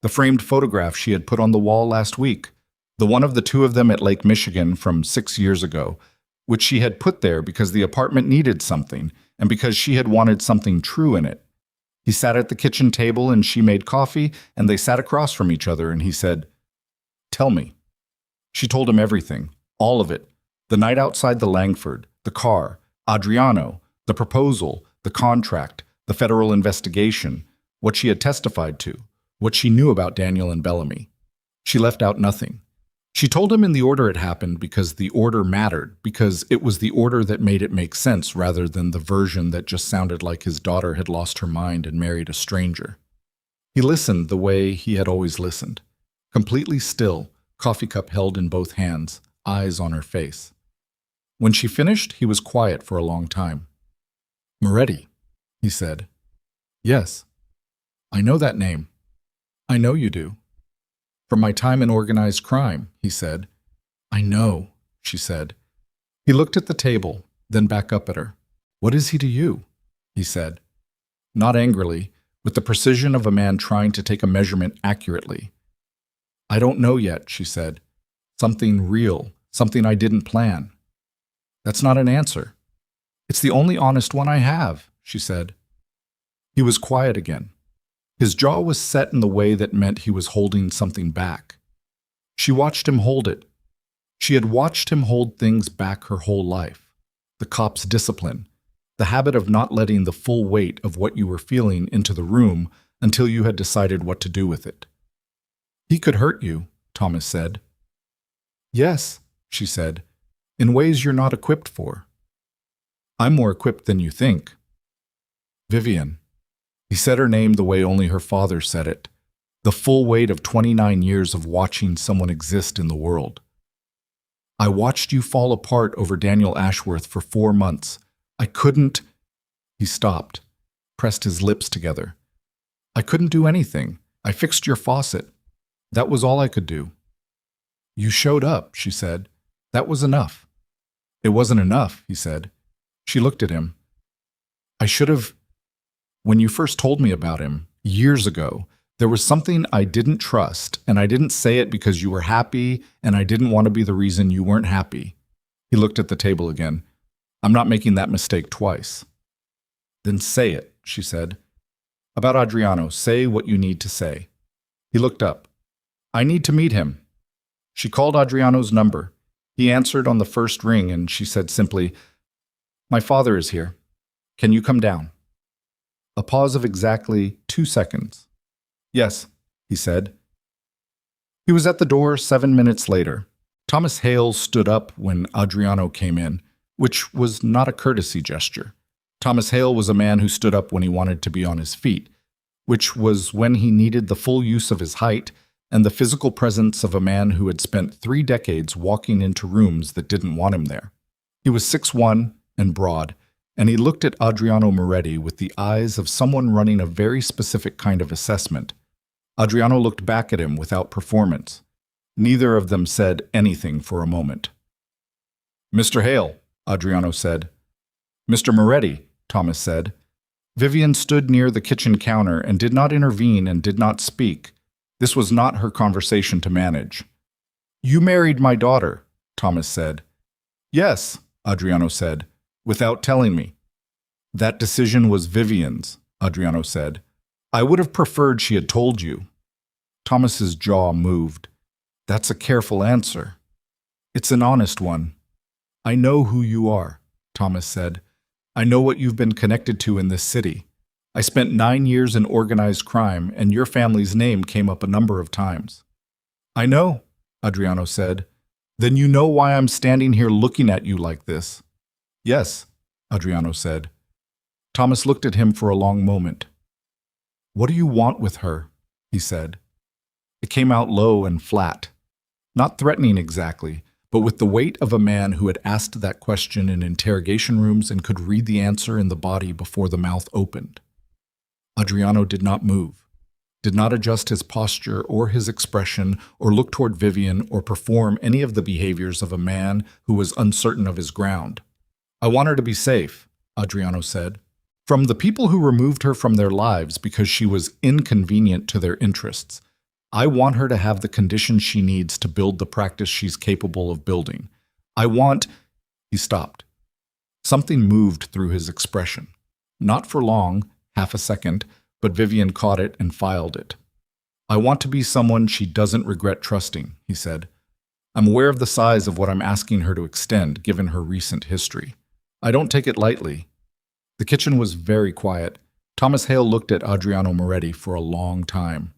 the framed photograph she had put on the wall last week, the one of the two of them at Lake Michigan from 6 years ago, which she had put there because the apartment needed something and because she had wanted something true in it. He sat at the kitchen table and she made coffee, and they sat across from each other, and he said, "Tell me." She told him everything, all of it. The night outside the Langford, the car, Adriano, the proposal, the contract, the federal investigation, what she had testified to, what she knew about Daniel and Bellamy. She left out nothing. She told him in the order it happened because the order mattered, because it was the order that made it make sense rather than the version that just sounded like his daughter had lost her mind and married a stranger. He listened the way he had always listened, completely still, coffee cup held in both hands, eyes on her face. When she finished, he was quiet for a long time. "Moretti," he said. "Yes. I know that name. I know you do. From my time in organized crime," he said. "I know," she said. He looked at the table, then back up at her. "What is he to you?" he said. Not angrily, with the precision of a man trying to take a measurement accurately. "I don't know yet," she said. "Something real, something I didn't plan." "That's not an answer." "It's the only honest one I have," she said. He was quiet again. His jaw was set in the way that meant he was holding something back. She watched him hold it. She had watched him hold things back her whole life. The cop's discipline, the habit of not letting the full weight of what you were feeling into the room until you had decided what to do with it. "He could hurt you," Thomas said. "Yes," she said, "in ways you're not equipped for." "I'm more equipped than you think." "Vivian." He said her name the way only her father said it, the full weight of 29 years of watching someone exist in the world. "I watched you fall apart over Daniel Ashworth for 4 months. I couldn't—" He stopped, pressed his lips together. "I couldn't do anything. I fixed your faucet. That was all I could do." "You showed up," she said. "That was enough." "It wasn't enough," he said. She looked at him. "I should have— When you first told me about him, years ago, there was something I didn't trust, and I didn't say it because you were happy, and I didn't want to be the reason you weren't happy." He looked at the table again. "I'm not making that mistake twice." "Then say it," she said. "About Adriano, say what you need to say." He looked up. "I need to meet him." She called Adriano's number. He answered on the first ring, and she said simply, "My father is here. Can you come down?" A pause of exactly 2 seconds. "Yes," he said. He was at the door 7 minutes later. Thomas Hale stood up when Adriano came in, which was not a courtesy gesture. Thomas Hale was a man who stood up when he wanted to be on his feet, which was when he needed the full use of his height and the physical presence of a man who had spent 3 decades walking into rooms that didn't want him there. He was 6'1" and broad, and he looked at Adriano Moretti with the eyes of someone running a very specific kind of assessment. Adriano looked back at him without performance. Neither of them said anything for a moment. "Mr. Hale," Adriano said. "Mr. Moretti," Thomas said. Vivian stood near the kitchen counter and did not intervene and did not speak. This was not her conversation to manage. "You married my daughter," Thomas said. "Yes," Adriano said, "without telling me." "That decision was Vivian's," Adriano said. "I would have preferred she had told you." Thomas's jaw moved. "That's a careful answer." "It's an honest one." "I know who you are," Thomas said. "I know what you've been connected to in this city. I spent 9 years in organized crime, and your family's name came up a number of times." "I know," Adriano said. "Then you know why I'm standing here looking at you like this." "Yes," Adriano said. Thomas looked at him for a long moment. "What do you want with her?" he said. It came out low and flat. Not threatening exactly, but with the weight of a man who had asked that question in interrogation rooms and could read the answer in the body before the mouth opened. Adriano did not move, did not adjust his posture or his expression or look toward Vivian or perform any of the behaviors of a man who was uncertain of his ground. "I want her to be safe," Adriano said, "from the people who removed her from their lives because she was inconvenient to their interests. I want her to have the conditions she needs to build the practice she's capable of building. I want—" He stopped. Something moved through his expression. Not for long, half a second, but Vivian caught it and filed it. "I want to be someone she doesn't regret trusting," he said. "I'm aware of the size of what I'm asking her to extend, given her recent history. I don't take it lightly." The kitchen was very quiet. Thomas Hale looked at Adriano Moretti for a long time.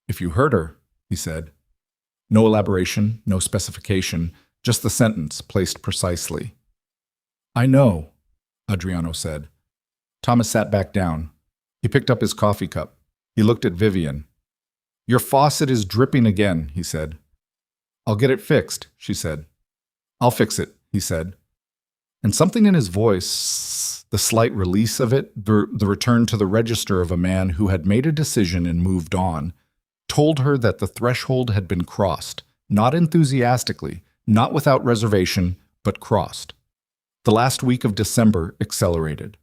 "If you hurt her," he said. No elaboration, no specification, just the sentence placed precisely. "I know," Adriano said. Thomas sat back down. He picked up his coffee cup. He looked at Vivian. "Your faucet is dripping again," he said. "I'll get it fixed," she said. "I'll fix it," he said. And something in his voice, the slight release of it, the return to the register of a man who had made a decision and moved on, told her that the threshold had been crossed, not enthusiastically, not without reservation, but crossed. The last week of December accelerated.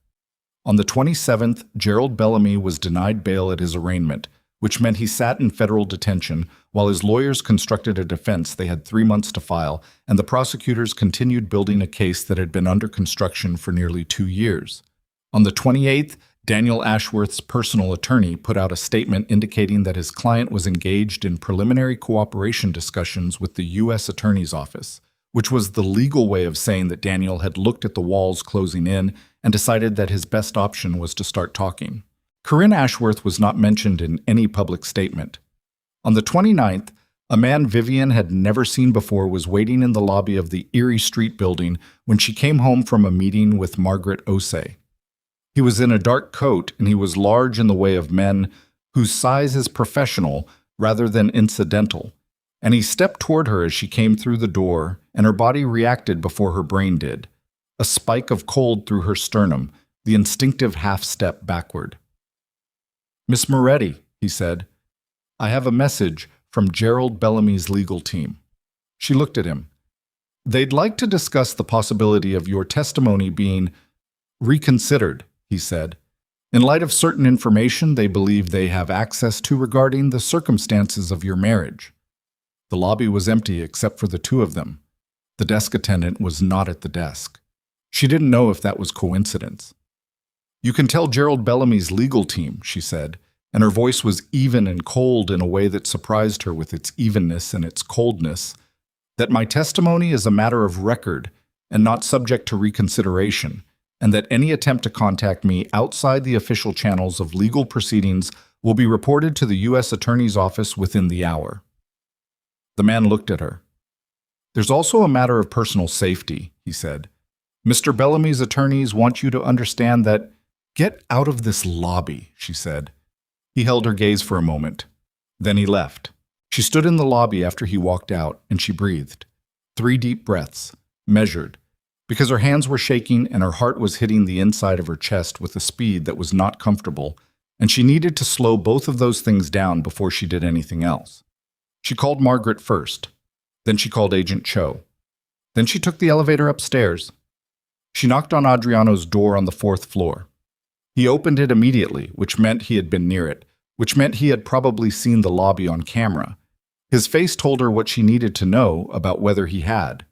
On the 27th, Gerald Bellamy was denied bail at his arraignment, which meant he sat in federal detention while his lawyers constructed a defense they had 3 months to file, and the prosecutors continued building a case that had been under construction for nearly 2 years. On the 28th, Daniel Ashworth's personal attorney put out a statement indicating that his client was engaged in preliminary cooperation discussions with the U.S. Attorney's Office, which was the legal way of saying that Daniel had looked at the walls closing in and decided that his best option was to start talking. Corinne Ashworth was not mentioned in any public statement. On the 29th, a man Vivian had never seen before was waiting in the lobby of the Erie Street building when she came home from a meeting with Margaret Osei. He was in a dark coat, and he was large in the way of men whose size is professional rather than incidental, and he stepped toward her as she came through the door, and her body reacted before her brain did. A spike of cold through her sternum, the instinctive half-step backward. "Miss Moretti," he said, "I have a message from Gerald Bellamy's legal team." She looked at him. "They'd like to discuss the possibility of your testimony being reconsidered," he said, "in light of certain information they believe they have access to regarding the circumstances of your marriage." The lobby was empty except for the two of them. The desk attendant was not at the desk. She didn't know if that was coincidence. "You can tell Gerald Bellamy's legal team," she said, and her voice was even and cold in a way that surprised her with its evenness and its coldness, "that my testimony is a matter of record and not subject to reconsideration, and that any attempt to contact me outside the official channels of legal proceedings will be reported to the U.S. Attorney's Office within the hour." The man looked at her. "There's also a matter of personal safety," he said. "Mr. Bellamy's attorneys want you to understand that—" "Get out of this lobby," she said. He held her gaze for a moment. Then he left. She stood in the lobby after he walked out, and she breathed. 3 deep breaths, measured, because her hands were shaking and her heart was hitting the inside of her chest with a speed that was not comfortable, and she needed to slow both of those things down before she did anything else. She called Margaret first. Then she called Agent Cho. Then she took the elevator upstairs. She knocked on Adriano's door on the 4th floor. He opened it immediately, which meant he had been near it, which meant he had probably seen the lobby on camera. His face told her what she needed to know about whether he had.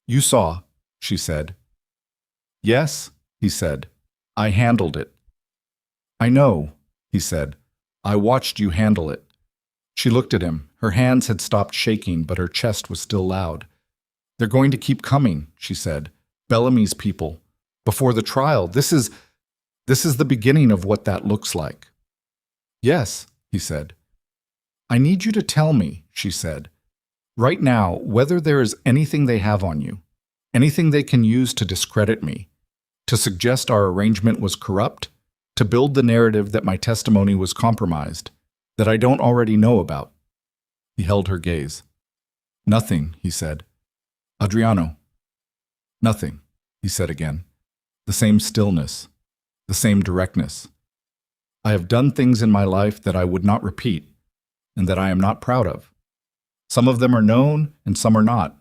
"You saw," she said. "Yes," he said. "I handled it." "I know," he said. "I watched you handle it." She looked at him. Her hands had stopped shaking, but her chest was still loud. "They're going to keep coming," she said. "Bellamy's people. Before the trial. This is the beginning of what that looks like." "Yes," he said. "I need you to tell me," she said, "right now, whether there is anything they have on you, anything they can use to discredit me, To suggest our arrangement was corrupt? To build the narrative that my testimony was compromised, that I don't already know about? He held her gaze. Nothing, he said. Adriano. Nothing, he said again. The same stillness, the same directness. I have done things in my life that I would not repeat, and that I am not proud of. Some of them are known, and some are not.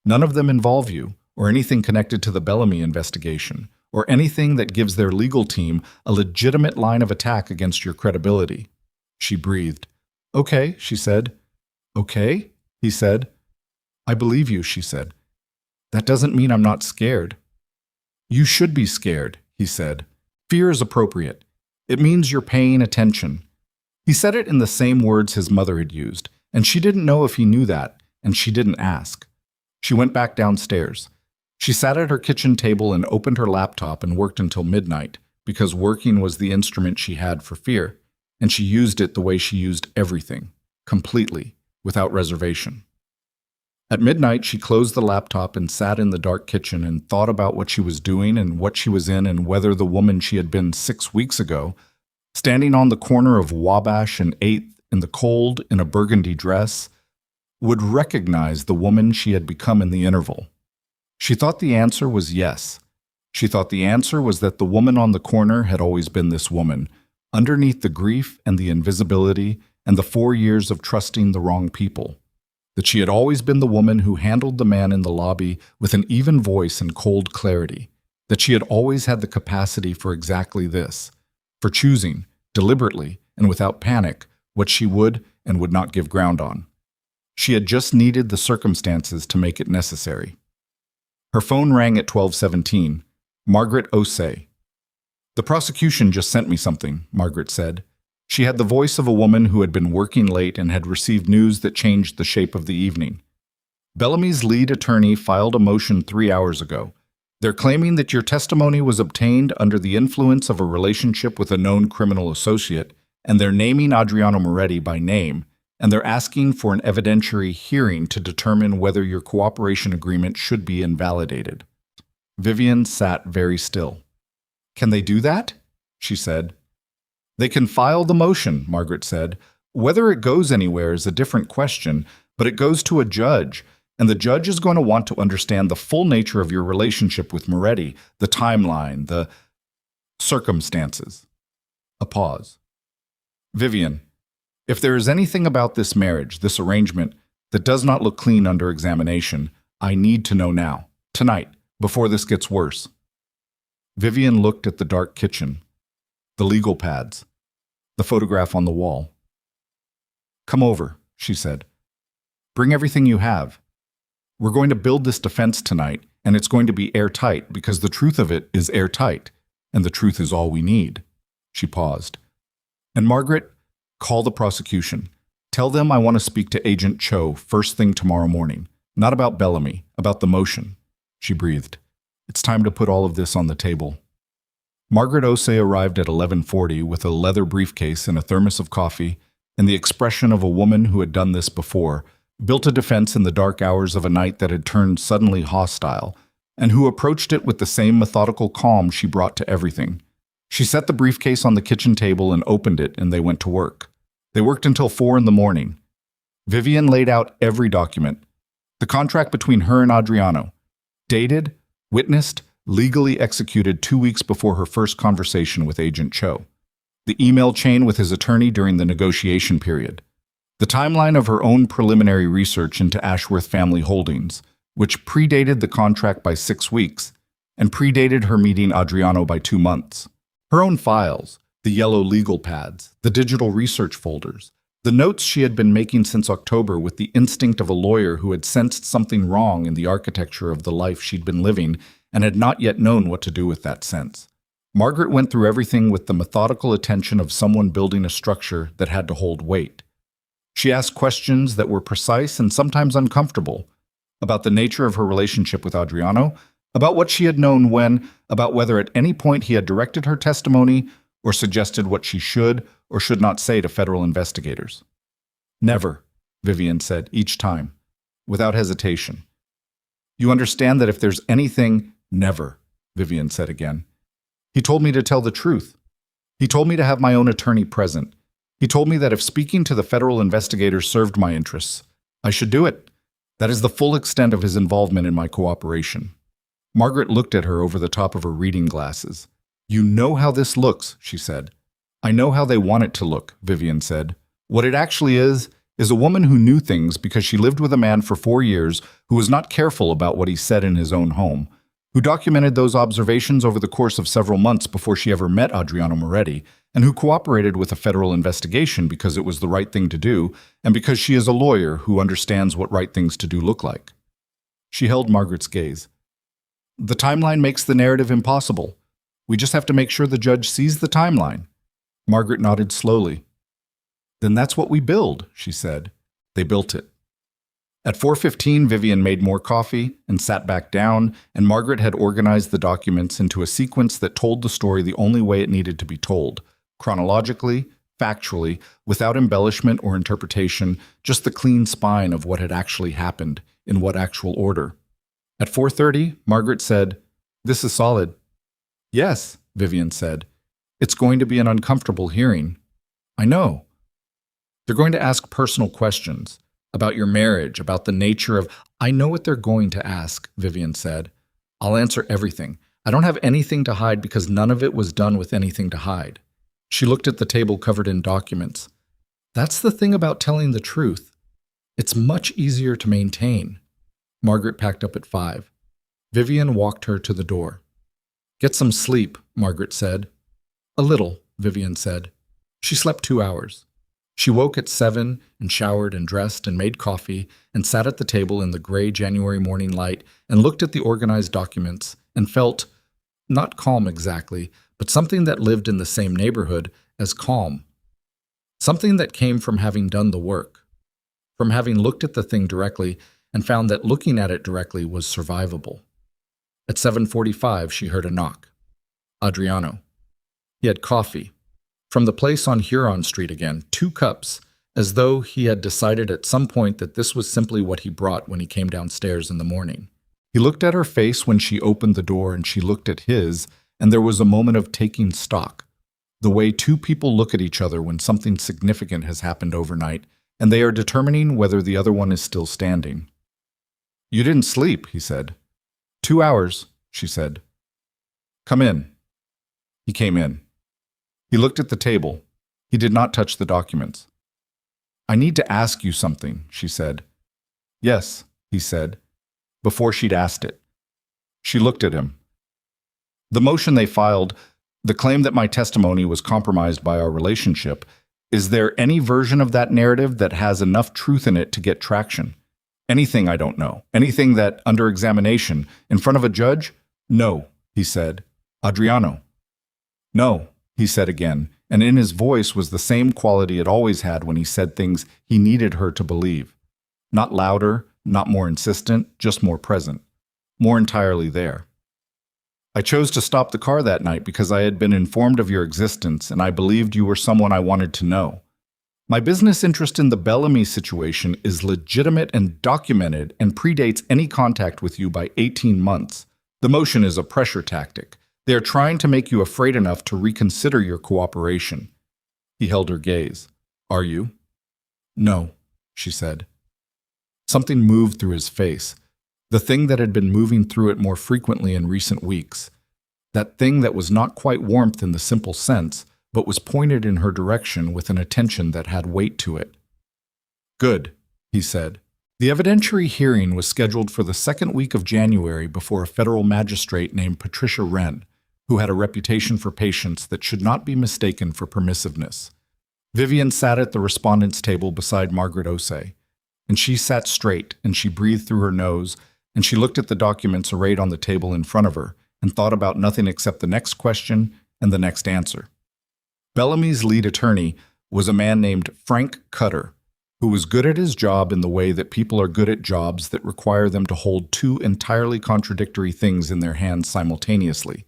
None of them involve you, or anything connected to the Bellamy investigation, or anything that gives their legal team a legitimate line of attack against your credibility. She breathed. Okay, she said. Okay, he said. I believe you, she said. That doesn't mean I'm not scared. You should be scared, he said. Fear is appropriate. It means you're paying attention. He said it in the same words his mother had used, and she didn't know if he knew that, and she didn't ask. She went back downstairs. She sat at her kitchen table and opened her laptop and worked until midnight, because working was the instrument she had for fear, and she used it the way she used everything, completely, without reservation. At midnight, she closed the laptop and sat in the dark kitchen and thought about what she was doing and what she was in and whether the woman she had been 6 weeks ago, standing on the corner of Wabash and 8th in the cold in a burgundy dress, would recognize the woman she had become in the interval. She thought the answer was yes. She thought the answer was that the woman on the corner had always been this woman, underneath the grief and the invisibility and the 4 years of trusting the wrong people. That she had always been the woman who handled the man in the lobby with an even voice and cold clarity. That she had always had the capacity for exactly this, for choosing, deliberately and without panic, what she would and would not give ground on. She had just needed the circumstances to make it necessary. Her phone rang at 12:17. Margaret Osei. The prosecution just sent me something, Margaret said. She had the voice of a woman who had been working late and had received news that changed the shape of the evening. Bellamy's lead attorney filed a motion 3 hours ago. They're claiming that your testimony was obtained under the influence of a relationship with a known criminal associate, and they're naming Adriano Moretti by name, and they're asking for an evidentiary hearing to determine whether your cooperation agreement should be invalidated. Vivian sat very still. Can they do that? She said. They can file the motion, Margaret said. Whether it goes anywhere is a different question, but it goes to a judge, and the judge is going to want to understand the full nature of your relationship with Moretti, the timeline, the circumstances. A pause. Vivian, if there is anything about this marriage, this arrangement, that does not look clean under examination, I need to know now, tonight, before this gets worse. Vivian looked at the dark kitchen, the legal pads, the photograph on the wall. Come over, she said. Bring everything you have. We're going to build this defense tonight, and it's going to be airtight because the truth of it is airtight, and the truth is all we need. She paused. And Margaret, call the prosecution. Tell them I want to speak to Agent Cho first thing tomorrow morning. Not about Bellamy, about the motion. She breathed. It's time to put all of this on the table. Margaret Osei arrived at 11:40 with a leather briefcase and a thermos of coffee, and the expression of a woman who had done this before, built a defense in the dark hours of a night that had turned suddenly hostile, and who approached it with the same methodical calm she brought to everything. She set the briefcase on the kitchen table and opened it, and they went to work. They worked until 4 in the morning. Vivian laid out every document. The contract between her and Adriano, dated, witnessed, legally executed 2 weeks before her first conversation with Agent Cho. The email chain with his attorney during the negotiation period. The timeline of her own preliminary research into Ashworth Family Holdings, which predated the contract by 6 weeks and predated her meeting Adriano by 2 months. Her own files, the yellow legal pads, the digital research folders, the notes she had been making since October with the instinct of a lawyer who had sensed something wrong in the architecture of the life she'd been living and had not yet known what to do with that sense. Margaret went through everything with the methodical attention of someone building a structure that had to hold weight. She asked questions that were precise and sometimes uncomfortable, about the nature of her relationship with Adriano, about what she had known when, about whether at any point he had directed her testimony or suggested what she should or should not say to federal investigators. Never, Vivian said each time, without hesitation. You understand that if there's anything, never, Vivian said again. He told me to tell the truth. He told me to have my own attorney present. He told me that if speaking to the federal investigators served my interests, I should do it. That is the full extent of his involvement in my cooperation. Margaret looked at her over the top of her reading glasses. You know how this looks, she said. I know how they want it to look, Vivian said. What it actually is a woman who knew things because she lived with a man for 4 years who was not careful about what he said in his own home, who documented those observations over the course of several months before she ever met Adriano Moretti, and who cooperated with a federal investigation because it was the right thing to do, and because she is a lawyer who understands what right things to do look like. She held Margaret's gaze. The timeline makes the narrative impossible. We just have to make sure the judge sees the timeline. Margaret nodded slowly. Then that's what we build, she said. They built it. At 4:15, Vivian made more coffee and sat back down, and Margaret had organized the documents into a sequence that told the story the only way it needed to be told, chronologically, factually, without embellishment or interpretation, just the clean spine of what had actually happened, in what actual order. At 4:30, Margaret said, "This is solid." "Yes," Vivian said. "It's going to be an uncomfortable hearing." "I know." "They're going to ask personal questions about your marriage, about the nature of—" "I know what they're going to ask," Vivian said. "I'll answer everything. I don't have anything to hide because none of it was done with anything to hide." She looked at the table covered in documents. "That's the thing about telling the truth. It's much easier to maintain." Margaret packed up at 5. Vivian walked her to the door. "Get some sleep," Margaret said. "A little," Vivian said. She slept 2 hours. She woke at 7 and showered and dressed and made coffee and sat at the table in the gray January morning light and looked at the organized documents and felt, not calm exactly, but something that lived in the same neighborhood as calm. Something that came from having done the work, from having looked at the thing directly and found that looking at it directly was survivable. At 7:45, she heard a knock. Adriano. He had coffee. From the place on Huron Street again, 2 cups, as though he had decided at some point that this was simply what he brought when he came downstairs in the morning. He looked at her face when she opened the door and she looked at his, and there was a moment of taking stock, the way 2 people look at each other when something significant has happened overnight, and they are determining whether the other one is still standing. "You didn't sleep," he said. 2 hours, she said. "Come in." He came in. He looked at the table. He did not touch the documents. "I need to ask you something," she said. "Yes," he said, before she'd asked it. She looked at him. "The motion they filed, the claim that my testimony was compromised by our relationship, is there any version of that narrative that has enough truth in it to get traction? Anything I don't know? Anything that, under examination, in front of a judge?" "No," he said. "Adriano." "No," he said again, and in his voice was the same quality it always had when he said things he needed her to believe. Not louder, not more insistent, just more present. More entirely there. "I chose to stop the car that night because I had been informed of your existence and I believed you were someone I wanted to know. My business interest in the Bellamy situation is legitimate and documented and predates any contact with you by 18 months. The motion is a pressure tactic. They are trying to make you afraid enough to reconsider your cooperation." He held her gaze. "Are you?" "No," she said. Something moved through his face, the thing that had been moving through it more frequently in recent weeks. That thing that was not quite warmth in the simple sense, but was pointed in her direction with an attention that had weight to it. "Good," he said. The evidentiary hearing was scheduled for the 2nd week of January before a federal magistrate named Patricia Wren, who had a reputation for patience that should not be mistaken for permissiveness. Vivian sat at the respondent's table beside Margaret Osei, and she sat straight, and she breathed through her nose, and she looked at the documents arrayed on the table in front of her, and thought about nothing except the next question and the next answer. Bellamy's lead attorney was a man named Frank Cutter, who was good at his job in the way that people are good at jobs that require them to hold 2 entirely contradictory things in their hands simultaneously: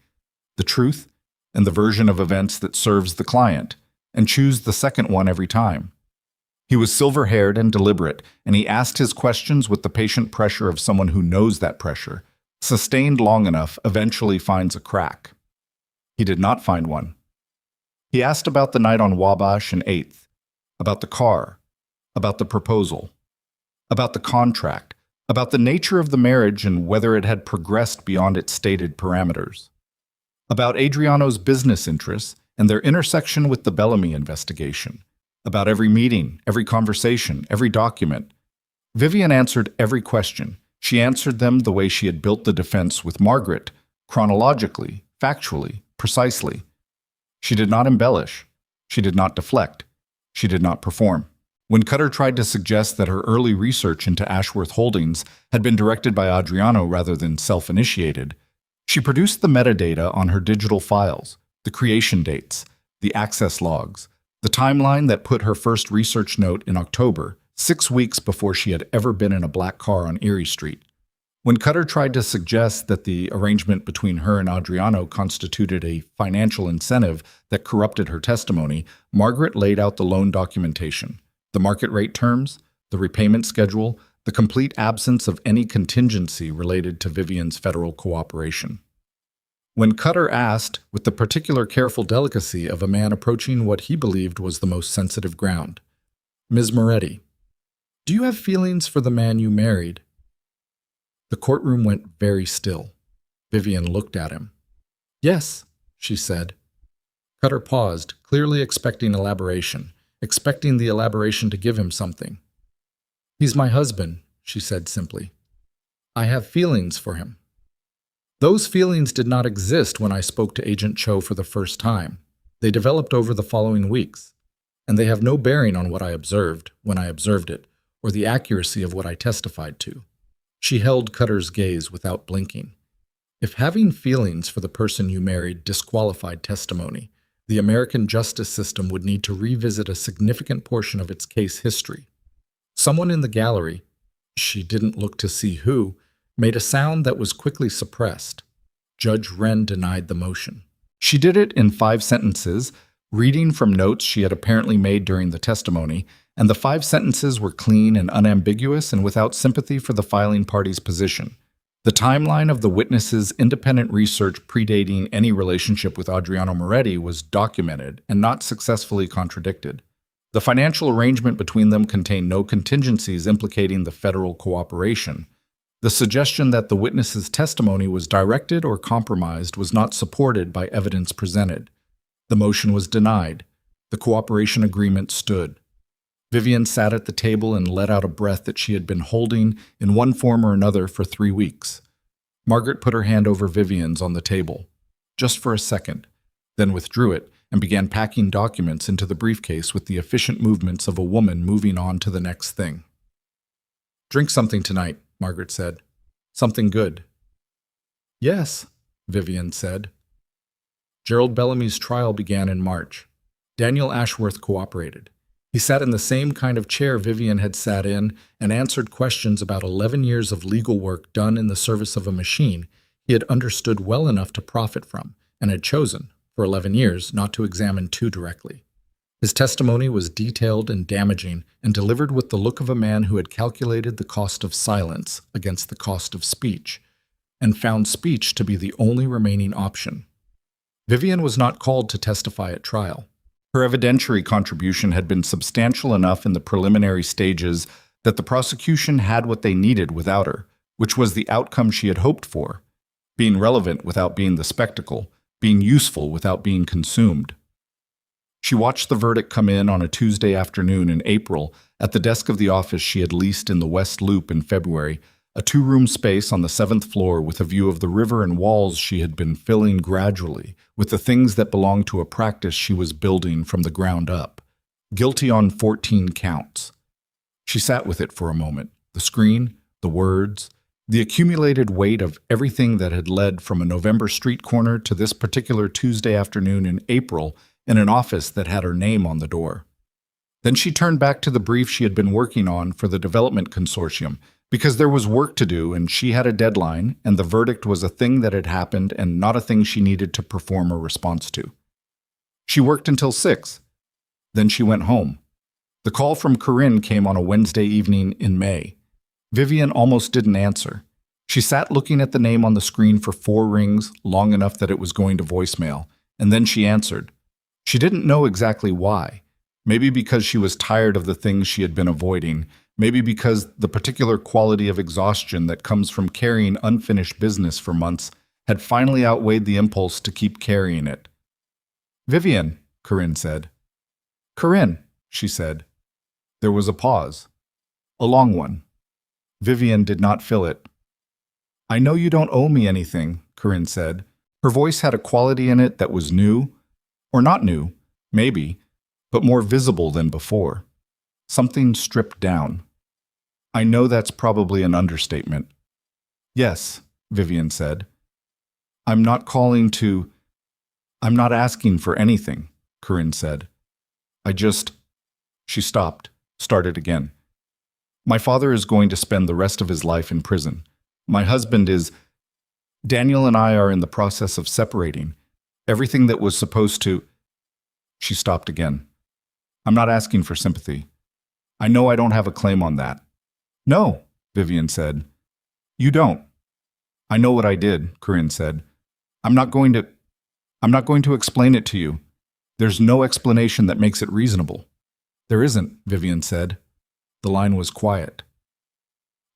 the truth and the version of events that serves the client, and choose the second one every time. He was silver-haired and deliberate, and he asked his questions with the patient pressure of someone who knows that pressure, Sustained long enough eventually finds a crack. He did not find one. He asked about the night on Wabash and 8th, about the car, about the proposal, about the contract, about the nature of the marriage and whether it had progressed beyond its stated parameters, about Adriano's business interests and their intersection with the Bellamy investigation, about every meeting, every conversation, every document. Vivian answered every question. She answered them the way she had built the defense with Margaret, chronologically, factually, precisely. She did not embellish. She did not deflect. She did not perform. When Cutter tried to suggest that her early research into Ashworth Holdings had been directed by Adriano rather than self-initiated, she produced the metadata on her digital files, the creation dates, the access logs, the timeline that put her first research note in October, 6 weeks before she had ever been in a black car on Erie Street. When Cutter tried to suggest that the arrangement between her and Adriano constituted a financial incentive that corrupted her testimony, Margaret laid out the loan documentation, the market rate terms, the repayment schedule, the complete absence of any contingency related to Vivian's federal cooperation. When Cutter asked, with the particular careful delicacy of a man approaching what he believed was the most sensitive ground, "Ms. Moretti, do you have feelings for the man you married?" The courtroom went very still. Vivian looked at him. "Yes," she said. Cutter paused, clearly expecting elaboration, expecting the elaboration to give him something. "He's my husband," she said simply. "I have feelings for him. Those feelings did not exist when I spoke to Agent Cho for the first time. They developed over the following weeks, and they have no bearing on what I observed when I observed it, or the accuracy of what I testified to." She held Cutter's gaze without blinking. If having feelings for the person you married disqualified testimony, the American justice system would need to revisit a significant portion of its case history. Someone in the gallery, she didn't look to see who, made a sound that was quickly suppressed. Judge Wren denied the motion. She did it in 5 sentences, reading from notes she had apparently made during the testimony, and the 5 sentences were clean and unambiguous and without sympathy for the filing party's position. The timeline of the witness's independent research predating any relationship with Adriano Moretti was documented and not successfully contradicted. The financial arrangement between them contained no contingencies implicating the federal cooperation. The suggestion that the witness's testimony was directed or compromised was not supported by evidence presented. The motion was denied. The cooperation agreement stood. Vivian sat at the table and let out a breath that she had been holding in one form or another for 3 weeks. Margaret put her hand over Vivian's on the table, just for a second, then withdrew it and began packing documents into the briefcase with the efficient movements of a woman moving on to the next thing. "Drink something tonight," Margaret said. "Something good." "Yes," Vivian said. Gerald Bellamy's trial began in March. Daniel Ashworth cooperated. He sat in the same kind of chair Vivian had sat in and answered questions about 11 years of legal work done in the service of a machine he had understood well enough to profit from and had chosen, for 11 years, not to examine too directly. His testimony was detailed and damaging and delivered with the look of a man who had calculated the cost of silence against the cost of speech and found speech to be the only remaining option. Vivian was not called to testify at trial. Her evidentiary contribution had been substantial enough in the preliminary stages that the prosecution had what they needed without her, which was the outcome she had hoped for, being relevant without being the spectacle, being useful without being consumed. She watched the verdict come in on a Tuesday afternoon in April at the desk of the office she had leased in the West Loop in February, a 2-room space on the 7th floor with a view of the river and walls she had been filling gradually with the things that belonged to a practice she was building from the ground up. Guilty on 14 counts. She sat with it for a moment, the screen, the words, the accumulated weight of everything that had led from a November street corner to this particular Tuesday afternoon in April in an office that had her name on the door. Then she turned back to the brief she had been working on for the development consortium, because there was work to do and she had a deadline, and the verdict was a thing that had happened and not a thing she needed to perform a response to. She worked until 6. Then she went home. The call from Corinne came on a Wednesday evening in May. Vivian almost didn't answer. She sat looking at the name on the screen for 4 rings, long enough that it was going to voicemail, and then she answered. She didn't know exactly why. Maybe because she was tired of the things she had been avoiding, maybe because the particular quality of exhaustion that comes from carrying unfinished business for months had finally outweighed the impulse to keep carrying it. "Vivian," Corinne said. "Corinne," she said. There was a pause. A long one. Vivian did not fill it. "I know you don't owe me anything," Corinne said. Her voice had a quality in it that was new, or not new, maybe, but more visible than before. Something stripped down. "I know that's probably an understatement." "Yes," Vivian said. I'm not asking for anything," Corinne said. She stopped, started again. "My father is going to spend the rest of his life in prison. My husband is... Daniel and I are in the process of separating. Everything that was supposed to..." She stopped again. "I'm not asking for sympathy. I know I don't have a claim on that." "No," Vivian said. "You don't." "I know what I did," Corinne said. I'm not going to explain it to you. There's no explanation that makes it reasonable." "There isn't," Vivian said. The line was quiet.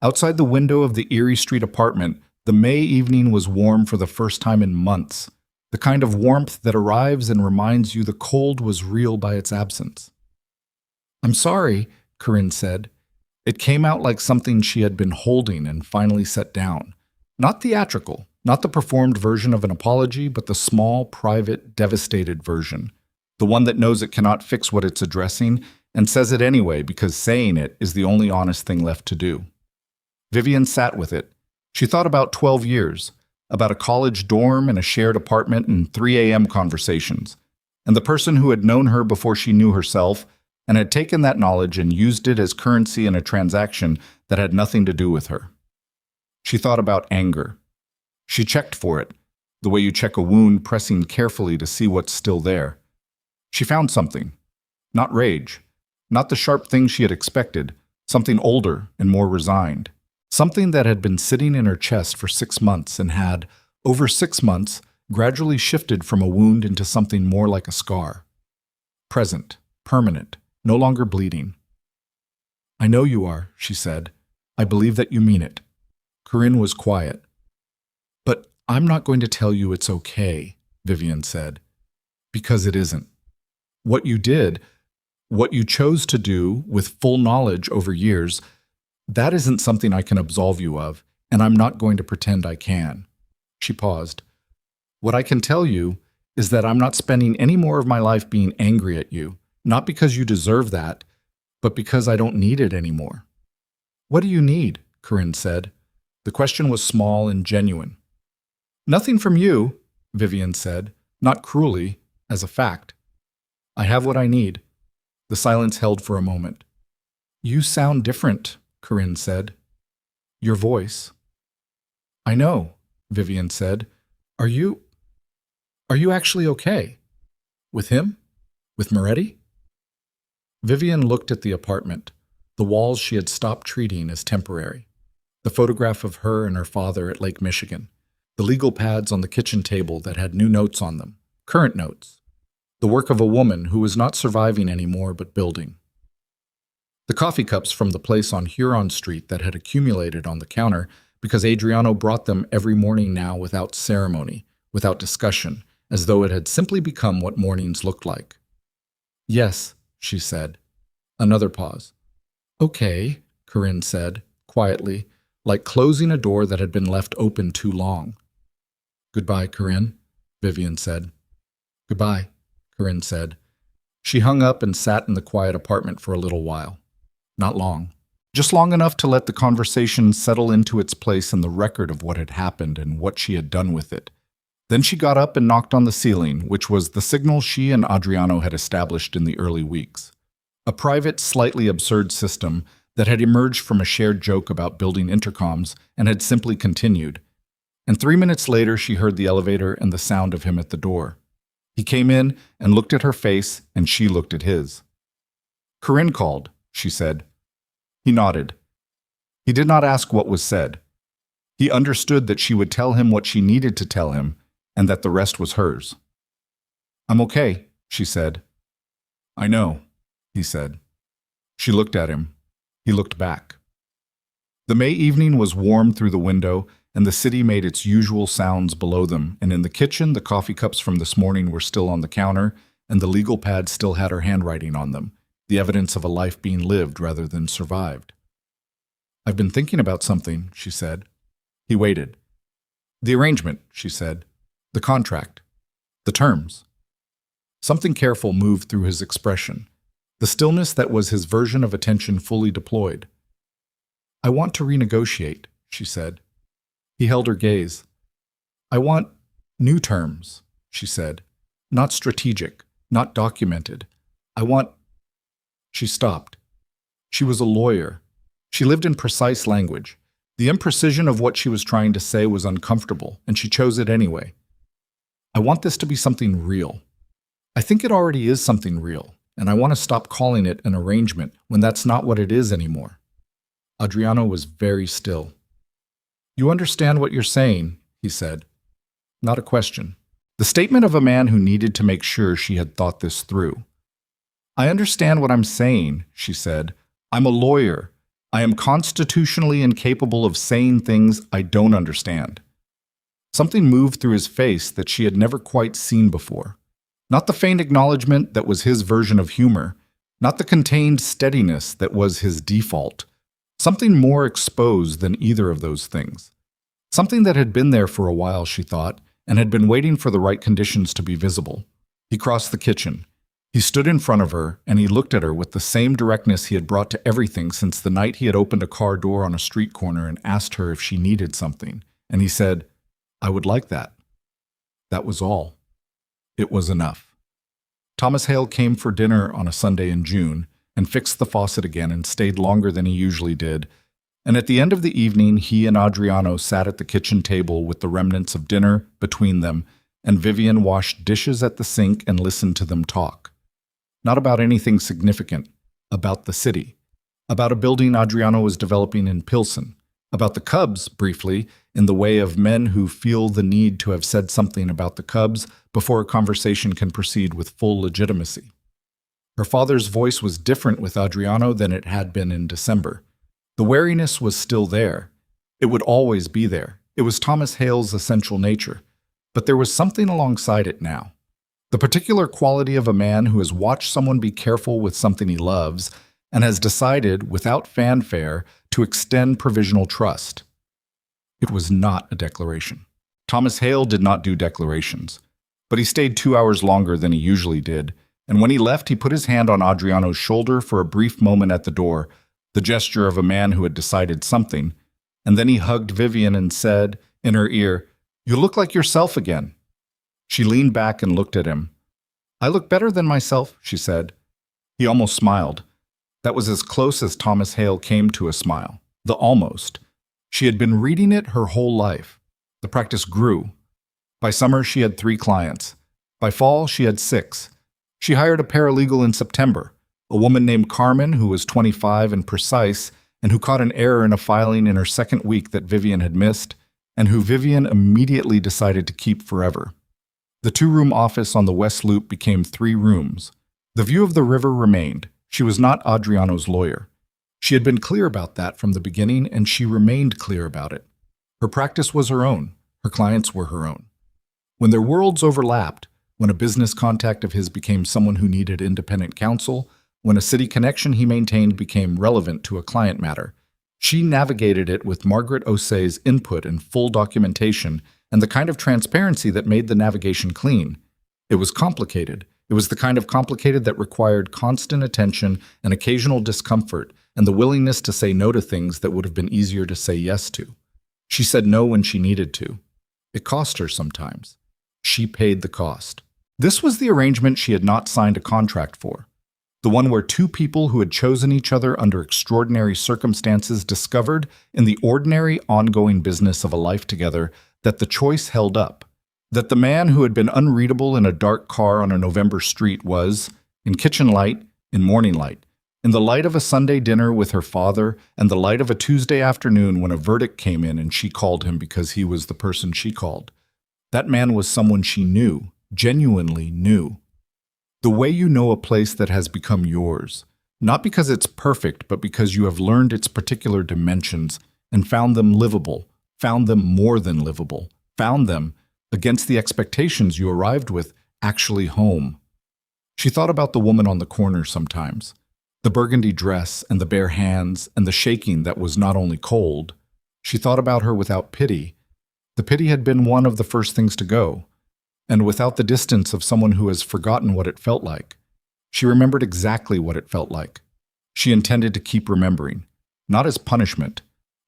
Outside the window of the Erie Street apartment, the May evening was warm for the first time in months, the kind of warmth that arrives and reminds you the cold was real by its absence. "I'm sorry," Corinne said. It came out like something she had been holding and finally set down. Not theatrical, not the performed version of an apology, but the small, private, devastated version. The one that knows it cannot fix what it's addressing and says it anyway because saying it is the only honest thing left to do. Vivian sat with it. She thought about 12 years, about a college dorm and a shared apartment and 3 a.m. conversations, and the person who had known her before she knew herself and had taken that knowledge and used it as currency in a transaction that had nothing to do with her. She thought about anger. She checked for it, the way you check a wound, pressing carefully to see what's still there. She found something. Not rage. Not the sharp thing she had expected. Something older and more resigned. Something that had been sitting in her chest for 6 months and had, over 6 months, gradually shifted from a wound into something more like a scar. Present, permanent, no longer bleeding. "I know you are," she said. "I believe that you mean it." Corinne was quiet. "But I'm not going to tell you it's okay," Vivian said. "Because it isn't. What you did, what you chose to do with full knowledge over years, that isn't something I can absolve you of, and I'm not going to pretend I can." She paused. "What I can tell you is that I'm not spending any more of my life being angry at you, not because you deserve that, but because I don't need it anymore." "What do you need?" Corinne said. The question was small and genuine. "Nothing from you," Vivian said, not cruelly, as a fact. "I have what I need." The silence held for a moment. "You sound different," Corinne said. "Your voice." "I know," Vivian said. Are you actually okay? With him? With Moretti?" Vivian looked at the apartment, the walls she had stopped treating as temporary, the photograph of her and her father at Lake Michigan, the legal pads on the kitchen table that had new notes on them, current notes, the work of a woman who was not surviving anymore but building. The coffee cups from the place on Huron Street that had accumulated on the counter because Adriano brought them every morning now without ceremony, without discussion, as though it had simply become what mornings looked like. "Yes," she said. Another pause. "Okay," Corinne said, quietly, like closing a door that had been left open too long. "Goodbye, Corinne," Vivian said. "Goodbye," Corinne said. She hung up and sat in the quiet apartment for a little while. Not long. Just long enough to let the conversation settle into its place in the record of what had happened and what she had done with it. Then she got up and knocked on the ceiling, which was the signal she and Adriano had established in the early weeks. A private, slightly absurd system that had emerged from a shared joke about building intercoms and had simply continued. And 3 minutes later, she heard the elevator and the sound of him at the door. He came in and looked at her face, and she looked at his. "Corinne called," she said. He nodded. He did not ask what was said. He understood that she would tell him what she needed to tell him, and that the rest was hers. "I'm okay," she said. "I know," he said. She looked at him. He looked back. The May evening was warm through the window, and the city made its usual sounds below them, and in the kitchen the coffee cups from this morning were still on the counter, and the legal pad still had her handwriting on them, the evidence of a life being lived rather than survived. "I've been thinking about something," she said. He waited. "The arrangement," she said. "The contract. The terms." Something careful moved through his expression, the stillness that was his version of attention fully deployed. "I want to renegotiate," she said. He held her gaze. "I want new terms," she said. "Not strategic, not documented. I want—" She stopped. She was a lawyer. She lived in precise language. The imprecision of what she was trying to say was uncomfortable, and she chose it anyway. "I want this to be something real. I think it already is something real, and I want to stop calling it an arrangement when that's not what it is anymore." Adriano was very still. "You understand what you're saying," he said. Not a question. The statement of a man who needed to make sure she had thought this through. "I understand what I'm saying," she said. "I'm a lawyer. I am constitutionally incapable of saying things I don't understand." Something moved through his face that she had never quite seen before. Not the faint acknowledgement that was his version of humor, not the contained steadiness that was his default. Something more exposed than either of those things. Something that had been there for a while, she thought, and had been waiting for the right conditions to be visible. He crossed the kitchen. He stood in front of her, and he looked at her with the same directness he had brought to everything since the night he had opened a car door on a street corner and asked her if she needed something. And he said, "I would like that." That was all. It was enough. Thomas Hale came for dinner on a Sunday in June and fixed the faucet again and stayed longer than he usually did. And at the end of the evening, he and Adriano sat at the kitchen table with the remnants of dinner between them, and Vivian washed dishes at the sink and listened to them talk. Not about anything significant, about the city, about a building Adriano was developing in Pilsen, about the Cubs, briefly, in the way of men who feel the need to have said something about the Cubs before a conversation can proceed with full legitimacy. Her father's voice was different with Adriano than it had been in December. The wariness was still there. It would always be there. It was Thomas Hale's essential nature. But there was something alongside it now. The particular quality of a man who has watched someone be careful with something he loves and has decided, without fanfare, to extend provisional trust. It was not a declaration. Thomas Hale did not do declarations, but he stayed 2 hours longer than he usually did, and when he left, he put his hand on Adriano's shoulder for a brief moment at the door, the gesture of a man who had decided something, and then he hugged Vivian and said, in her ear, "You look like yourself again." She leaned back and looked at him. "I look better than myself," she said. He almost smiled. That was as close as Thomas Hale came to a smile. The almost. She had been reading it her whole life. The practice grew. By summer, she had 3 clients. By fall, she had 6. She hired a paralegal in September, a woman named Carmen who was 25 and precise and who caught an error in a filing in her second week that Vivian had missed, and who Vivian immediately decided to keep forever. The 2-room office on the West Loop became 3 rooms. The view of the river remained. She was not Adriano's lawyer. She had been clear about that from the beginning, and she remained clear about it. Her practice was her own. Her clients were her own. When their worlds overlapped, when a business contact of his became someone who needed independent counsel, when a city connection he maintained became relevant to a client matter, she navigated it with Margaret Osei's input and full documentation and the kind of transparency that made the navigation clean. It was complicated. It was the kind of complicated that required constant attention and occasional discomfort and the willingness to say no to things that would have been easier to say yes to. She said no when she needed to. It cost her sometimes. She paid the cost. This was the arrangement she had not signed a contract for. The one where 2 people who had chosen each other under extraordinary circumstances discovered, in the ordinary ongoing business of a life together, that the choice held up. That the man who had been unreadable in a dark car on a November street was, in kitchen light, in morning light, In the light of a Sunday dinner with her father and the light of a Tuesday afternoon when a verdict came in and she called him because he was the person she called. That man was someone she knew, genuinely knew. The way you know a place that has become yours, not because it's perfect, but because you have learned its particular dimensions and found them livable, found them more than livable, found them, against the expectations you arrived with, actually home. She thought about the woman on the corner sometimes. The burgundy dress and the bare hands and the shaking that was not only cold. She thought about her without pity. The pity had been one of the first things to go, and without the distance of someone who has forgotten what it felt like. She remembered exactly what it felt like. She intended to keep remembering, not as punishment,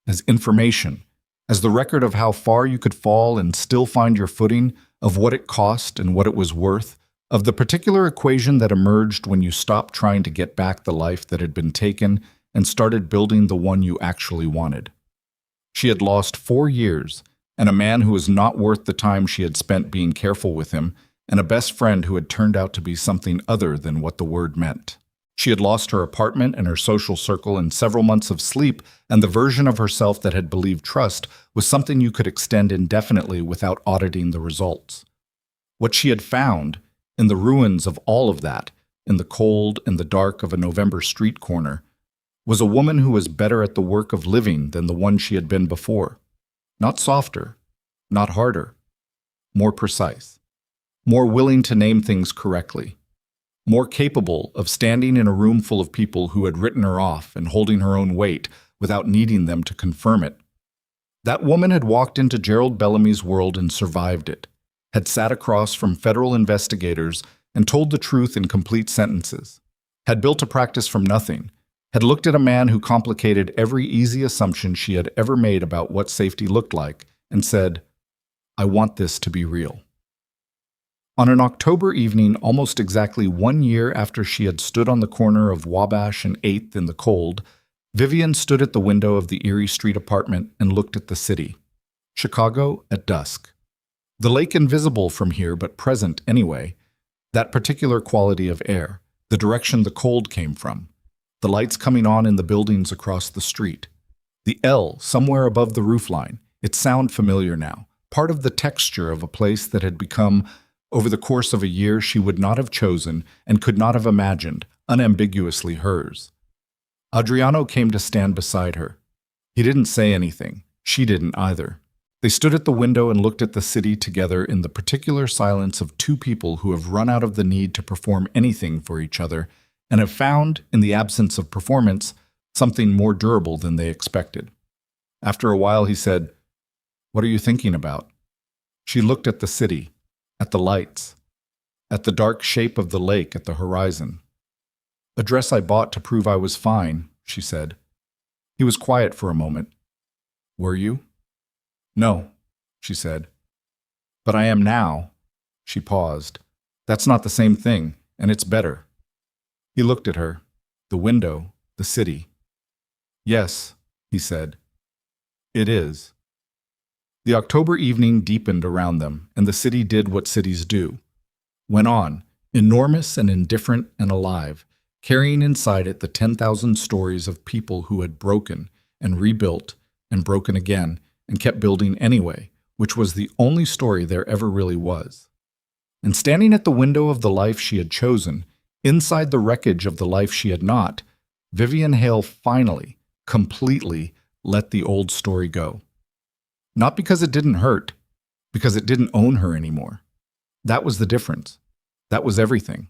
as information, as the record of how far you could fall and still find your footing, of what it cost and what it was worth, of the particular equation that emerged when you stopped trying to get back the life that had been taken and started building the one you actually wanted. She had lost 4 years, and a man who was not worth the time she had spent being careful with him, and a best friend who had turned out to be something other than what the word meant. She had lost her apartment and her social circle and several months of sleep, and the version of herself that had believed trust was something you could extend indefinitely without auditing the results. What she had found, in the ruins of all of that, in the cold and the dark of a November street corner, was a woman who was better at the work of living than the one she had been before. Not softer, not harder, more precise, more willing to name things correctly, more capable of standing in a room full of people who had written her off and holding her own weight without needing them to confirm it. That woman had walked into Gerald Bellamy's world and survived it, had sat across from federal investigators and told the truth in complete sentences, had built a practice from nothing, had looked at a man who complicated every easy assumption she had ever made about what safety looked like, and said, "I want this to be real." On an October evening, almost exactly 1 year after she had stood on the corner of Wabash and 8th in the cold, Vivian stood at the window of the Erie Street apartment and looked at the city. Chicago at dusk. The lake invisible from here, but present anyway. That particular quality of air, the direction the cold came from. The lights coming on in the buildings across the street. The L somewhere above the roofline, its sound familiar now, part of the texture of a place that had become, over the course of a year, she would not have chosen and could not have imagined, unambiguously hers. Adriano came to stand beside her. He didn't say anything. She didn't either. They stood at the window and looked at the city together in the particular silence of two people who have run out of the need to perform anything for each other and have found, in the absence of performance, something more durable than they expected. After a while, he said, "What are you thinking about?" She looked at the city, at the lights, at the dark shape of the lake at the horizon. "A dress I bought to prove I was fine," she said. He was quiet for a moment. "Were you?" "No," she said. "But I am now." She paused. "That's not the same thing, and it's better." He looked at her, the window, the city. "Yes," he said. "It is." The October evening deepened around them, and the city did what cities do. Went on, enormous and indifferent and alive, carrying inside it the 10,000 stories of people who had broken and rebuilt and broken again and kept building anyway, which was the only story there ever really was. And standing at the window of the life she had chosen, inside the wreckage of the life she had not, Vivian Hale finally, completely let the old story go. Not because it didn't hurt, because it didn't own her anymore. That was the difference. That was everything.